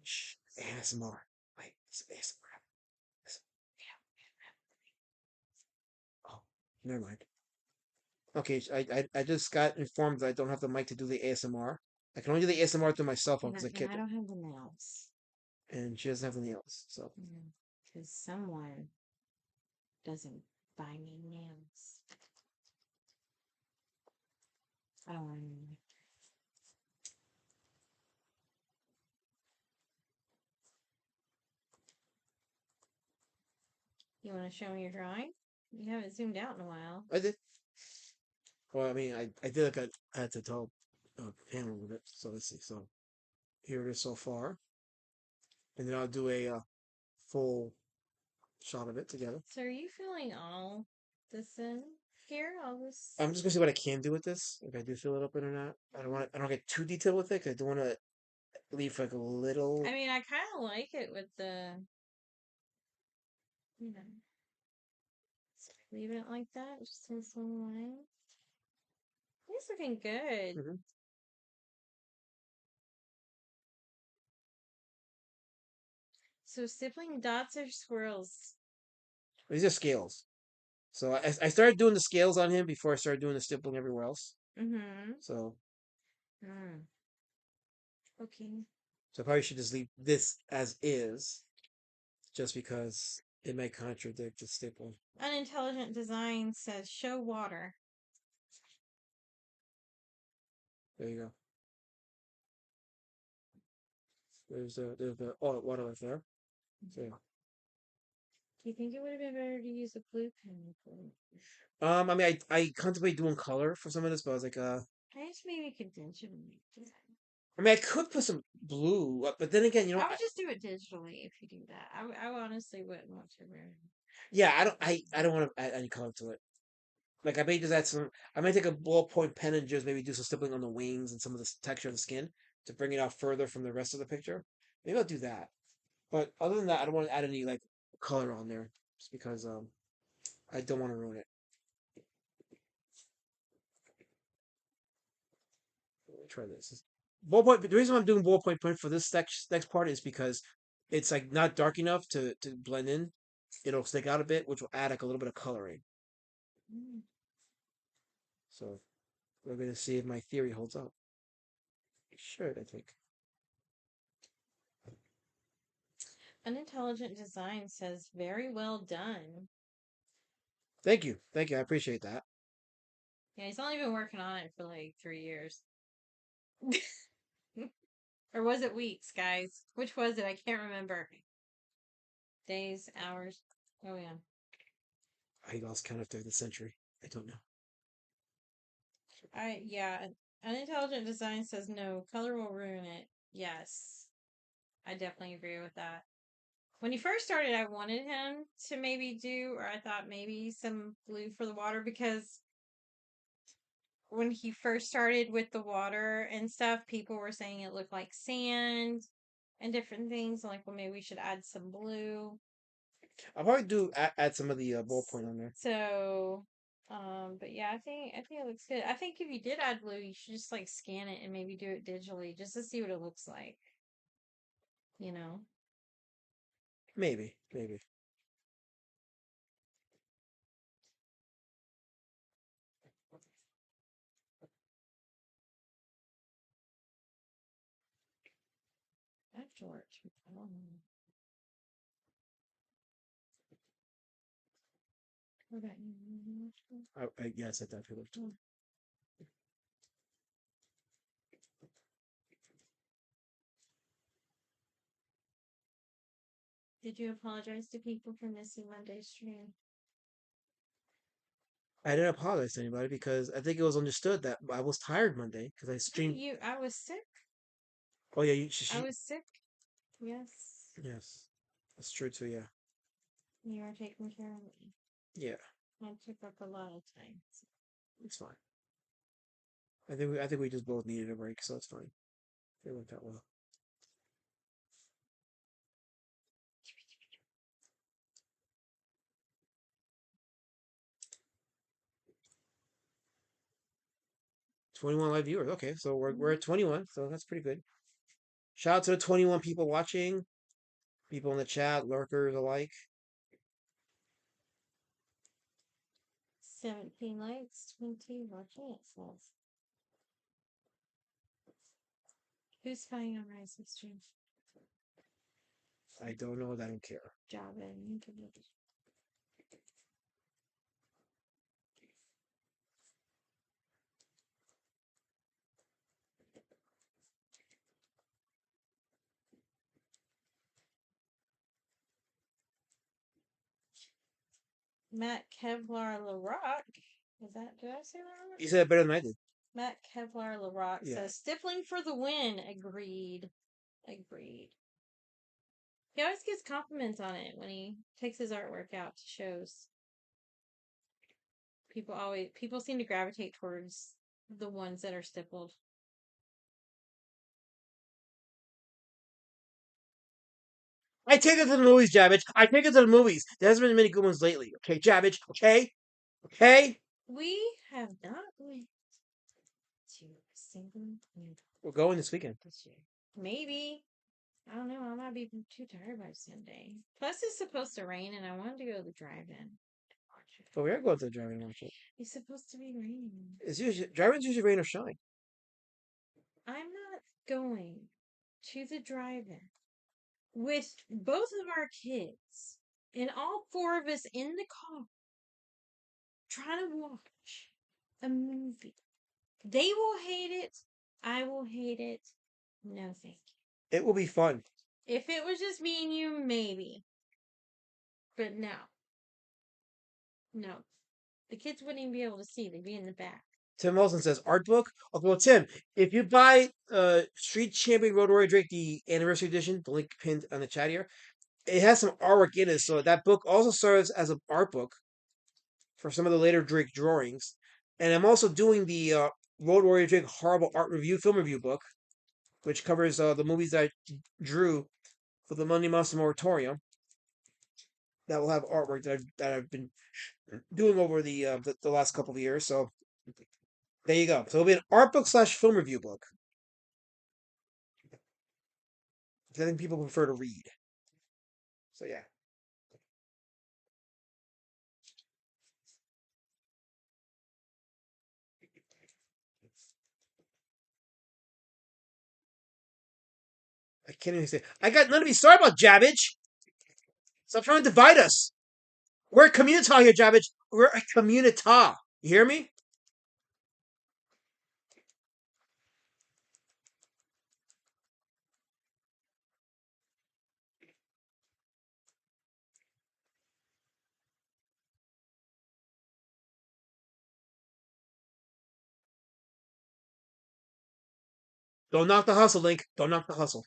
Shh. ASMR. Wait, it's ASMR. Oh, never mind. Okay, I just got informed that I don't have the mic to do the ASMR. I can only do the ASMR through my cell phone because I don't have the nails. And she doesn't have the nails, so. Because someone doesn't buy me nails. I don't want any. You want to show me your drawing? You haven't zoomed out in a while. I did. Well, I mean, I did like I had to tell panel with it. So let's see. So here it is so far, and then I'll do a full shot of it together. So are you feeling all this in here? All this? I'm just gonna see what I can do with this. If I do fill it up in or not. I don't get too detailed with it because I don't want to leave like a little. I mean, I kind of like it with the, leaving it like that, just in some line. It's looking good. Mm-hmm. So stippling dots or swirls? These are scales. So I started doing the scales on him before I started doing the stippling everywhere else. Mm-hmm. So. Okay. So I probably should just leave this as is, just because it may contradict the stippling. Unintelligent Design says show water. There you go. There's the water right there. So, yeah. Do you think it would have been better to use a blue pen? I mean, I contemplate doing color for some of this, but I was like, I just maybe conventional. I mean, I could put some blue, but then again, I would just do it digitally if you do that. I honestly wouldn't want to wear it. yeah, I don't want to add any color to it. Like I may just add some. I may take a ballpoint pen and just maybe do some stippling on the wings and some of the texture of the skin to bring it out further from the rest of the picture. Maybe I'll do that. But other than that, I don't want to add any like color on there, just because I don't want to ruin it. Let me try this. Ballpoint. The reason I'm doing ballpoint pen for this next part is because it's like not dark enough to blend in. It'll stick out a bit, which will add like a little bit of coloring. Mm. So we're gonna see if my theory holds up. It should, I think. Unintelligent Design says, very well done. Thank you. Thank you. I appreciate that. Yeah, he's only been working on it for like 3 years. Or was it weeks, guys? Which was it? I can't remember. Days, hours. Oh, yeah. I lost count after the century. I don't know. Yeah. Unintelligent Design says no, color will ruin it. Yes. I definitely agree with that. When he first started, I wanted him to maybe do, or I thought maybe some blue for the water, because when he first started with the water and stuff, people were saying it looked like sand and different things. Like, well, maybe we should add some blue. I'll probably do add some of the ballpoint on there. So, but yeah, I think it looks good. I think if you did add blue, you should just like scan it and maybe do it digitally just to see what it looks like. You know? Maybe, maybe. Afterwards. I don't know. Yeah, I said that too. Did you apologize to people for missing Monday's stream? I didn't apologize to anybody because I think it was understood that I was tired Monday because I streamed. I was sick. Oh yeah, I was sick. Yes. Yes, that's true too. Yeah. You are taking care of me. Yeah. I took up a lot of time. It's fine. I think we just both needed a break, so it's fine. It went out well. $21 live viewers. Okay, so we're at 21, so that's pretty good. Shout out to the 21 people watching, people in the chat, lurkers alike. 17 likes, 20 watching it says. Who's spying on Rise's stream? I don't know. I don't care. Job in. Matt Kevlar LaRock. Did I say that right? You said it better than I did. Matt Kevlar LaRock says, stippling for the win. Agreed. He always gets compliments on it when he takes his artwork out to shows. People seem to gravitate towards the ones that are stippled. I take it to the movies, Jabbage. I take it to the movies. There hasn't been many good ones lately. Okay, Jabbage. Okay? Okay? We have not went to a single movie We're going this weekend. this year. Maybe. I don't know. I might be too tired by Sunday. Plus, it's supposed to rain, and I wanted to go to the drive-in. But we are going to the drive-in and watch it. It's supposed to be raining. It's usually drive-ins usually rain or shine. I'm not going to the drive-in with both of our kids and all 4 of us in the car trying to watch a movie. They will hate it. I will hate it. No, thank you. It will be fun. If it was just me and you, maybe. But no. No. The kids wouldn't even be able to see. They'd be in the back. Tim Wilson says art book. Okay, well, Tim, if you buy Street Champion Road Warrior Drake, the anniversary edition, the link pinned on the chat here, it has some artwork in it. So that book also serves as an art book for some of the later Drake drawings. And I'm also doing the Road Warrior Drake horrible art review, film review book, which covers the movies that I drew for the Monday Monster Moratorium. That will have artwork that I've been doing over the last couple of years. So there you go. So it'll be an art book / film review book. I think people prefer to read. So yeah. I can't even say. I got none to be sorry about, Jabbage. Stop trying to divide us. We're a Communitah here, Jabbage. We're a Communitah. You hear me? Don't knock the hustle, Link. Don't knock the hustle.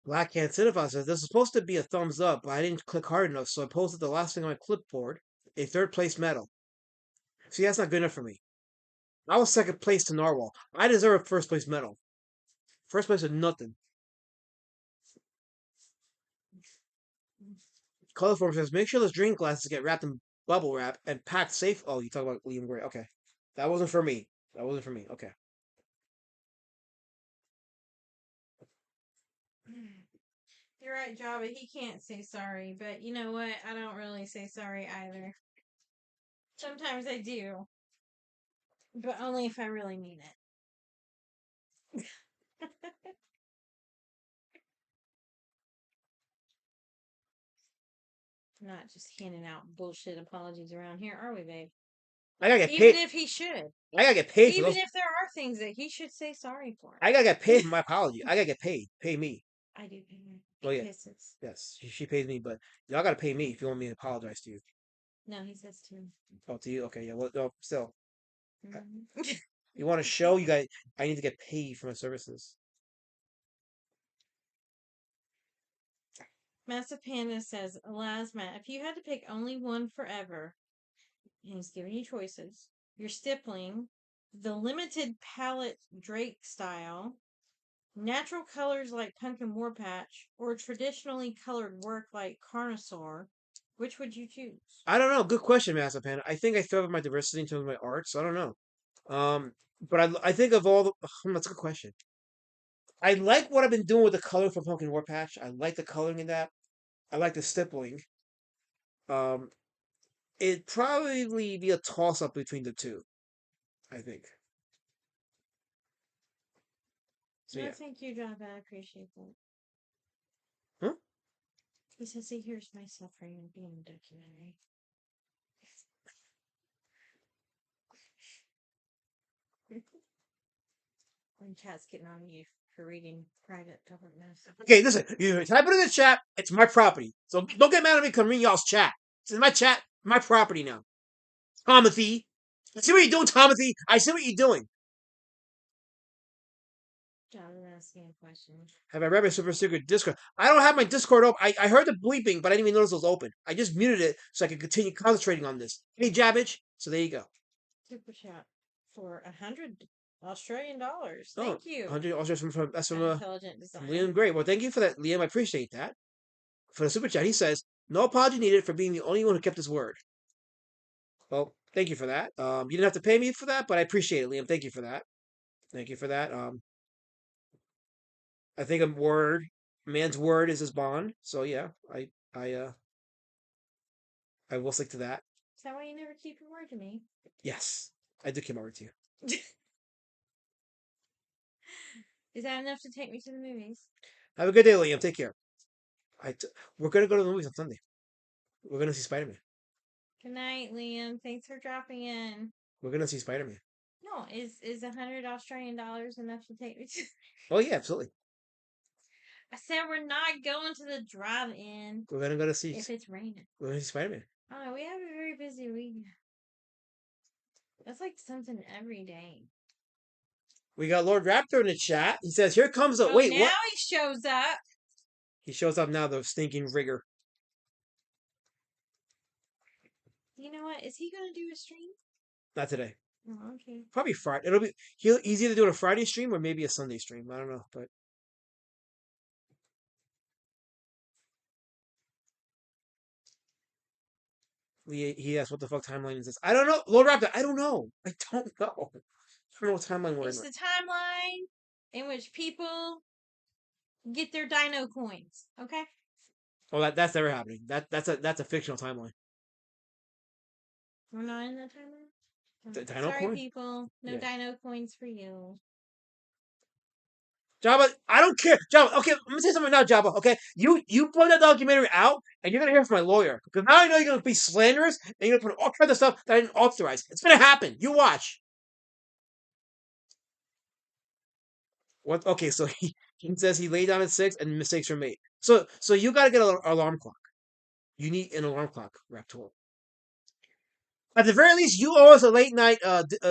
Black Can Cinephiles says this is supposed to be a thumbs up, but I didn't click hard enough, so I posted the last thing on my clipboard, a third place medal. See, that's not good enough for me. I was second place to Narwhal. I deserve a first place medal. First place is nothing. Colorform says make sure those drink glasses get wrapped in bubble wrap and packed safe. Oh, you talk about Liam Gray. Okay. That wasn't for me. That wasn't for me. Okay. You're right, Java. He can't say sorry, but you know what? I don't really say sorry either. Sometimes I do, but only if I really mean it. Not just handing out bullshit apologies around here, are we, babe? I gotta get Even paid. if he should. I gotta get paid for Even those. if there are things that he should say sorry for. I gotta get paid for my apology. I gotta get paid. Pay me. I do pay him. Oh yeah. Kisses. Yes, she pays me, but y'all gotta pay me if you want me to apologize to you. No, he says to. Oh, to you? Okay, yeah. Well, no, still, Mm-hmm. you want to show you guys? I need to get paid for my services. Massive Panda says, Alas, Matt, if you had to pick only one forever, and he's giving you choices, you're stippling, the limited palette Drake style, natural colors like Pumpkin War Patch, or traditionally colored work like Carnosaur, which would you choose? I don't know. Good question, Massive Panda. I think I throw up my diversity in terms of my art, so I don't know. But I think of all the. That's a good question. I like what I've been doing with the color for Pumpkin War Patch. I like the coloring in that. I like the stippling. Um, it'd probably be a toss up between the two. I think. So No, yeah. thank you, John. I appreciate that. Huh? He says he hears my suffering being a documentary. When chat's getting on you for reading private government messages. Okay, listen. You type it in the chat. It's my property. So don't get mad at me because I'm reading y'all's chat. It's my chat, my property now. Tomothy. I see what you're doing, Tomothy. I see what you're doing. John is asking a question. Have I read my super secret Discord? I don't have my Discord open. I heard the bleeping, but I didn't even notice it was open. I just muted it so I could continue concentrating on this. Hey, Jabbage. So there you go. Super chat for $100 Australian dollars. Oh, Thank you. 100 Australian that's from Intelligent design. Liam Gray. Well, thank you for that, Liam. I appreciate that. For the super chat, he says, "No apology needed for being the only one who kept his word." Well, thank you for that. You didn't have to pay me for that, but I appreciate it, Liam. Thank you for that. Thank you for that. I think man's word is his bond. So yeah, I will stick to that. Is that why you never keep your word to me? Yes, I do keep my word to you. Is that enough to take me to the movies? Have a good day, Liam. Take care. We're gonna go to the movies on Sunday. We're gonna see Spider-Man. Good night, Liam. Thanks for dropping in. We're gonna see Spider-Man. No, is 100 Australian dollars enough to take me to? Oh yeah, absolutely. I said we're not going to the drive-in. We're gonna go to see. If it's raining. We're gonna see Spider-Man. Oh, we have a very busy week. That's like something every day. We got Lord Raptor in the chat. He says, "Here comes the wait." Now What? he shows up. He shows up now. The stinking rigger. You know what? Is he gonna do a stream? Not today. Oh, okay. Probably Friday. He's either doing a Friday stream or maybe a Sunday stream. I don't know, but he asked, "What the fuck timeline is this?" I don't know, Lord Raptor. I don't know. I don't know. I don't know what timeline we're in. It's the timeline in which people get their dino coins. Okay. Oh, that's never happening. That's a fictional timeline. We're not in that timeline. The dino Sorry, coin? people. No Yeah. dino coins for you. Jabba, I don't care. Jabba, okay, let me say something now, Jabba. Okay, you put that documentary out, and you're gonna hear from my lawyer because now I know you're gonna be slanderous and you're gonna put all kinds of stuff that I didn't authorize. It's gonna happen. You watch. What? Okay, so he says he laid down at 6 and mistakes were made. So you gotta get an alarm clock. You need an alarm clock, Raptor. At the very least, you owe us a late night,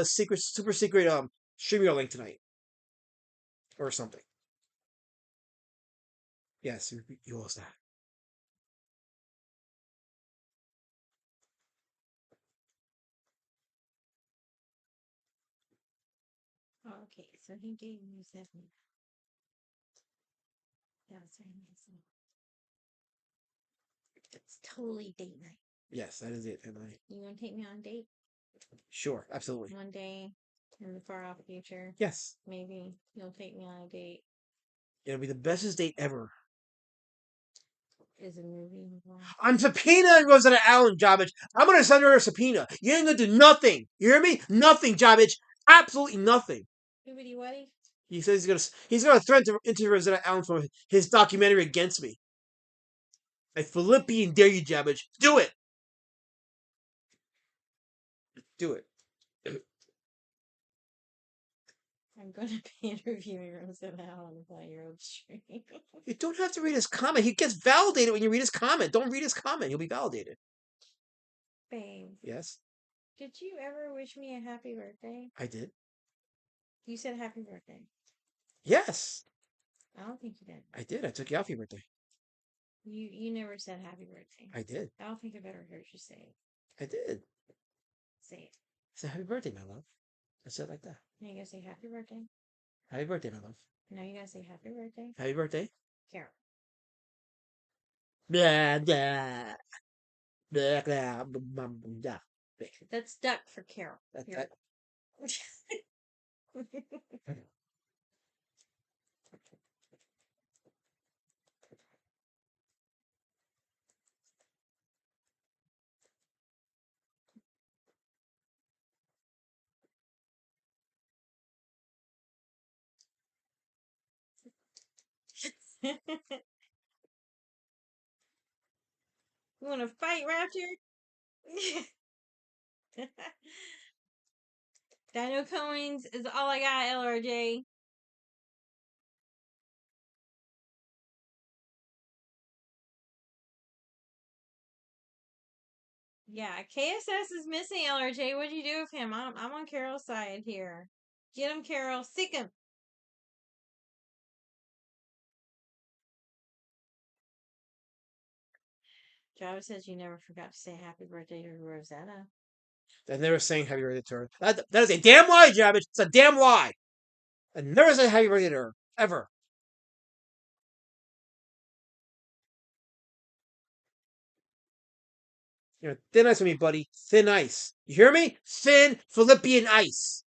super secret streamer link tonight, or something. Yes, you owe us that. Okay, so he gave me 7. That's amazing. It's totally date night. Yes, that is it. You want to take me on a date? Sure, absolutely. One day in the far off future. Yes. Maybe you'll take me on a date. It'll be the bestest date ever. Is a movie involved? I'm subpoenaing Rosetta Allen, Jobbage. I'm gonna send her a subpoena. You ain't gonna do nothing. You hear me? Nothing, Jobbage. Absolutely nothing. Wibbity whatty? He says he's gonna threaten to interview Rosetta Allen for his documentary against me. I Philippian dare you, Jobbage. Do it. Do it. I'm going to be interviewing Rosetta Allen about your old stream. You don't have to read his comment. He gets validated when you read his comment. Don't read his comment. He'll be validated. Babe. Yes. Did you ever wish me a happy birthday? I did. You said happy birthday. Yes. I don't think you did. I did. I took you out for your birthday. You never said happy birthday. I did. I don't think I've ever heard you say it. I did. Say it. I said happy birthday, my love. I said it like that. Now you gotta say happy birthday. Happy birthday, my love. Now you gotta say happy birthday. Happy birthday. Carol. Blah, blah. Blah, blah, blah, blah. That's duck for Carol. That. You want to fight, Raptor? Dino coins is all I got, LRJ. Yeah, KSS is missing, LRJ. What'd you do with him? I'm on Carol's side here. Get him, Carol. Sick him. Java says you never forgot to say happy birthday to Rosetta. They're never saying happy birthday to her. That is a damn lie, Jabbage. It's a damn lie. I never said happy birthday to her. Ever. You're thin ice with me, buddy. Thin ice. You hear me? Thin Philippian ice.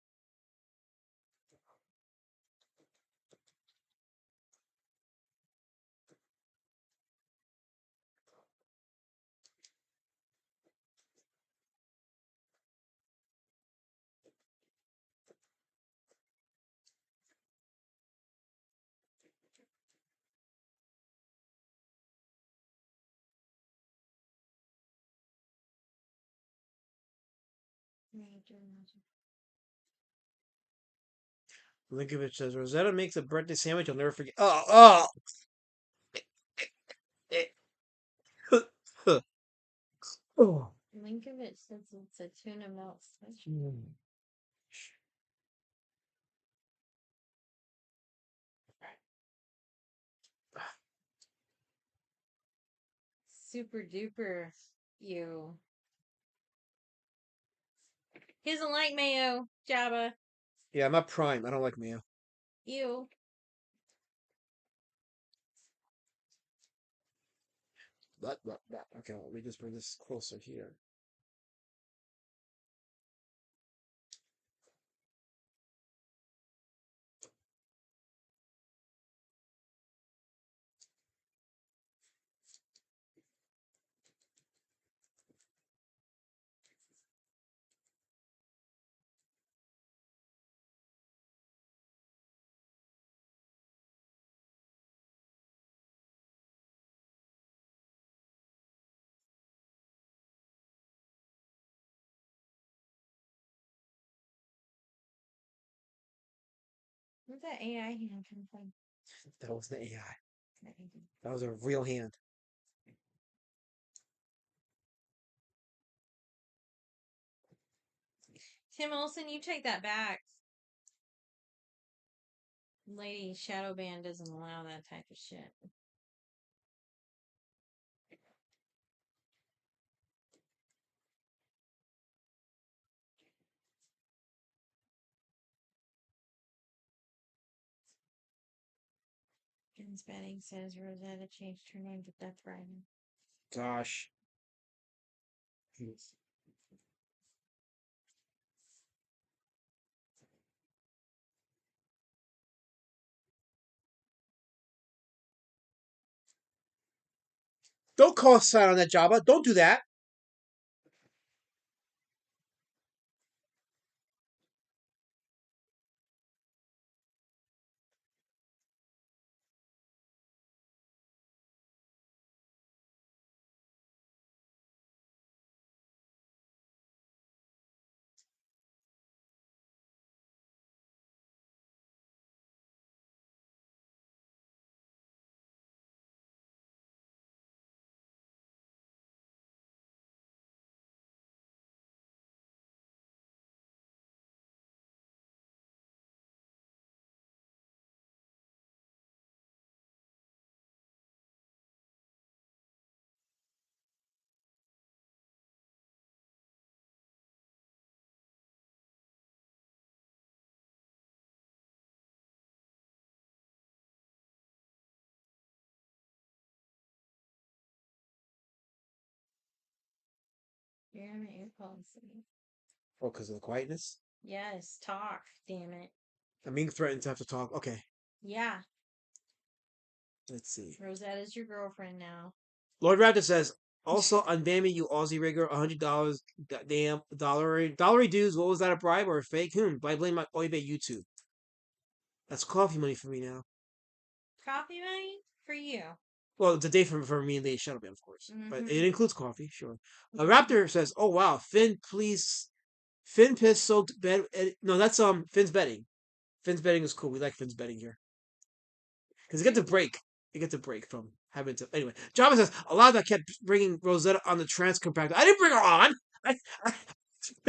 Linkovich says Rosetta makes a birthday sandwich. I'll never forget. Oh. Oh. Linkovich says it's a tuna melt special. Mm. Super duper you. He doesn't like mayo, Jabba. Yeah, I'm not prime. I don't like mayo. Ew. Okay, let me just bring this closer here. Where's that AI hand come from? That wasn't AI. That was a real hand. Tim Olson, you take that back. Lady Shadow Band doesn't allow that type of shit. Finn's Betting says Rosetta changed her name to Death Rider. Gosh. Don't call sign on that Jabba. Don't do that. You're on my ear policy. Oh, because of the quietness? Yes, talk, damn it. I'm being threatened to have to talk. Okay, Yeah, let's see. Rosetta's your girlfriend now. Lord Raptor says, also on Bambi, you Aussie rigger, $100. Damn, dollary dues. What was that, a bribe or a fake? I blame my Oibe YouTube. That's coffee money for me now. Coffee money for you. Well, it's a day for me and Lady Shadowband, of course. But Mhm. it includes coffee, sure. Raptor says, oh wow, Finn, please. Finn piss soaked bed. No, that's Finn's betting. Finn's betting is cool. We like Finn's betting here. Because it gets a break. It gets a break from having to. Anyway, Java says, a lot of that kept bringing Rosetta on the trans compactor. I didn't bring her on.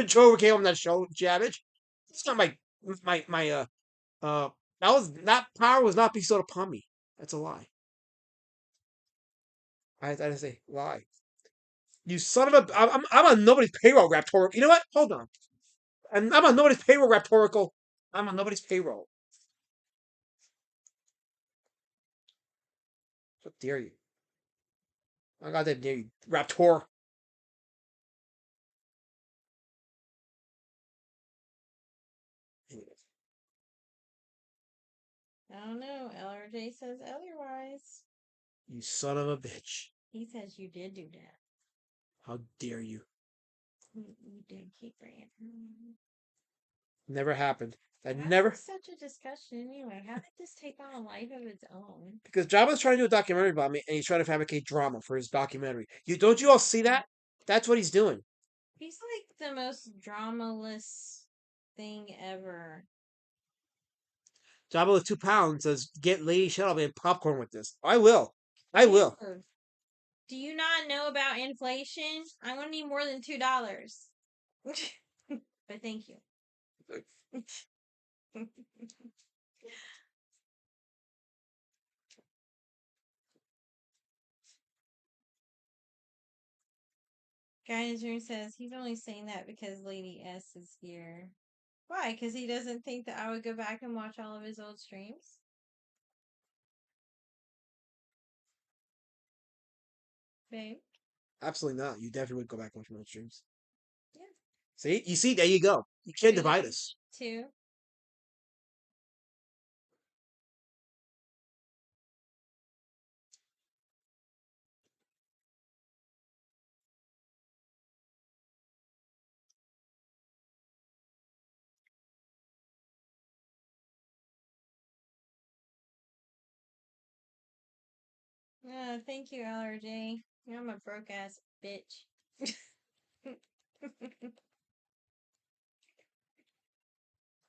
Joe came on that show, Javage. It's not that power was not bestowed upon me. That's a lie. I didn't say lie. You son of a! I'm on nobody's payroll, Raptorical. You know what? Hold on. I'm on nobody's payroll, Raptorical. I'm on nobody's payroll. How dare you? I got that dare you, Raptor. Anyways, I don't know. LRJ says otherwise. you son of a bitch. He says you did do that. How dare you? You did keep bringing it. Never happened. That Why never. was such a discussion anyway? How did this take on a life of its own? Because Jabba's trying to do a documentary about me, and he's trying to fabricate drama for his documentary. Don't you all see that? That's what he's doing. He's like the most dramaless thing ever. Jabba with 2 pounds says, "Get Lady Shelby and popcorn with this." I will. I will. Dude, do you not know about inflation? I'm gonna need more than $2. But thank you. Guy in his room says he's only saying that because Lady S is here. Why? Because he doesn't think that I would go back and watch all of his old streams? Babe? Absolutely not. You definitely would go back and watch my streams. Yeah. See? You see? There you go. You can't divide us. 2. Thank you, LRJ. I'm a broke ass bitch. I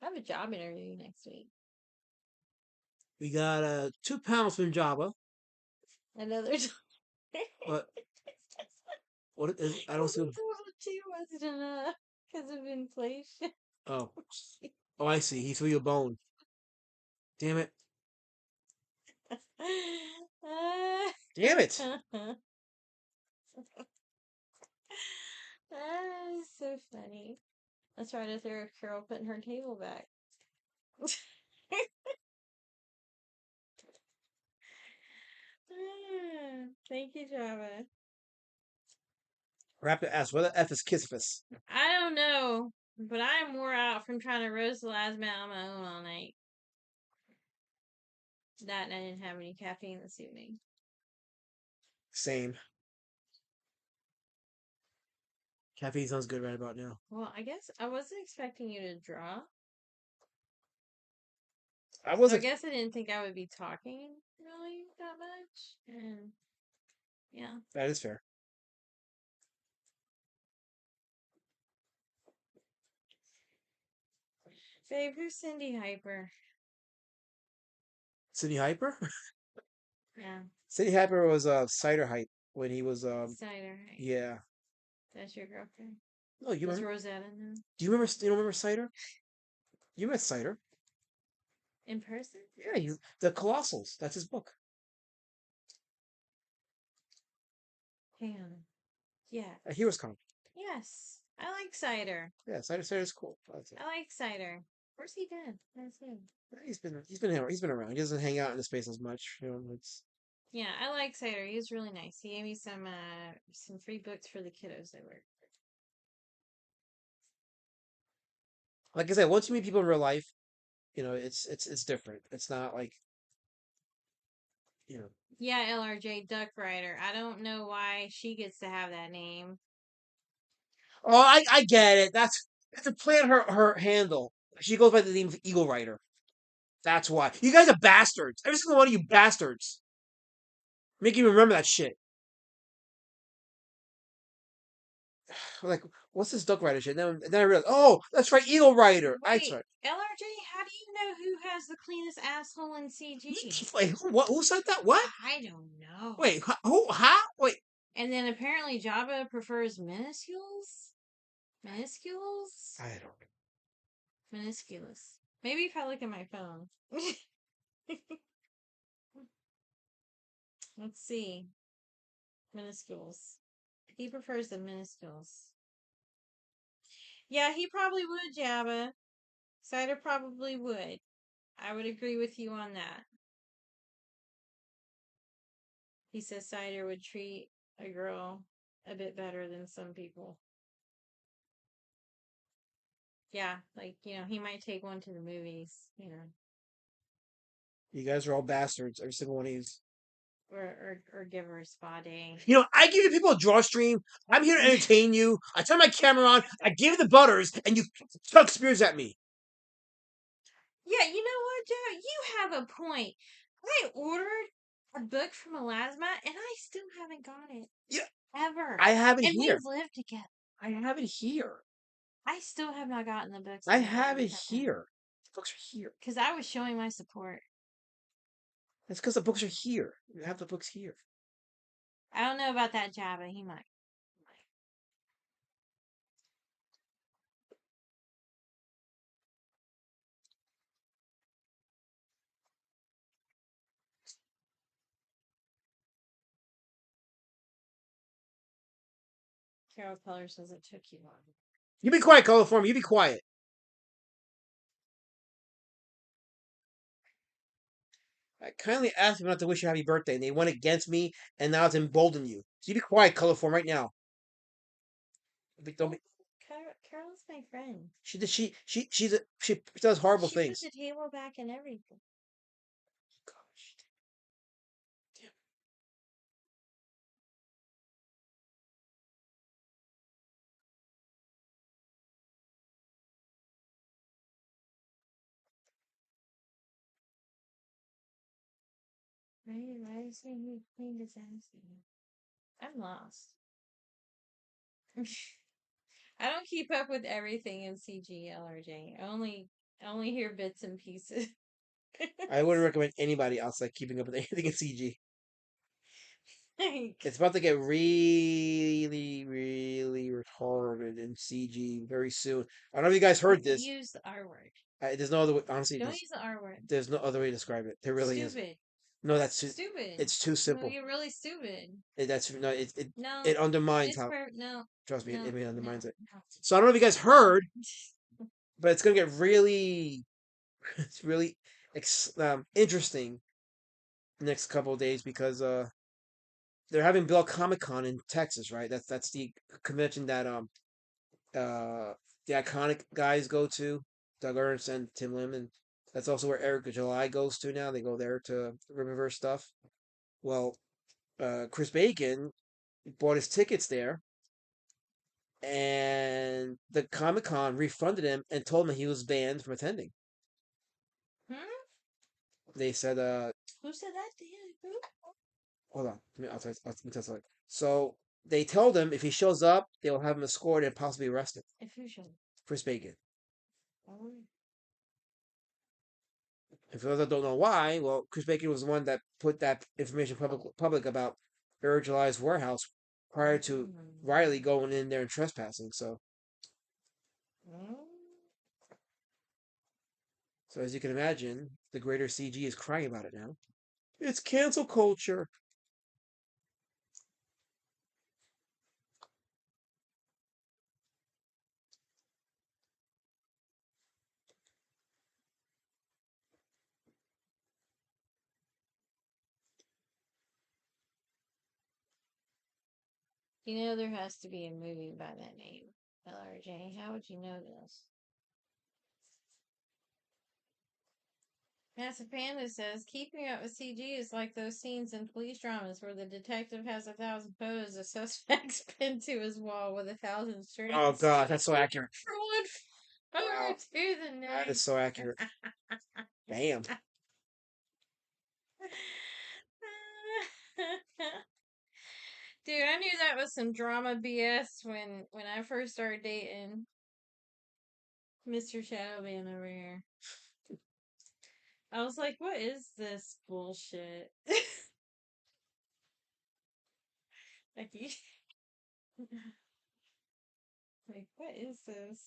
have a job interview next week. We got 2 pounds from Jabba. Another What? What is? I don't see. She wasn't enough because of inflation. Oh. Oh, I see. He threw you a bone. Damn it. Damn it. So funny. That's right as there Carol putting her table back. Thank you, Java. Raptor asks, "What the F is Kissifus?" I don't know, but I'm wore out from trying to roast the last man on my own all night. That and I didn't have any caffeine this evening. Same. Caffeine sounds good right about now. Well, I guess I wasn't expecting you to draw. I So I wasn't. guess I didn't think I would be talking really that much. And yeah. That is fair. Babe, who's Cindy Hyper? City Hyper? Yeah. City Hyper was Cider Hype when he was Cider, right? yeah. That's your girlfriend. No, you Does remember? Rosetta know? Do you remember? You don't remember Cider? You met Cider. In person? Yeah, you the Colossals. That's his book. Hang on. Yeah. A Heroes Con. Yes. I like cider. Yeah, Cider's cool. That's it. I like cider. Where's he been? That's him. He's been around. He doesn't hang out in the space as much. You know, it's Yeah, I like cider. He was really nice. He gave me some free books for the kiddos at work. like I said. Once you meet people in real life, you know, it's different. It's not like you know. Yeah, LRJ Duck Rider. I don't know why she gets to have that name. Oh, I get it. That's to plan her handle. She goes by the name of Eagle Rider. That's why. You guys are bastards. Every single one of you bastards. Make you remember that shit. Like, what's this Duck Rider shit? Then I realized, oh, that's right, Eagle Rider. Wait, That's right. LRJ, how do you know who has the cleanest asshole in CG? Wait, who said that? What? I don't know. Wait, who? How? Wait. And then apparently Jabba prefers minuscules? Minuscules? I don't. Minusculous. Maybe if I look at my phone. Let's see. Minuscules. He prefers the minuscules. Yeah, he probably would, Jabba. Cider probably would. I would agree with you on that. He says Cider would treat a girl a bit better than some people. Yeah, like, he might take one to the movies, You guys are all bastards, every single one of you. or give her a spa day. I give you people a draw stream. I'm here to entertain you. I turn my camera on. I give you the butters, and you chuck spears at me. Yeah, you know what, Joe? You have a point. I ordered a book from Elasma, and I still haven't got it. Yeah, Ever. I have it and here. we've lived together. I have it here. I still have not gotten the books. I have it here. The books are here. Because I was showing my support. That's because the books are here. You have the books here. I don't know about that Jabba. He might. Carol Keller says it took you long. You be quiet, Coliform. You be quiet. I kindly asked them not to wish you happy birthday, and they went against me, and now it's emboldened you. So you be quiet, Coliform, right now. Don't be. Carol's my friend. She does horrible She things. put the table back and everything. Gosh. Damn. Why is he cleaned his ass? I'm lost. I don't keep up with everything in CG, LRJ. I only hear bits and pieces. I wouldn't recommend anybody else like keeping up with anything in CG. It's about to get really, really retarded in CG very soon. I don't know if you guys heard this. Use the R word. There's no other way. Honestly, Don't use the R word. There's no other way to describe it. There really is. Stupid. No, that's too Stupid. It's too simple. No, you're really stupid. It undermines how. No. Trust me, No, it undermines it. no. So I don't know if you guys heard, but it's gonna get really, it's really interesting next couple of days because they're having Bill Comic Con in Texas, right? That's the convention that the iconic guys go to, Doug Ernst and Tim Lim, and that's also where Erica July goes to now. They go there to Riververse stuff. Well, Chris Bacon bought his tickets there, and the Comic Con refunded him and told him he was banned from attending. They said, Who said that to you? Who? Hold on. I'll tell you something. So they told him if he shows up, they'll have him escorted and possibly arrested. If who showed? Chris Bacon. Oh. And for those that don't know why, well, Chris Bacon was the one that put that information public about Eric July's warehouse prior to Riley going in there and trespassing. So as you can imagine, the greater CG is crying about it now. It's cancel culture. There has to be a movie by that name, LRJ. How would you know this? Massive Panda says, keeping up with CG is like those scenes in police dramas where the detective has 1,000 photos of suspects pinned to his wall with 1,000 strings. Oh, God, that's so accurate. From one photo to the next. That is so accurate. Damn. Dude, I knew that was some drama BS when I first started dating Mr. Shadowban over here. I was like, what is this bullshit? Like, what is this?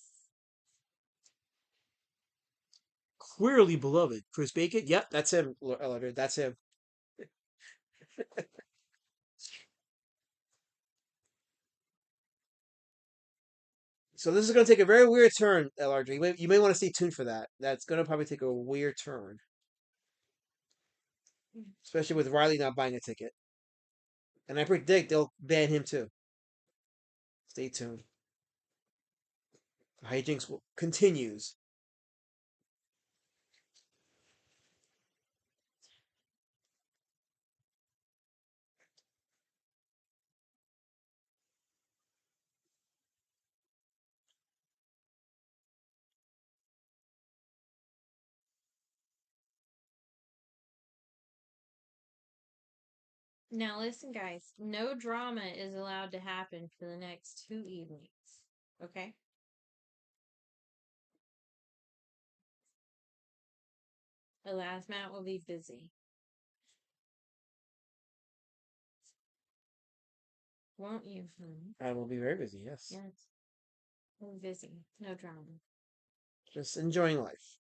Queerly beloved. Chris Bacon? Yep, that's him, LRJ. That's him. So this is going to take a very weird turn, LRJ. You may want to stay tuned for that. That's going to probably take a weird turn. Especially with Riley not buying a ticket. And I predict they'll ban him too. Stay tuned. The hijinks continues. Now listen, guys. No drama is allowed to happen for the next 2 evenings. Okay? Elasmat will be busy. Won't you, hon? I will be very busy, yes. Yes. We're busy. No drama. Just enjoying life.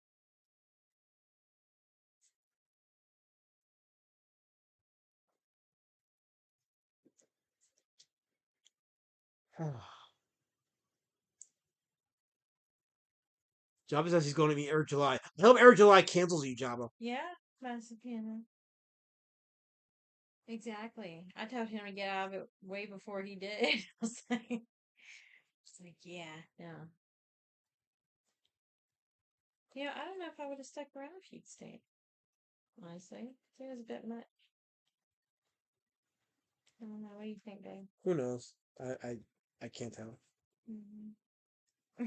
Jabba says he's going to meet Eric July. I hope Eric July cancels you, Jabba. Yeah, Master Piano. Exactly. I told him to get out of it way before he did. I was like, yeah, no. Yeah, I don't know if I would have stuck around if you'd stayed. Honestly, I think it was a bit much. I don't know. What do you think, babe? Who knows? I can't tell. Mm-hmm.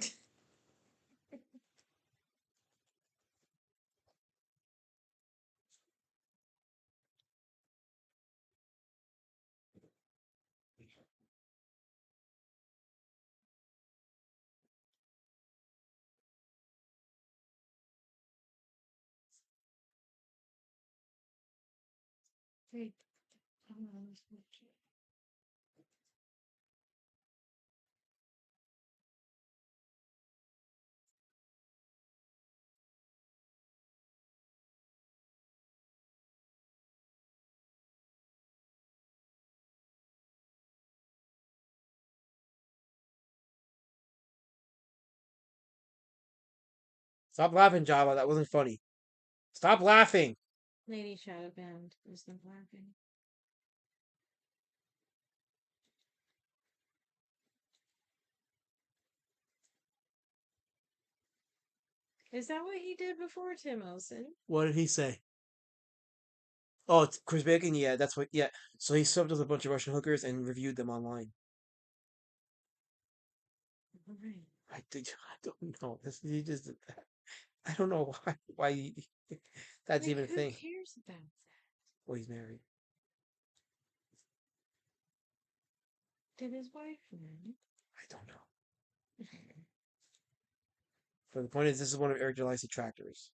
Wait. Stop laughing, Jabba. That wasn't funny. Stop laughing. Lady Shadowbound is not laughing. Is that what he did before, Tim Olsen? What did he say? Oh, it's Chris Bacon? Yeah, that's what. Yeah. So he subbed with a bunch of Russian hookers and reviewed them online. Right. I don't know. He just. I don't know why that's even a thing. Who cares about that? Well, he's married. Did his wife know? I don't know. But the point is, this is one of Eric July's detractors.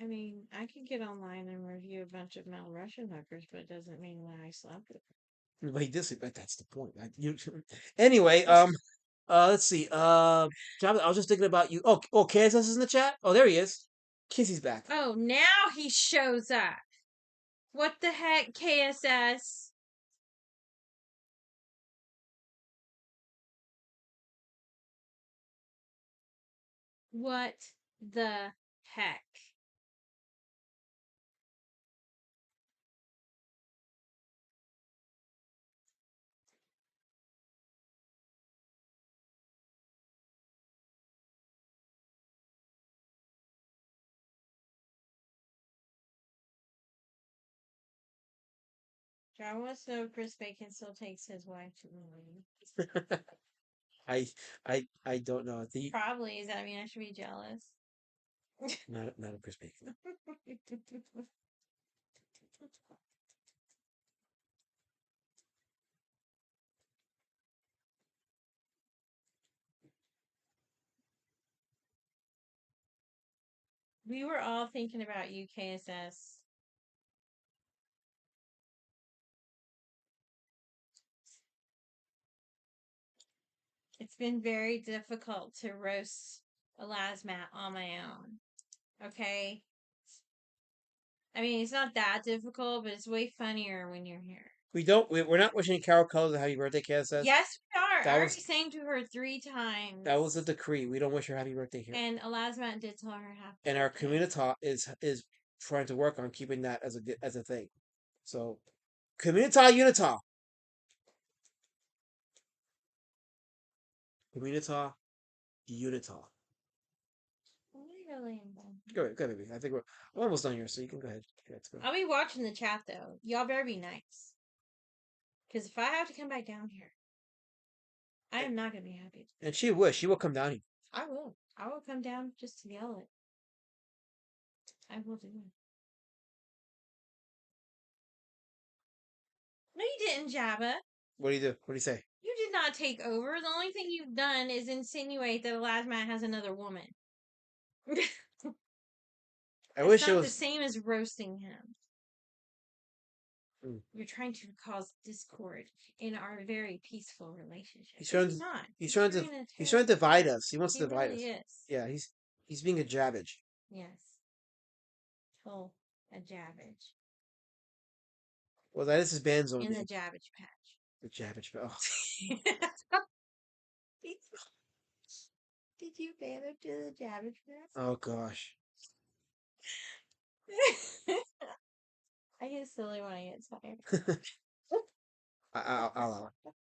I mean, I could get online and review a bunch of male Russian hookers, but it doesn't mean that I slept with them. But he did say, but that's the point. Anyway, let's see. Jabba, I was just thinking about you. Oh, KSS is in the chat. Oh, there he is. Kissy's back. Oh, now he shows up. What the heck, KSS? What the heck? John wants to know if Chris Bacon still takes his wife to the movies. I don't know. Probably. Does that mean I should be jealous? Not a Chris Bacon. We were all thinking about you, KSS. It's been very difficult to roast a Lasmat on my own. Okay? I mean, it's not that difficult, but it's way funnier when you're here. We're not wishing Carol Colors a happy birthday, KSS. Yes, we are. I already sang to her 3 times. That was a decree. We don't wish her happy birthday here. And Elasmat did tell her happy And birthday. our Communitah is trying to work on keeping that as a thing. So, Communitah Unitah. Communitah Unitah. Go ahead, baby. I think we're almost done here, so you can go ahead. Yeah, let's go. I'll be watching the chat though. Y'all better be nice. Because if I have to come back down here, I am not gonna be happy. And she will come down here. I will. I will come down just to yell it. I will do it. No, you didn't, Jabba. What do you do? What do you say? You did not take over. The only thing you've done is insinuate that Elasmat has another woman. I wish it not was the same as roasting him. Mm. You're trying to cause discord in our very peaceful relationship. He's trying He's to. not. He's trying to divide us. He wants to divide really us. is. Yeah, he's being a jabbage. Yes. Oh, a jabbage. Well, that is his band zone. In the name. jabbage patch. The jabbage. Oh. Did you ban him to the jabbage patch? Oh gosh. I get silly when I get tired. I'll allow it.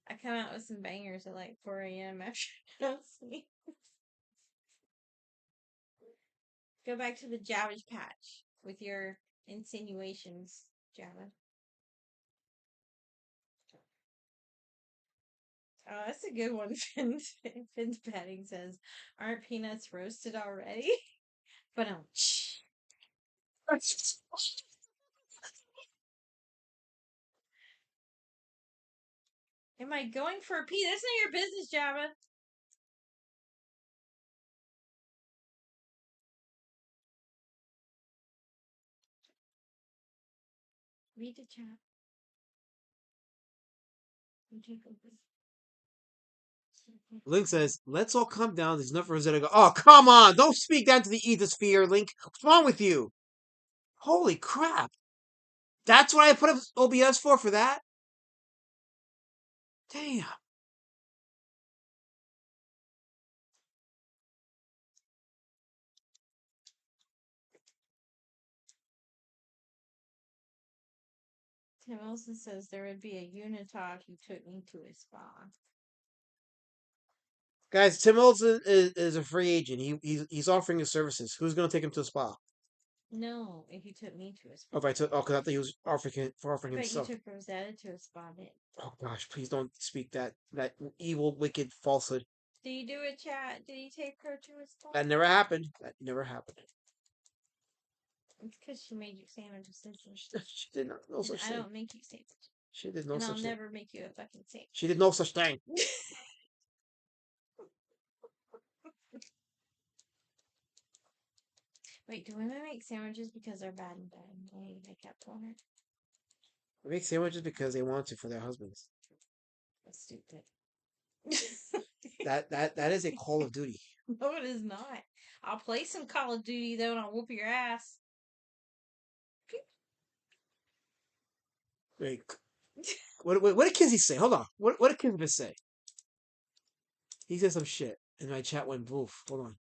I come out with some bangers at like 4 a.m. after I don't sleep. Go back to the Jabbage patch with your insinuations, Jabba. Oh, that's a good one. Finn's Padding says, "Aren't peanuts roasted already?" But am I going for a pee? That's not your business, Jabba. Read the chat. Link says, "Let's all come down. There's enough for Rosetta to go." Oh, come on! Don't speak down to the ethosphere, Link. What's wrong with you? Holy crap! That's what I put up OBS for that? Damn. Tim Wilson says there would be a Unitah who took me to a spa. Guys, Tim Olsen is a free agent. He's offering his services. Who's going to take him to a spa? No, if you took me to a spa. Oh, if I took, because I thought he was offering But himself. you took Rosetta to a spa, then. Oh gosh, please don't speak that evil, wicked falsehood. Do you do it, chat? Did you take her to a spa? That never happened. That never happened. It's because she made you sandwiches. She did not. No such thing. I don't make you sandwiches. She did no and such I'll thing. never make you a fucking sandwich. She did no such thing. Wait, do women make sandwiches because they're bad in bed? They kept on her. They make sandwiches because they want to for their husbands. That's stupid. That is a Call of Duty. No, it is not. I'll play some Call of Duty though, and I'll whoop your ass. Wait, what did Kizzy say? Hold on. What did Kizzy say? He said some shit, and my chat went boof. Hold on.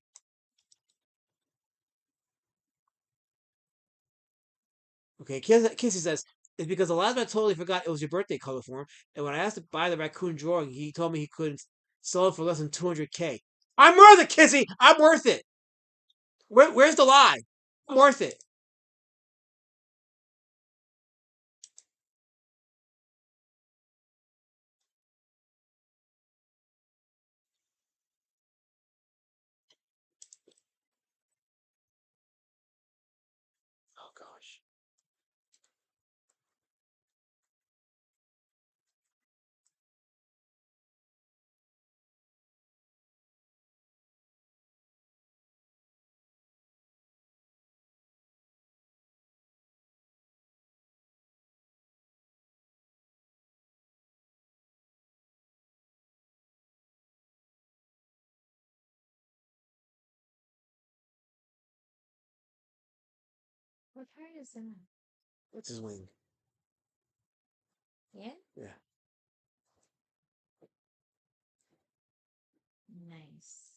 Okay, Kizzy says, "It's because the last man totally forgot it was your birthday color for him, and when I asked to buy the raccoon drawing, he told me he couldn't sell it for less than 200K. I'm worth it, Kizzy! I'm worth it! Where's the lie? I'm worth it." Oh, gosh. What part is that? That's his wing. Yeah? Yeah. Nice.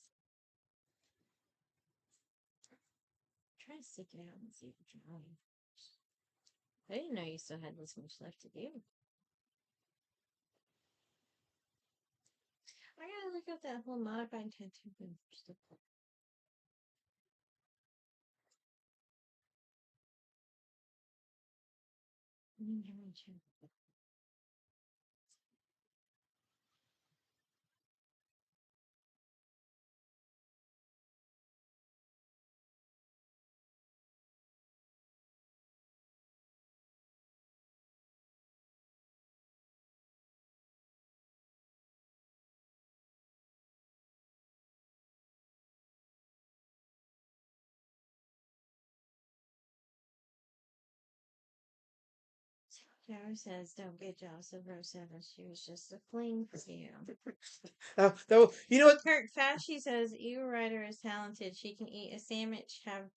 stick it out and see if it's dry. I didn't know you still had this much left to do. I gotta look up that whole modified tattoo thing. Jara says, "Don't get jealous of Rose Evans. She was just a fling for you." Though, you know what? Kirk Fashy says, "Eagle Rider is talented. She can eat a sandwich, have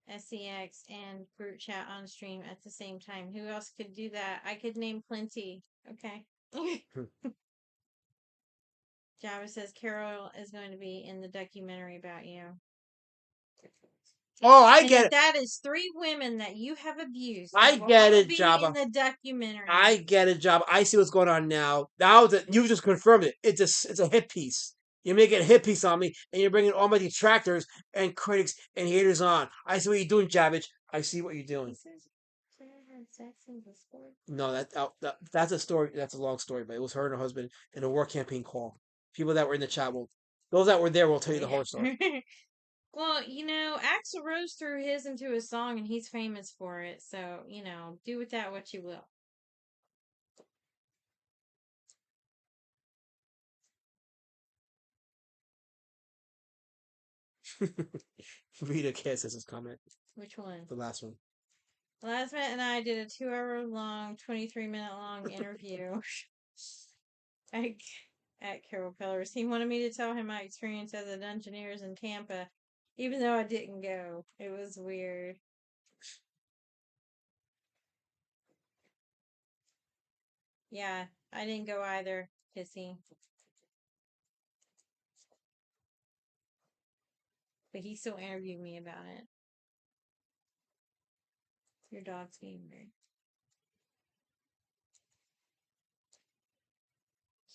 SEX, and group chat on stream at the same time. Who else could do that? I could name plenty." Okay. Java says, "Carol is going to be in the documentary about you." Oh, I And get if it. that is 3 women that you have abused, I they will get all it, be Jabba. in the documentary. I get it, Jabba. I see what's going on now. Now that you just confirmed it, it's a hit piece. You're making a hit piece on me, and you're bringing all my detractors and critics and haters on. I see what you're doing, Jabbage. I see what you're doing. He says Sarah had sex in the sport. No, that's a story. That's a long story, but it was her and her husband in a war campaign call. People that were in the chat will, those that were there will tell you the whole story. Well, Axl Rose threw his into a song, and he's famous for it. So, do with that what you will. Rita Kiss is his comment. Which one? The last one. Last minute and I did a 2-hour long, 23-minute long interview at Carol Pillars. He wanted me to tell him my experience as a Dungeoneers in Tampa, even though I didn't go. It was weird. Yeah, I didn't go either, Pissy. But he still interviewed me about it. Your dog's being weird.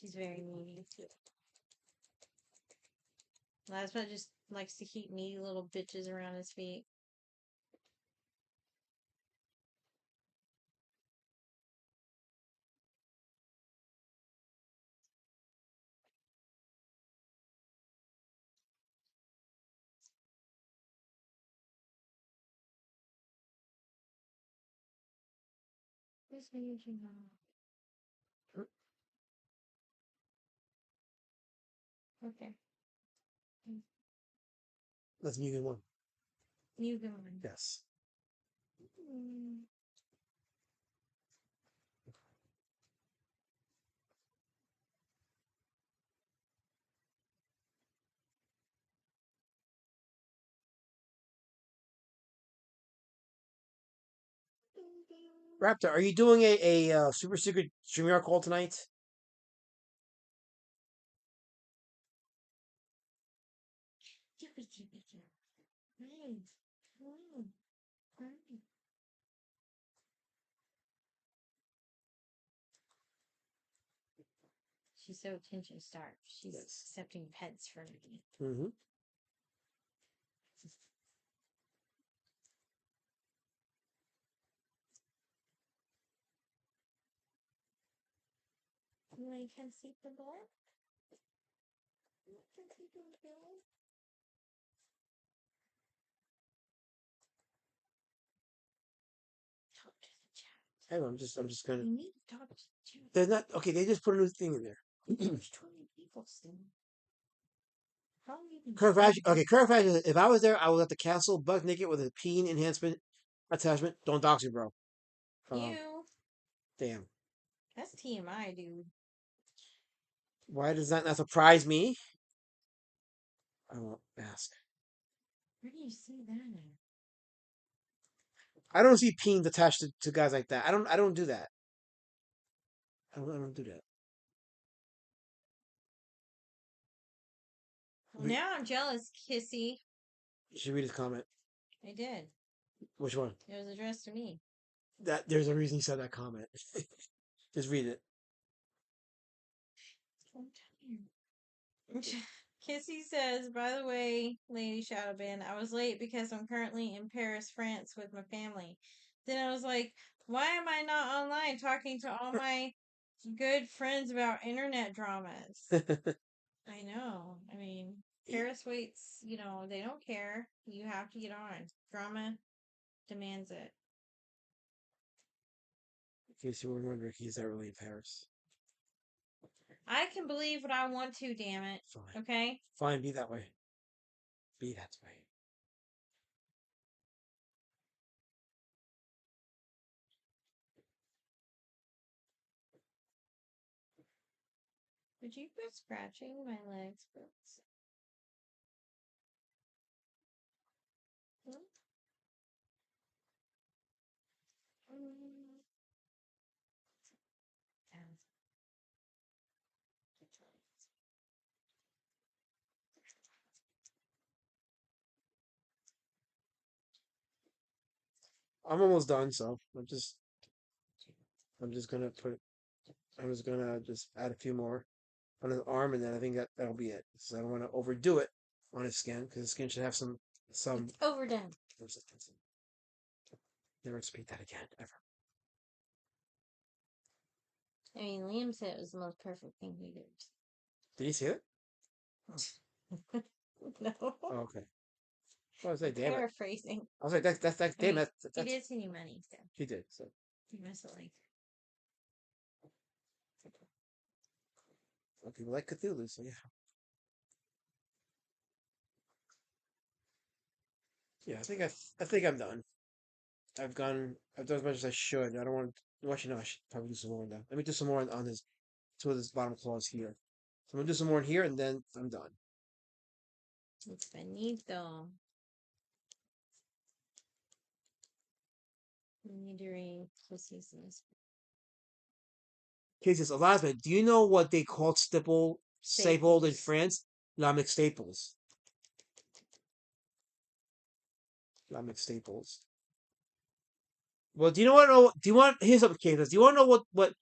He's very needy. Lasma just likes to keep needy little bitches around his feet. Who's using Okay. That's Mugen one. Mugen one. Yes. Raptor, are you doing a super secret StreamYard call tonight? She's so attention starved. She's accepting pets for me. Mm-hmm. You can see the ball? You can see the ball? Talk to the chat. Hang on, I'm just gonna. You need to talk to the chat. They're not okay. They just put a new thing in there. There's 20 people still. How are you Curve Fashion. If I was there, I was at the castle, buck naked with a peen enhancement attachment. Don't dox me, bro. You. Damn. That's TMI, dude. Why does that not surprise me? I won't ask. Where do you see that at? I don't see peens attached to guys like that. I don't do that. I don't do that. Well, now I'm jealous, Kissy. You should read his comment. I did. Which one? It was addressed to me. There's a reason you said that comment. Just read it. Kissy says, by the way, Lady Shadowban, I was late because I'm currently in Paris, France with my family. Then I was like, why am I not online talking to all my good friends about internet dramas? I know. I mean, Paris waits, they don't care. You have to get on. Drama demands it. In case you were wondering, he's not really in Paris. I can believe what I want to, damn it. Fine. Okay? Fine, be that way. Be that way. Would you quit scratching my legs, Brooks? I'm almost done, so I'm just gonna just add a few more on his arm, and then I think that'll be it. Because I don't want to overdo it on his skin, because his skin should have some. It's overdone. Never speak that again, ever. I mean, Liam said it was the most perfect thing he did. Did he see it? No. Oh, okay. I was like, damn it. Paraphrasing. I was like, that's damn it. He did send you money, so. He did. So You must have liked well, people like Cthulhu, so yeah. Yeah, I think I'm done. I've done as much as I should. I don't want to. Well, actually, no, I should probably do some more now. Let me do some more on his two of his bottom claws here. So I'm gonna do some more in here, and then I'm done. It's bonito. We need to read Kissy's list. Cases, Elasma, do you know what they called stapled in France? Lamek staples. Lamek staples. Well, do you know? Here's some cases. Do you want to know what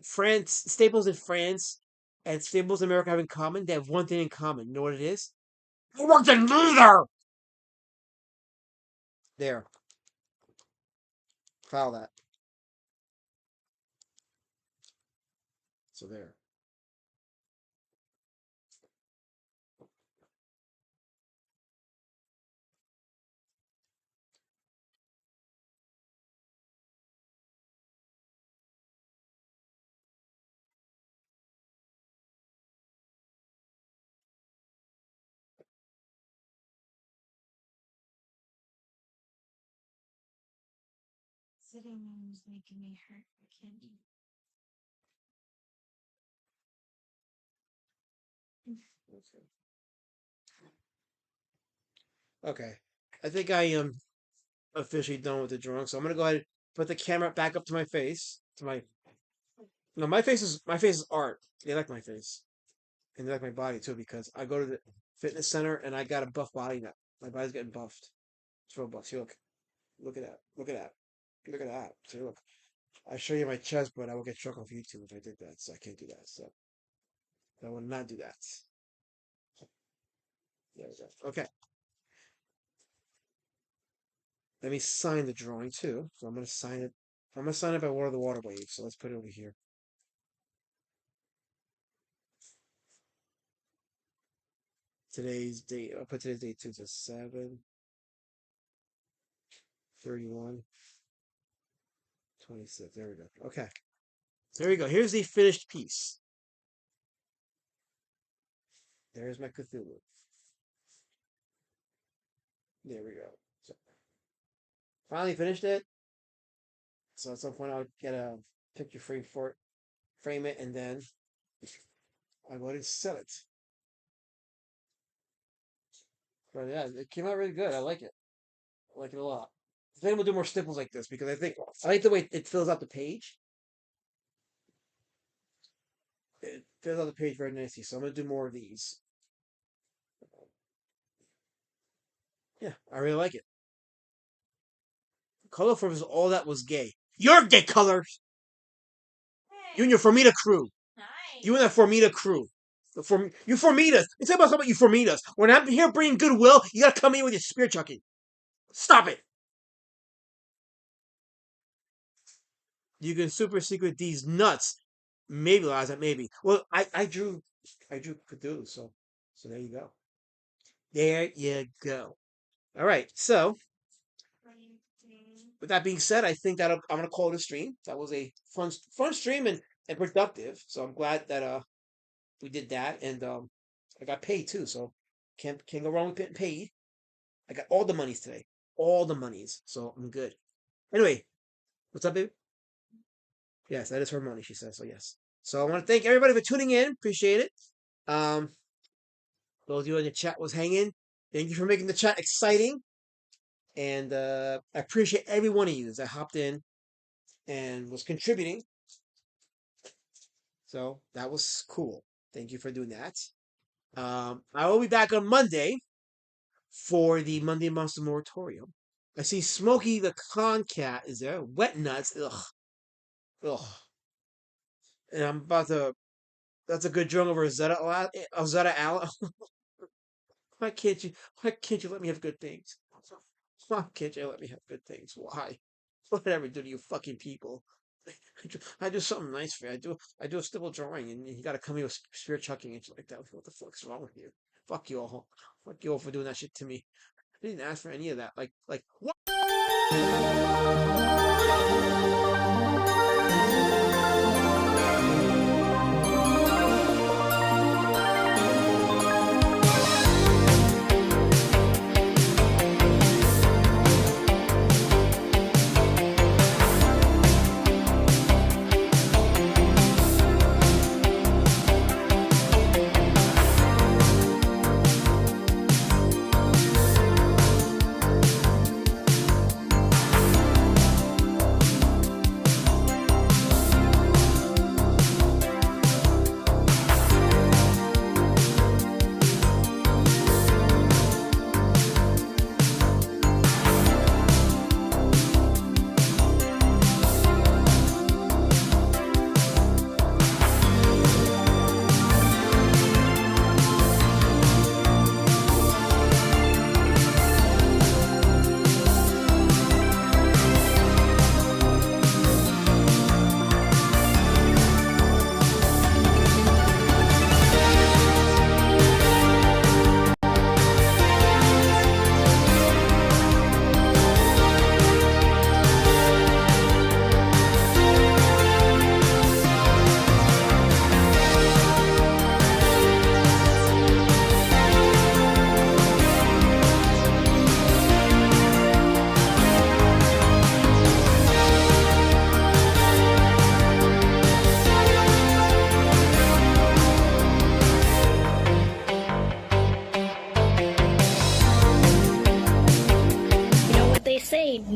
France staples in France and staples in America have in common? They have one thing in common. You know what it is? I worked in neither. There. File that. So there. Sitting there was making me hurt. I can't eat. Okay. I think I am officially done with the drawing, so I'm gonna go ahead and put the camera back up to my face. No, my face is art. They like my face. And they like my body too, because I go to the fitness center and I got a buff body now. My body's getting buffed. It's real buff. See, look at that. Look at that. Look at that. See, look. I show you my chest, but I will get struck off YouTube if I did that, so I can't do that. So I will not do that. There we go. Okay. Let me sign the drawing too. So I'm gonna sign it. I'm gonna sign it by one of the water waves. So let's put it over here. Today's date. I'll put today's date too. So 7/31/26. There we go. Okay. There we go. Here's the finished piece. There's my Cthulhu. There we go. So, finally finished it. So at some point I'll get a picture frame for it, frame it, and then I'm going to sell it. But yeah, it came out really good. I like it. I like it a lot. I think I'm gonna do more stipples like this because I like the way it fills out the page. It fills out the page very nicely, so I'm gonna do more of these. Yeah, I really like it. Colorful was all that was gay. You're gay, Colors. You and your Formita crew. Nice. You and that Formita crew. You Formitas. It's about something you Formitas. When I'm here bringing goodwill, you gotta come in with your spear chucking. Stop it. You can super secret these nuts. Maybe, Liza, maybe. Well, I drew Cthulu, so there you go. There you go. All right, so with that being said, I think that I'm gonna call it a stream. That was a fun stream and productive. So I'm glad that we did that, and I got paid too. So can't go wrong with getting paid. I got all the monies today, all the monies. So I'm good. Anyway, what's up, baby? Yes, that is her money. She says so. Yes. So I want to thank everybody for tuning in. Appreciate it. Those of you in the chat was hanging. Thank you for making the chat exciting. And I appreciate every one of you that hopped in and was contributing. So that was cool. Thank you for doing that. I will be back on Monday for the Monday Monster Moratorium. I see Smokey the Con Cat is there. Wet Nuts. Ugh. Ugh. And I'm about to. That's a good drum over Zeta Allen. Why can't you let me have good things? Why can't you let me have good things? Why? What did I ever do to you fucking people? I do something nice for you. I do a stiple drawing, and you gotta come here with spear chucking and shit like that. What the fuck's wrong with you? Fuck you all. Fuck you all for doing that shit to me. I didn't ask for any of that. Like what? Say no.